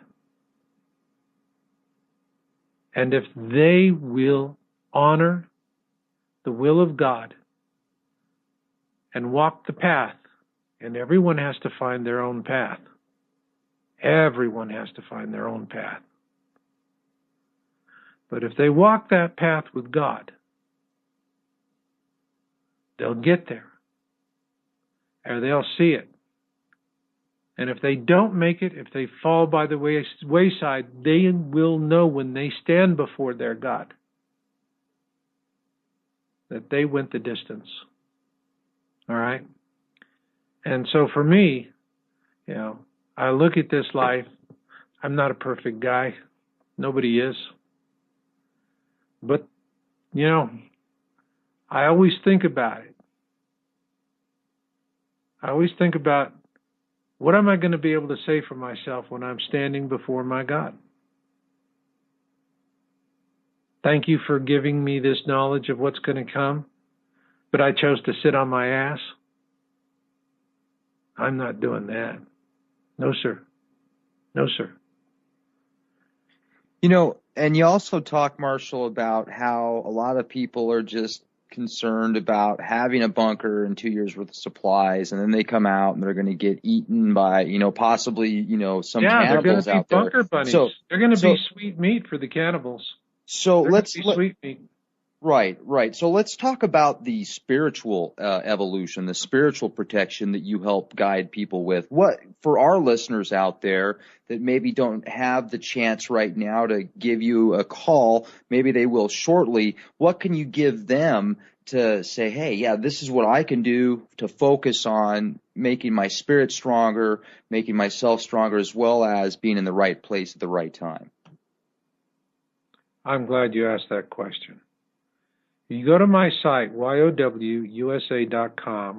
And if they will honor the will of God and walk the path, and everyone has to find their own path. Everyone has to find their own path. But if they walk that path with God, they'll get there. Or they'll see it. And if they don't make it, if they fall by the wayside, they will know when they stand before their God that they went the distance. All right? And so for me, you know, I look at this life. I'm not a perfect guy. Nobody is. But, you know, I always think about it. I always think about, what am I going to be able to say for myself when I'm standing before my God? Thank you for giving me this knowledge of what's going to come, but I chose to sit on my ass. I'm not doing that. No, sir. No, sir. You know, and you also talk, Marshall, about how a lot of people are just concerned about having a bunker and 2 years worth of supplies, and then they come out and they're going to get eaten by, you know, possibly, you know, some cannibals out there. Yeah, they're going to be bunker bunnies. So, they're going to be sweet meat for the cannibals. So sweet meat. Right. So let's talk about the spiritual evolution, the spiritual protection that you help guide people with. What, for our listeners out there that maybe don't have the chance right now to give you a call, maybe they will shortly, what can you give them to say, hey, yeah, this is what I can do to focus on making my spirit stronger, making myself stronger, as well as being in the right place at the right time? I'm glad you asked that question. You go to my site, yowusa.com.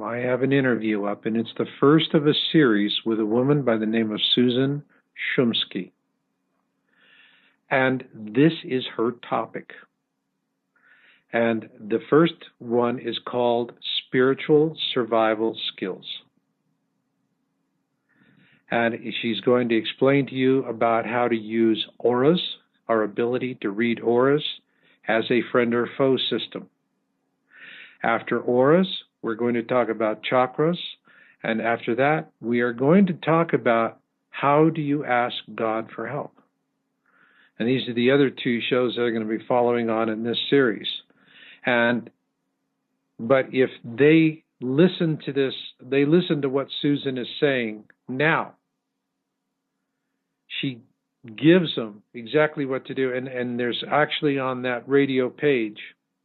I have an interview up, and it's the first of a series with a woman by the name of Susan Shumsky. And this is her topic. And the first one is called Spiritual Survival Skills. And she's going to explain to you about how to use auras, our ability to read auras, as a friend or foe system. After auras, we're going to talk about chakras And after that, we are going to talk about how do you ask God for help. And these are the other 2 shows that are going to be following on in this series. But if they listen to this, they listen to what Susan is saying now. She gives them exactly what to do. And there's actually on that radio page,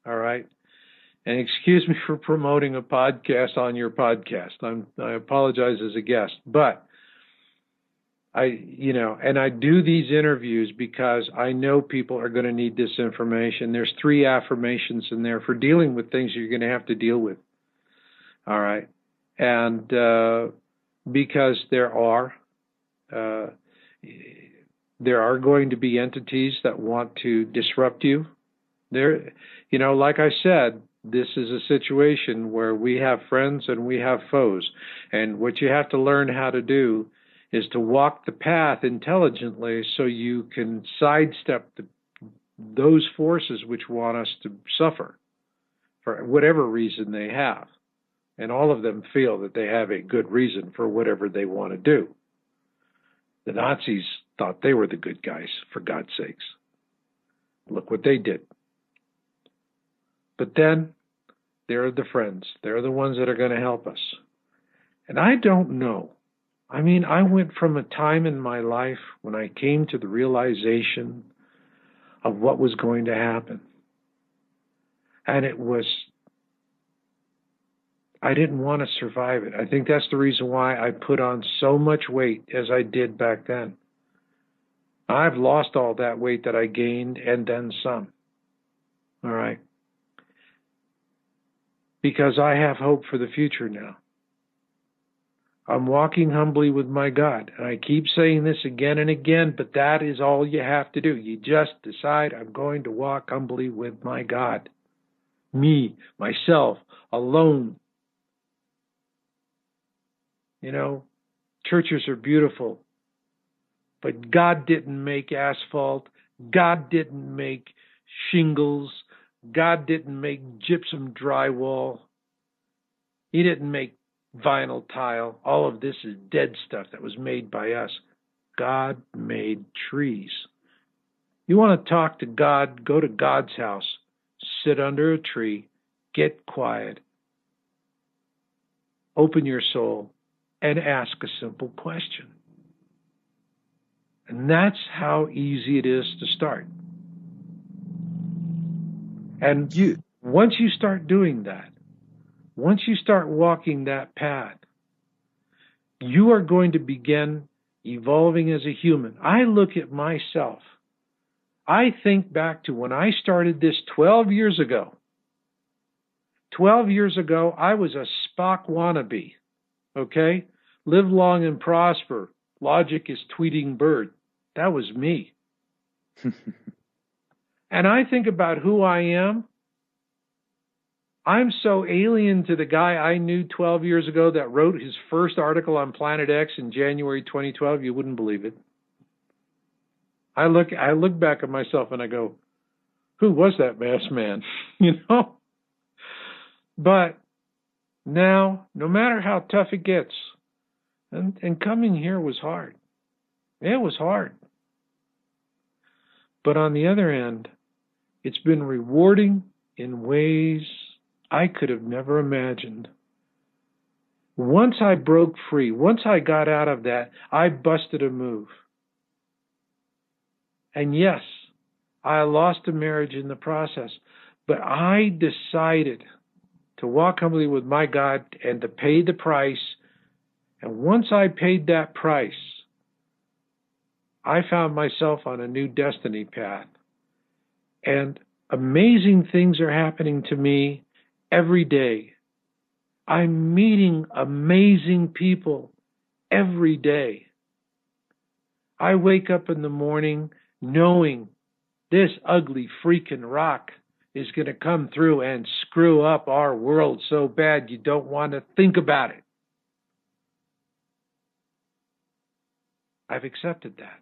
all right? And excuse me for promoting a podcast on your podcast. I apologize as a guest. But I do these interviews because I know people are going to need this information. There's 3 affirmations in there for dealing with things you're going to have to deal with. All right. And because there are going to be entities that want to disrupt you. Like I said, this is a situation where we have friends and we have foes. And what you have to learn how to do is to walk the path intelligently so you can sidestep those forces which want us to suffer for whatever reason they have. And all of them feel that they have a good reason for whatever they want to do. The Nazis thought they were the good guys, for God's sakes. Look what they did. But then, there are the friends. They're the ones that are going to help us. And I don't know. I mean, I went from a time in my life when I came to the realization of what was going to happen. And I didn't want to survive it. I think that's the reason why I put on so much weight as I did back then. I've lost all that weight that I gained and then some. All right. Because I have hope for the future now. I'm walking humbly with my God. And I keep saying this again and again, but that is all you have to do. You just decide, I'm going to walk humbly with my God. Me, myself, alone. Churches are beautiful. But God didn't make asphalt. God didn't make shingles. God didn't make gypsum drywall. He didn't make vinyl tile. All of this is dead stuff that was made by us. God made trees. You want to talk to God, go to God's house, sit under a tree, get quiet, open your soul, and ask a simple question. And that's how easy it is to start. And once you start doing that, once you start walking that path, you are going to begin evolving as a human. I look at myself. I think back to when I started this 12 years ago. 12 years ago, I was a Spock wannabe. Okay? Live long and prosper. Logic is Tweeting Bird. That was me. And I think about who I am. I'm so alien to the guy I knew 12 years ago that wrote his first article on Planet X in January 2012. You wouldn't believe it. I look back at myself and I go, who was that masked man? But now, no matter how tough it gets, and coming here was hard. It was hard. But on the other end, it's been rewarding in ways I could have never imagined. Once I broke free, once I got out of that, I busted a move. And yes, I lost a marriage in the process, but I decided to walk humbly with my God and to pay the price. And once I paid that price, I found myself on a new destiny path. And amazing things are happening to me every day. I'm meeting amazing people every day. I wake up in the morning knowing this ugly freaking rock is going to come through and screw up our world so bad you don't want to think about it. I've accepted that.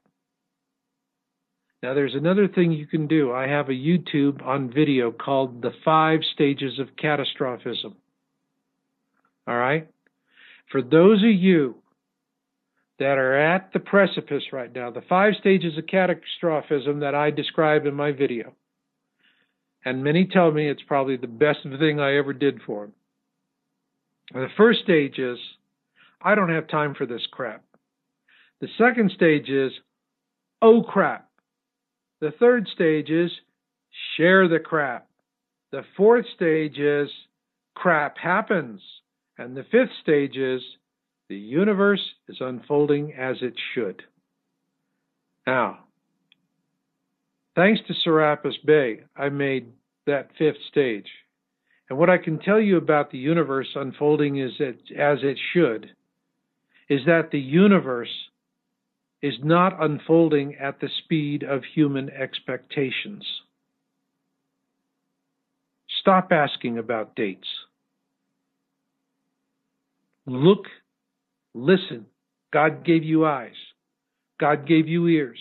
Now, there's another thing you can do. I have a YouTube on video called The 5 Stages of Catastrophism. All right? for those of you that are at the precipice right now, the 5 stages of catastrophism that I describe in my video, and many tell me it's probably the best thing I ever did for them. The first stage is, I don't have time for this crap. The second stage is, oh crap. The third stage is, share the crap. The fourth stage is, crap happens. And the fifth stage is, the universe is unfolding as it should. Now, thanks to Serapis Bey, I made that fifth stage. And what I can tell you about the universe unfolding as it should is that the universe is not unfolding at the speed of human expectations. Stop asking about dates. Look, listen. God gave you eyes. God gave you ears.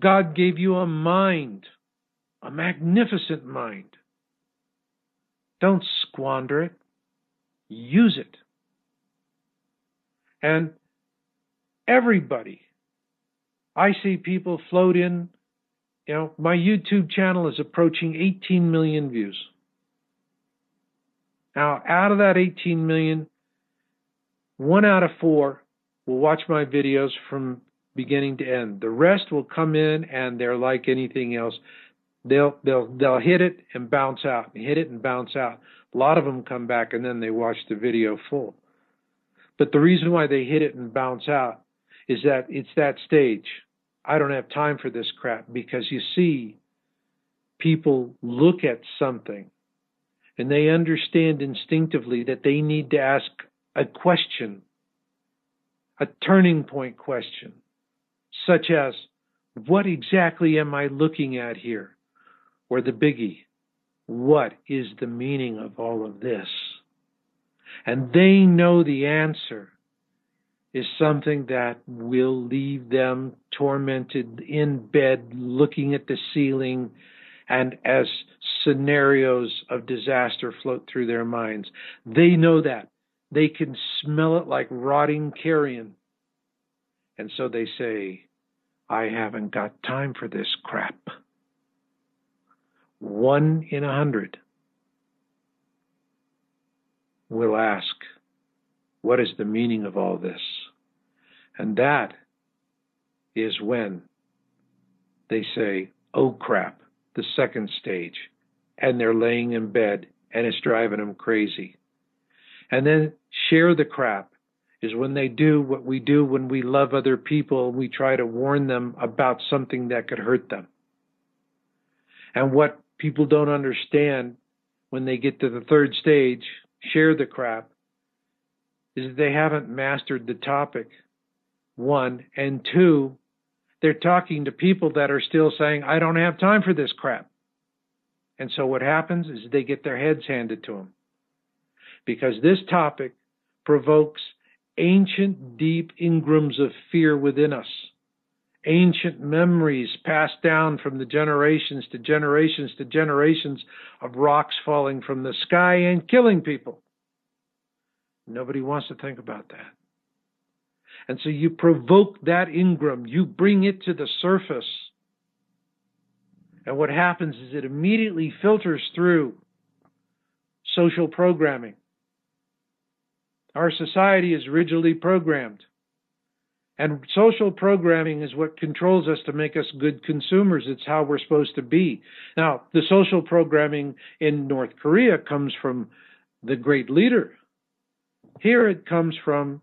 God gave you a mind, a magnificent mind. Don't squander it. Use it. And everybody, I see people float in. You know, my YouTube channel is approaching 18 million views. Now, out of that 18 million, 1 out of 4 will watch my videos from beginning to end. The rest will come in and they're like anything else. They'll hit it and bounce out, hit it and bounce out. A lot of them come back and then they watch the video full. But the reason why they hit it and bounce out is that it's that stage. I don't have time for this crap, because you see, people look at something and they understand instinctively that they need to ask a question, a turning point question, such as, what exactly am I looking at here? Or the biggie, what is the meaning of all of this? And they know the answer is something that will leave them tormented in bed, looking at the ceiling, and as scenarios of disaster float through their minds. They know that. They can smell it like rotting carrion. And so they say, I haven't got time for this crap. 1 in 100 will ask, what is the meaning of all this? And that is when they say, oh crap, the second stage, and they're laying in bed and it's driving them crazy. And then share the crap is when they do what we do when we love other people and we try to warn them about something that could hurt them. And what people don't understand when they get to the third stage, share the crap, is that they haven't mastered the topic, 1, and 2, they're talking to people that are still saying, I don't have time for this crap. And so what happens is they get their heads handed to them. Because this topic provokes ancient, deep ingrams of fear within us. Ancient memories passed down from the generations to generations to generations of rocks falling from the sky and killing people. Nobody wants to think about that. And so you provoke that ingram, you bring it to the surface. And what happens is it immediately filters through social programming. Our society is rigidly programmed. And social programming is what controls us to make us good consumers. It's how we're supposed to be. Now, the social programming in North Korea comes from the great leader. Here it comes from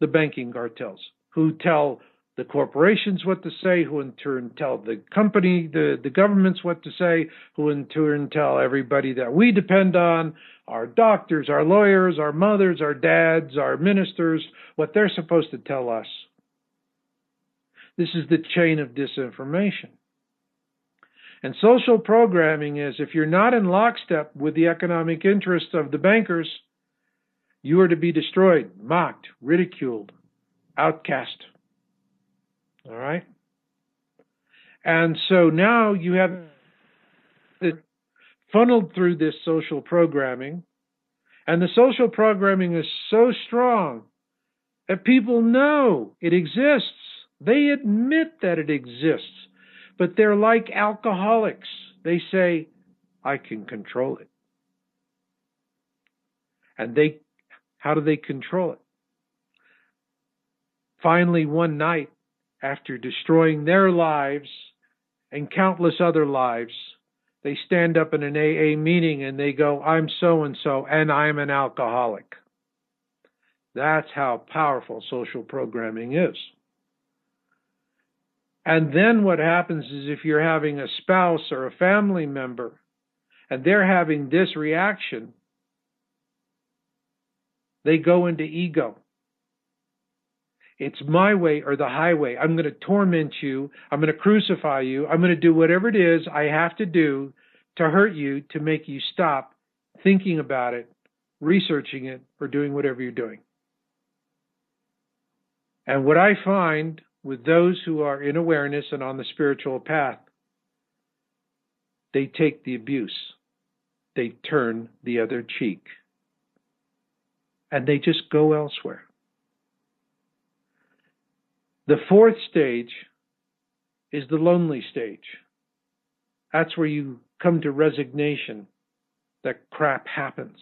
the banking cartels, who tell the corporations what to say, who in turn tell the governments what to say, who in turn tell everybody that we depend on, our doctors, our lawyers, our mothers, our dads, our ministers, what they're supposed to tell us. This is the chain of disinformation. And social programming is, if you're not in lockstep with the economic interests of the bankers, you are to be destroyed, mocked, ridiculed, outcast. All right? And so now you have it funneled through this social programming, and the social programming is so strong And people know it exists. They admit that it exists. But they're like alcoholics. They say, I can control it. And how do they control it? Finally, one night, after destroying their lives and countless other lives, they stand up in an AA meeting and they go, I'm so-and-so, and I'm an alcoholic. That's how powerful social programming is. And then what happens is if you're having a spouse or a family member and they're having this reaction, they go into ego. It's my way or the highway. I'm going to torment you. I'm going to crucify you. I'm going to do whatever it is I have to do to hurt you, to make you stop thinking about it, researching it, or doing whatever you're doing. And what I find with those who are in awareness and on the spiritual path, they take the abuse. They turn the other cheek. And they just go elsewhere. The fourth stage is the lonely stage. That's where you come to resignation that crap happens.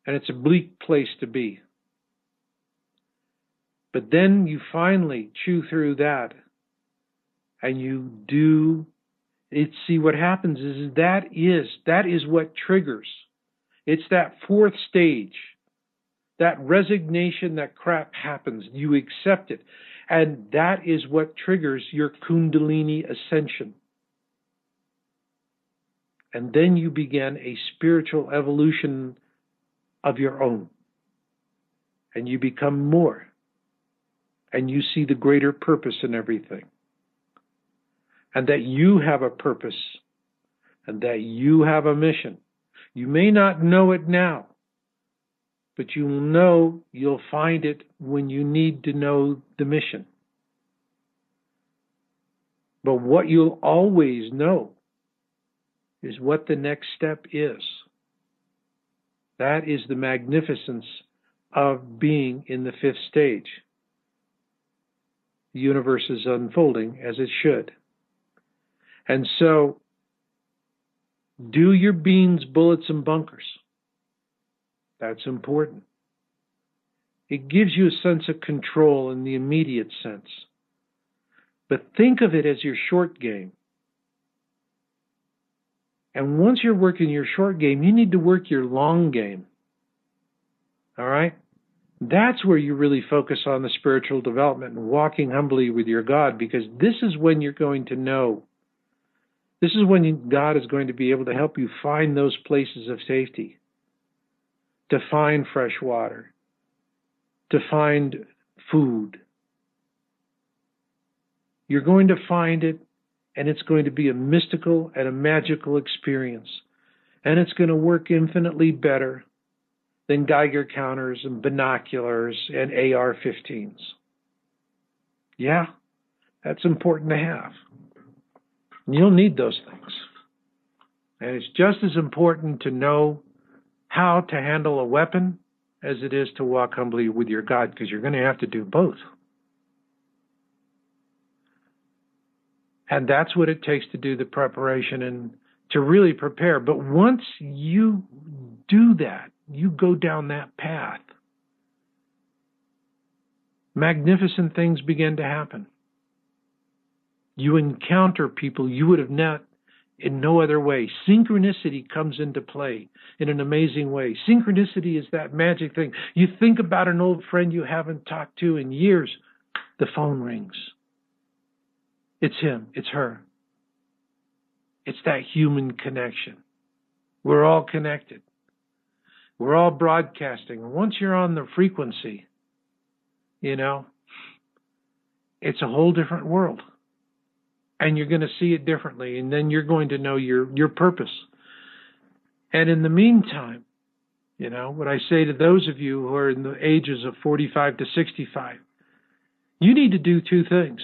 And it's a bleak place to be. But then you finally chew through that and you do it. See, what happens is that is what triggers. It's that fourth stage. That resignation, that crap happens. You accept it. And that is what triggers your Kundalini ascension. And then you begin a spiritual evolution of your own. And you become more. And you see the greater purpose in everything. And that you have a purpose. And that you have a mission. You may not know it now. But you'll find it when you need to know the mission. But what you'll always know is what the next step is. That is the magnificence of being in the fifth stage. The universe is unfolding as it should. And so, do your beans, bullets, and bunkers. That's important. It gives you a sense of control in the immediate sense. But think of it as your short game. And once you're working your short game, you need to work your long game. All right? That's where you really focus on the spiritual development and walking humbly with your God, because this is when you're going to know. This is when God is going to be able to help you find those places of safety. To find fresh water, to find food. You're going to find it, and it's going to be a mystical and a magical experience. And it's going to work infinitely better than Geiger counters and binoculars and AR-15s. Yeah, that's important to have. And you'll need those things. And it's just as important to know how to handle a weapon as it is to walk humbly with your God, because you're going to have to do both. And that's what it takes to do the preparation and to really prepare. But once you do that, you go down that path, magnificent things begin to happen. You encounter people you would have met in no other way. Synchronicity comes into play in an amazing way. Synchronicity is that magic thing. You think about an old friend you haven't talked to in years, the phone rings. It's him, it's her. It's that human connection. We're all connected. We're all broadcasting. Once you're on the frequency, it's a whole different world. And you're going to see it differently, and then you're going to know your purpose. And in the meantime, what I say to those of you who are in the ages of 45 to 65, you need to do two things.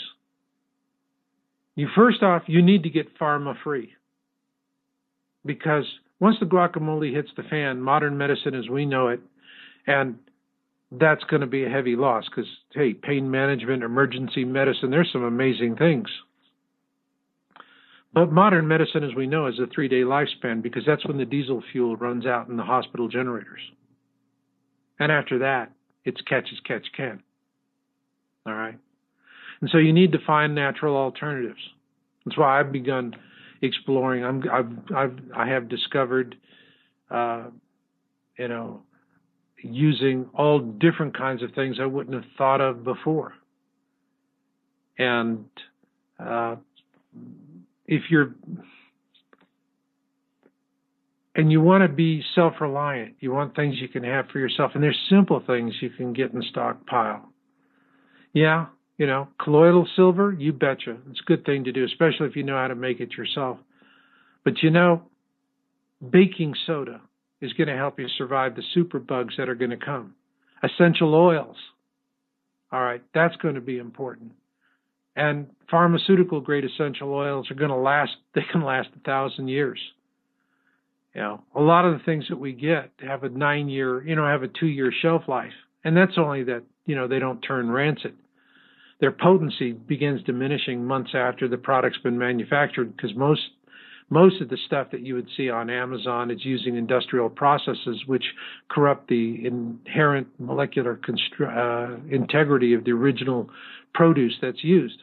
First off, you need to get pharma free. Because once the guacamole hits the fan, modern medicine as we know it, and that's going to be a heavy loss because, hey, pain management, emergency medicine, there's some amazing things. But modern medicine, as we know, has a 3-day lifespan because that's when the diesel fuel runs out in the hospital generators. And after that, it's catch as catch can. All right? And so you need to find natural alternatives. That's why I've begun exploring. I have discovered, using all different kinds of things I wouldn't have thought of before. And you want to be self-reliant. You want things you can have for yourself. And there's simple things you can get in the stockpile. Yeah, colloidal silver, you betcha. It's a good thing to do, especially if you know how to make it yourself. But baking soda is going to help you survive the superbugs that are going to come. Essential oils. All right, that's going to be important. And pharmaceutical grade essential oils are going to last, they can last 1,000 years. A lot of the things that we get have a 9-year, have a 2-year shelf life. And that's only that, they don't turn rancid. Their potency begins diminishing months after the product's been manufactured because most of the stuff that you would see on Amazon is using industrial processes which corrupt the inherent molecular integrity of the original produce that's used.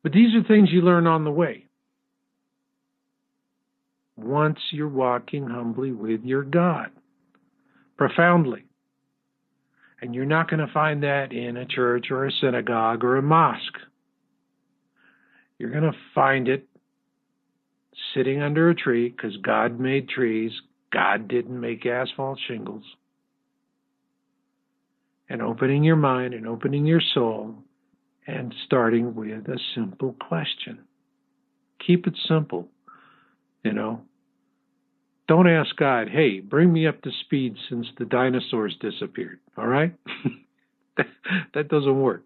But these are things you learn on the way. Once you're walking humbly with your God, profoundly. And you're not going to find that in a church or a synagogue or a mosque. You're going to find it sitting under a tree because God made trees. God didn't make asphalt shingles. And opening your mind and opening your soul and starting with a simple question. Keep it simple. Don't ask God, hey, bring me up to speed since the dinosaurs disappeared. All right? That doesn't work.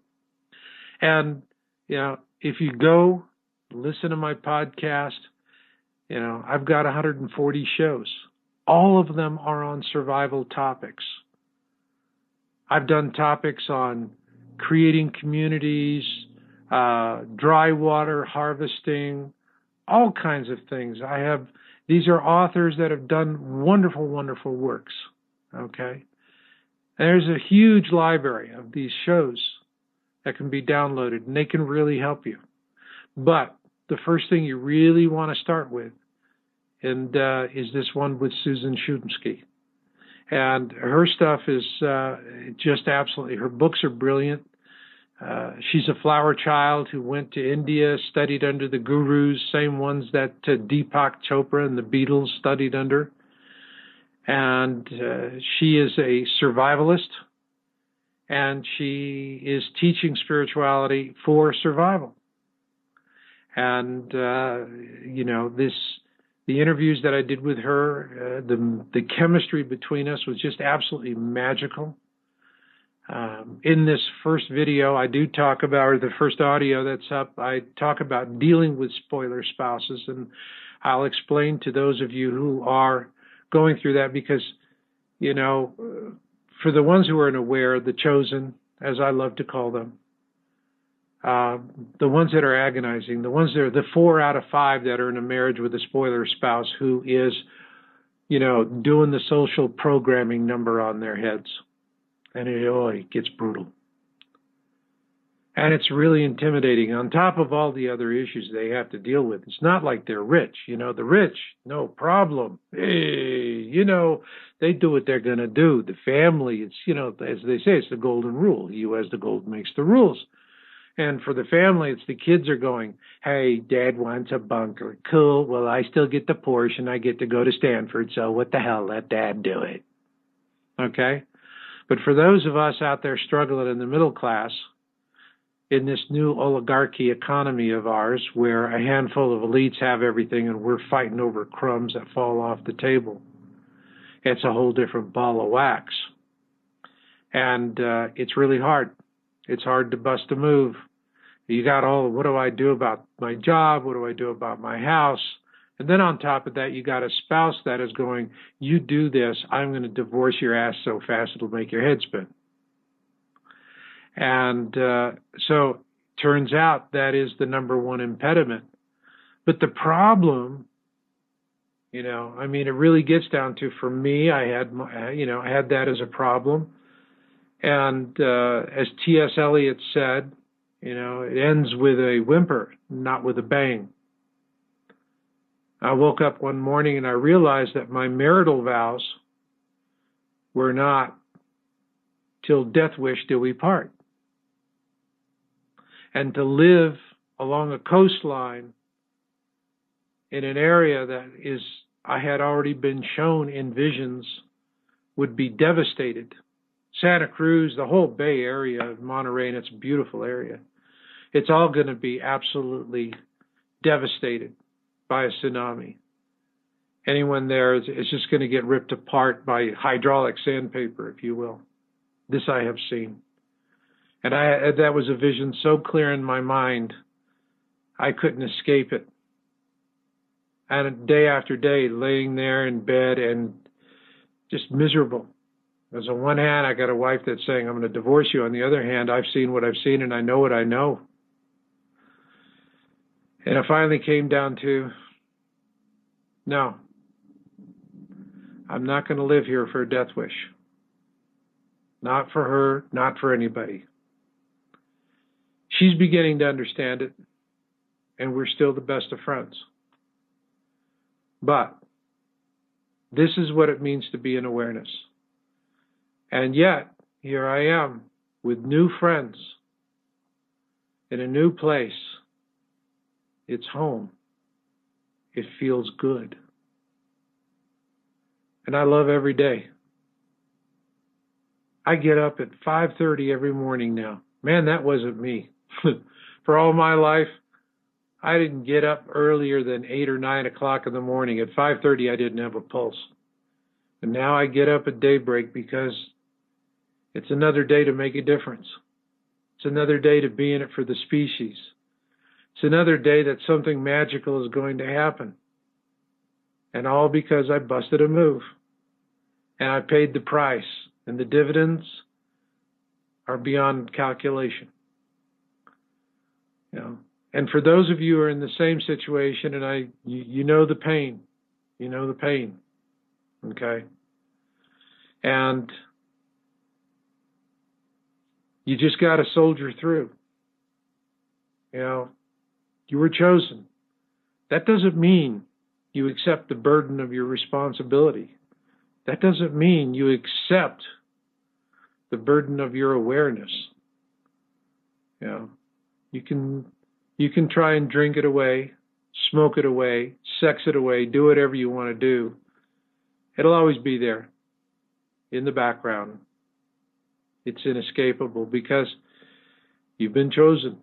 And, if you go listen to my podcast, I've got 140 shows. All of them are on survival topics. I've done topics on creating communities, dry water harvesting, all kinds of things. These are authors that have done wonderful, wonderful works. Okay? There's a huge library of these shows that can be downloaded, and they can really help you. But the first thing you really want to start with is this one with Susan Shudinsky. And her stuff is just absolutely, her books are brilliant. She's a flower child who went to India, studied under the gurus, same ones that Deepak Chopra and the Beatles studied under. And she is a survivalist, and she is teaching spirituality for survival. And, the interviews that I did with her, the chemistry between us was just absolutely magical. In this first video, I do talk about, or the first audio that's up, I talk about dealing with spoiler spouses, and I'll explain to those of you who are going through that because, for the ones who are unaware, the chosen, as I love to call them, the ones that are agonizing, the ones that are the 4 out of 5 that are in a marriage with a spoiler spouse who is, doing the social programming number on their heads. And it gets brutal. And it's really intimidating on top of all the other issues they have to deal with. It's not like they're rich. The rich, no problem. Hey, they do what they're going to do. The family, it's, as they say, it's the golden rule. He who has the gold makes the rules. And for the family, it's the kids are going, hey, Dad wants a bunker. Cool. Well, I still get the Porsche and I get to go to Stanford. So what the hell? Let Dad do it. Okay? But for those of us out there struggling in the middle class, in this new oligarchy economy of ours, where a handful of elites have everything and we're fighting over crumbs that fall off the table, it's a whole different ball of wax. And it's really hard. It's hard to bust a move. You got what do I do about my job? What do I do about my house? And then on top of that, you got a spouse that is going, you do this, I'm going to divorce your ass so fast it'll make your head spin. And so turns out that is the number one impediment. But the problem, you know, I mean, it really gets down to, for me, I had that as a problem. And as T.S. Eliot said, you know, it ends with a whimper, not with a bang. I woke up one morning and I realized that my marital vows were not till death wish do we part. And to live along a coastline in an area that is, I had already been shown in visions, would be devastated. Santa Cruz, the whole Bay Area, Monterey, and it's a beautiful area. It's all going to be absolutely devastated by a tsunami. Anyone there is just going to get ripped apart by hydraulic sandpaper, if you will. This I have seen. And that was a vision so clear in my mind, I couldn't escape it. And day after day, laying there in bed and just miserable. Because on one hand, I got a wife that's saying, I'm going to divorce you. On the other hand, I've seen what I've seen and I know what I know. And it finally came down to, no, I'm not going to live here for a death wish. Not for her, not for anybody. She's beginning to understand it, and we're still the best of friends. But this is what it means to be in awareness. And yet, here I am with new friends in a new place. It's home. It feels good. And I love every day. I get up at 5:30 every morning now. Man, that wasn't me. For all my life, I didn't get up earlier than 8 or 9 o'clock in the morning. At 5:30, I didn't have a pulse. And now I get up at daybreak because it's another day to make a difference. It's another day to be in it for the species. It's another day that something magical is going to happen. And all because I busted a move. And I paid the price. And the dividends are beyond calculation. You know, and for those of you who are in the same situation, and you know the pain. You know the pain. Okay? And you just got to soldier through. You know, you were chosen. That doesn't mean you accept the burden of your responsibility. That doesn't mean you accept the burden of your awareness. You know, you can try and drink it away, smoke it away, sex it away, do whatever you want to do. It'll always be there in the background. It's inescapable because you've been chosen.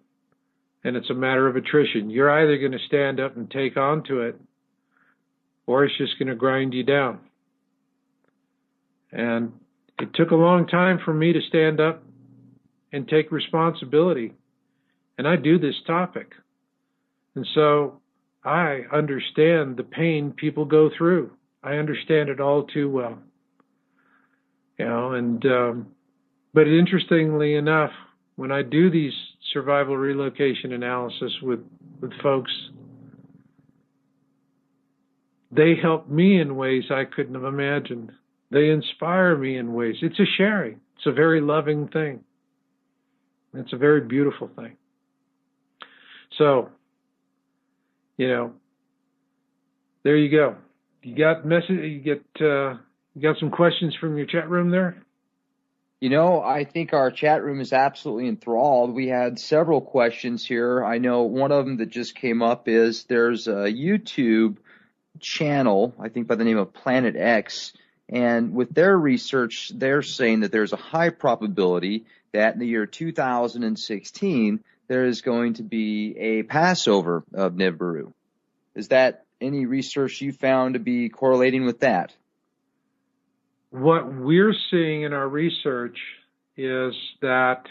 And it's a matter of attrition. You're either going to stand up and take on to it, or it's just going to grind you down. And it took a long time for me to stand up and take responsibility. And I do this topic. And so I understand the pain people go through. I understand it all too well. You know, and but interestingly enough, when I do these survival relocation analysis with folks, they help me in ways I couldn't have imagined. They inspire me in ways. It's a sharing. It's a very loving thing. It's a very beautiful thing. So, you know, there you go. You got you got some questions from your chat room there? You know, I think our chat room is absolutely enthralled. We had several questions here. I know one of them that just came up is there's a YouTube channel, I think by the name of Planet X, and with their research, they're saying that there's a high probability that in the year 2016, there is going to be a Passover of Nibiru. Is that any research you found to be correlating with that? What we're seeing in our research is that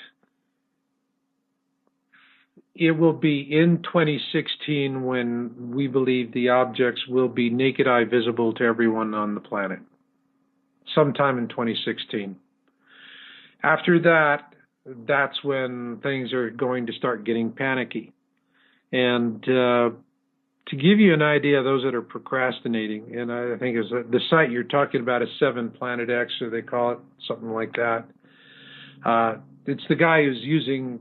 it will be in 2016 when we believe the objects will be naked eye visible to everyone on the planet. Sometime in 2016. After that, that's when things are going to start getting panicky. And to give you an idea, those that are procrastinating, and I think is the site you're talking about is 7 Planet X, or they call it something like that. It's the guy who's using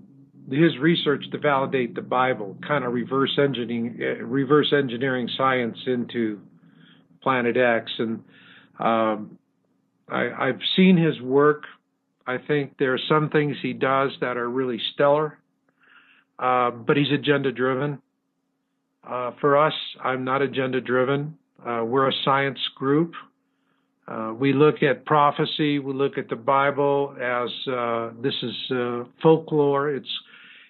his research to validate the Bible, kind of reverse engineering science into Planet X. And I've seen his work. I think there are some things he does that are really stellar, but he's agenda-driven. For us, I'm not agenda-driven. We're a science group. We look at prophecy. We look at the Bible as this is folklore.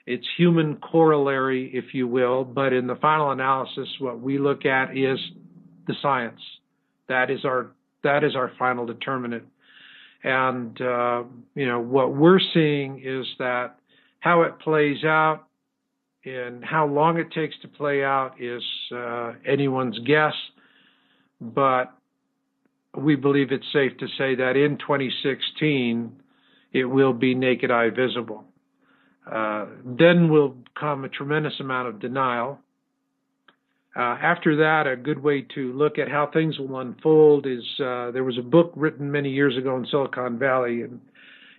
It's human corollary, if you will. But in the final analysis, what we look at is the science. That is our final determinant. And what we're seeing is that how it plays out and how long it takes to play out is anyone's guess. But we believe it's safe to say that in 2016, it will be naked eye visible. Then will come a tremendous amount of denial. After that, a good way to look at how things will unfold is there was a book written many years ago in Silicon Valley, and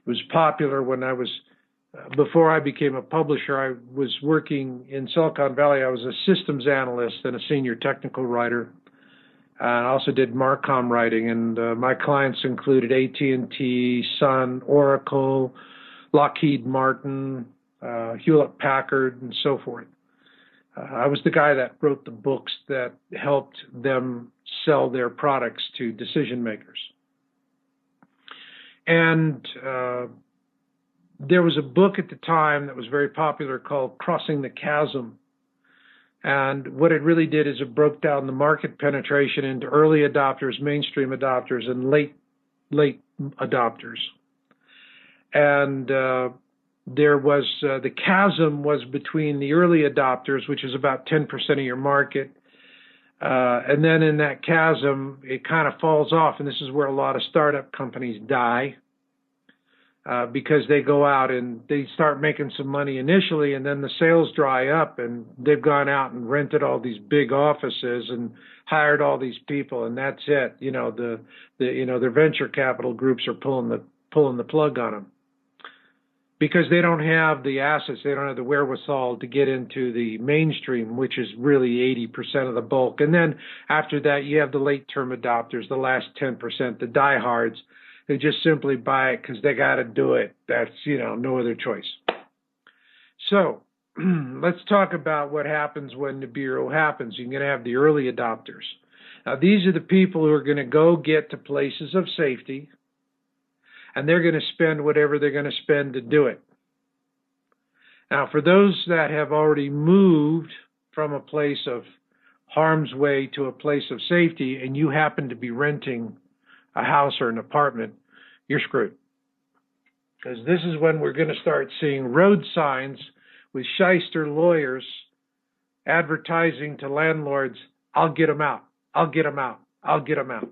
it was popular when I was, before I became a publisher, I was working in Silicon Valley. I was a systems analyst and a senior technical writer. I also did Marcom writing, and my clients included AT&T, Sun, Oracle, Lockheed Martin, Hewlett-Packard, and so forth. I was the guy that wrote the books that helped them sell their products to decision makers. And there was a book at the time that was very popular called Crossing the Chasm. And what it really did is it broke down the market penetration into early adopters, mainstream adopters, and late adopters. And there was the chasm was between the early adopters, which is about 10% of your market, and then in that chasm it kind of falls off, and this is where a lot of startup companies die because they go out and they start making some money initially, and then the sales dry up, and they've gone out and rented all these big offices and hired all these people, and that's it. Their venture capital groups are pulling the plug on them, because they don't have the assets, they don't have the wherewithal to get into the mainstream, which is really 80% of the bulk. And then after that, you have the late-term adopters, the last 10%, the diehards, who just simply buy it because they got to do it. That's, no other choice. So let's talk about what happens when Nibiru happens. You're going to have the early adopters. Now, these are the people who are going to go get to places of safety, and they're going to spend whatever they're going to spend to do it. Now, for those that have already moved from a place of harm's way to a place of safety, and you happen to be renting a house or an apartment, you're screwed. Because this is when we're going to start seeing road signs with shyster lawyers advertising to landlords, I'll get them out, I'll get them out, I'll get them out.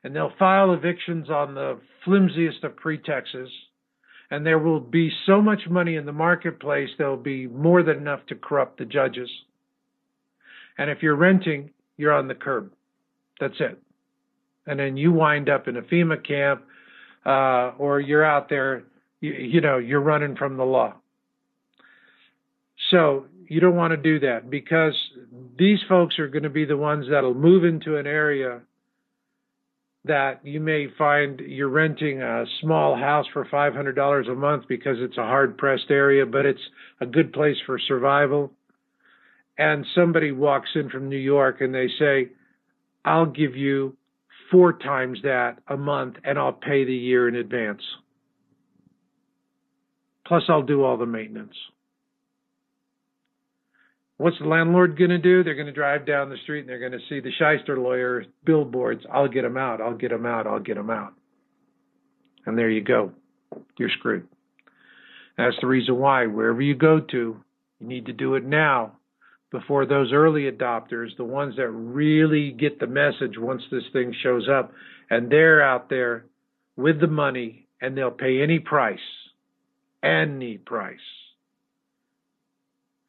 And they'll file evictions on the flimsiest of pretexts, and there will be so much money in the marketplace, there'll be more than enough to corrupt the judges. And if you're renting, you're on the curb. That's it. And then you wind up in a FEMA camp, or you're out there, you're running from the law. So you don't want to do that, because these folks are going to be the ones that'll move into an area that you may find you're renting a small house for $500 a month because it's a hard-pressed area, but it's a good place for survival. And somebody walks in from New York and they say, I'll give you 4 times that a month and I'll pay the year in advance. Plus I'll do all the maintenance. What's the landlord going to do? They're going to drive down the street and they're going to see the shyster lawyer billboards. I'll get them out. I'll get them out. I'll get them out. And there you go. You're screwed. That's the reason why wherever you go to, You need to do it now before those early adopters, the ones that really get the message once this thing shows up, and they're out there with the money and they'll pay any price, and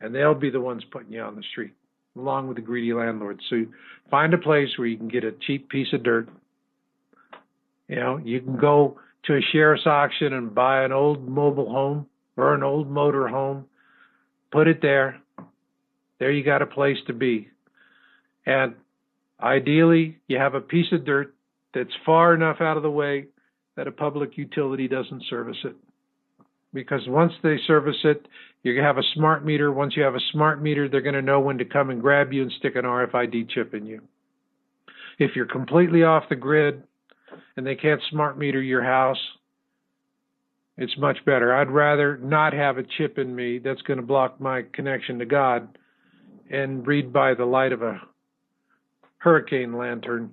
they'll be the ones putting you on the street along with the greedy landlords. So find a place where you can get a cheap piece of dirt. You know, you can go to a sheriff's auction and buy an old mobile home or an old motor home, put it there. There you got a place to be. And ideally, you have a piece of dirt that's far enough out of the way that a public utility doesn't service it. Because once they service it, you're going to have a smart meter. Once you have a smart meter, they're going to know when to come and grab you and stick an RFID chip in you. If you're completely off the grid and they can't smart meter your house, it's much better. I'd rather not have a chip in me that's going to block my connection to God and read by the light of a hurricane lantern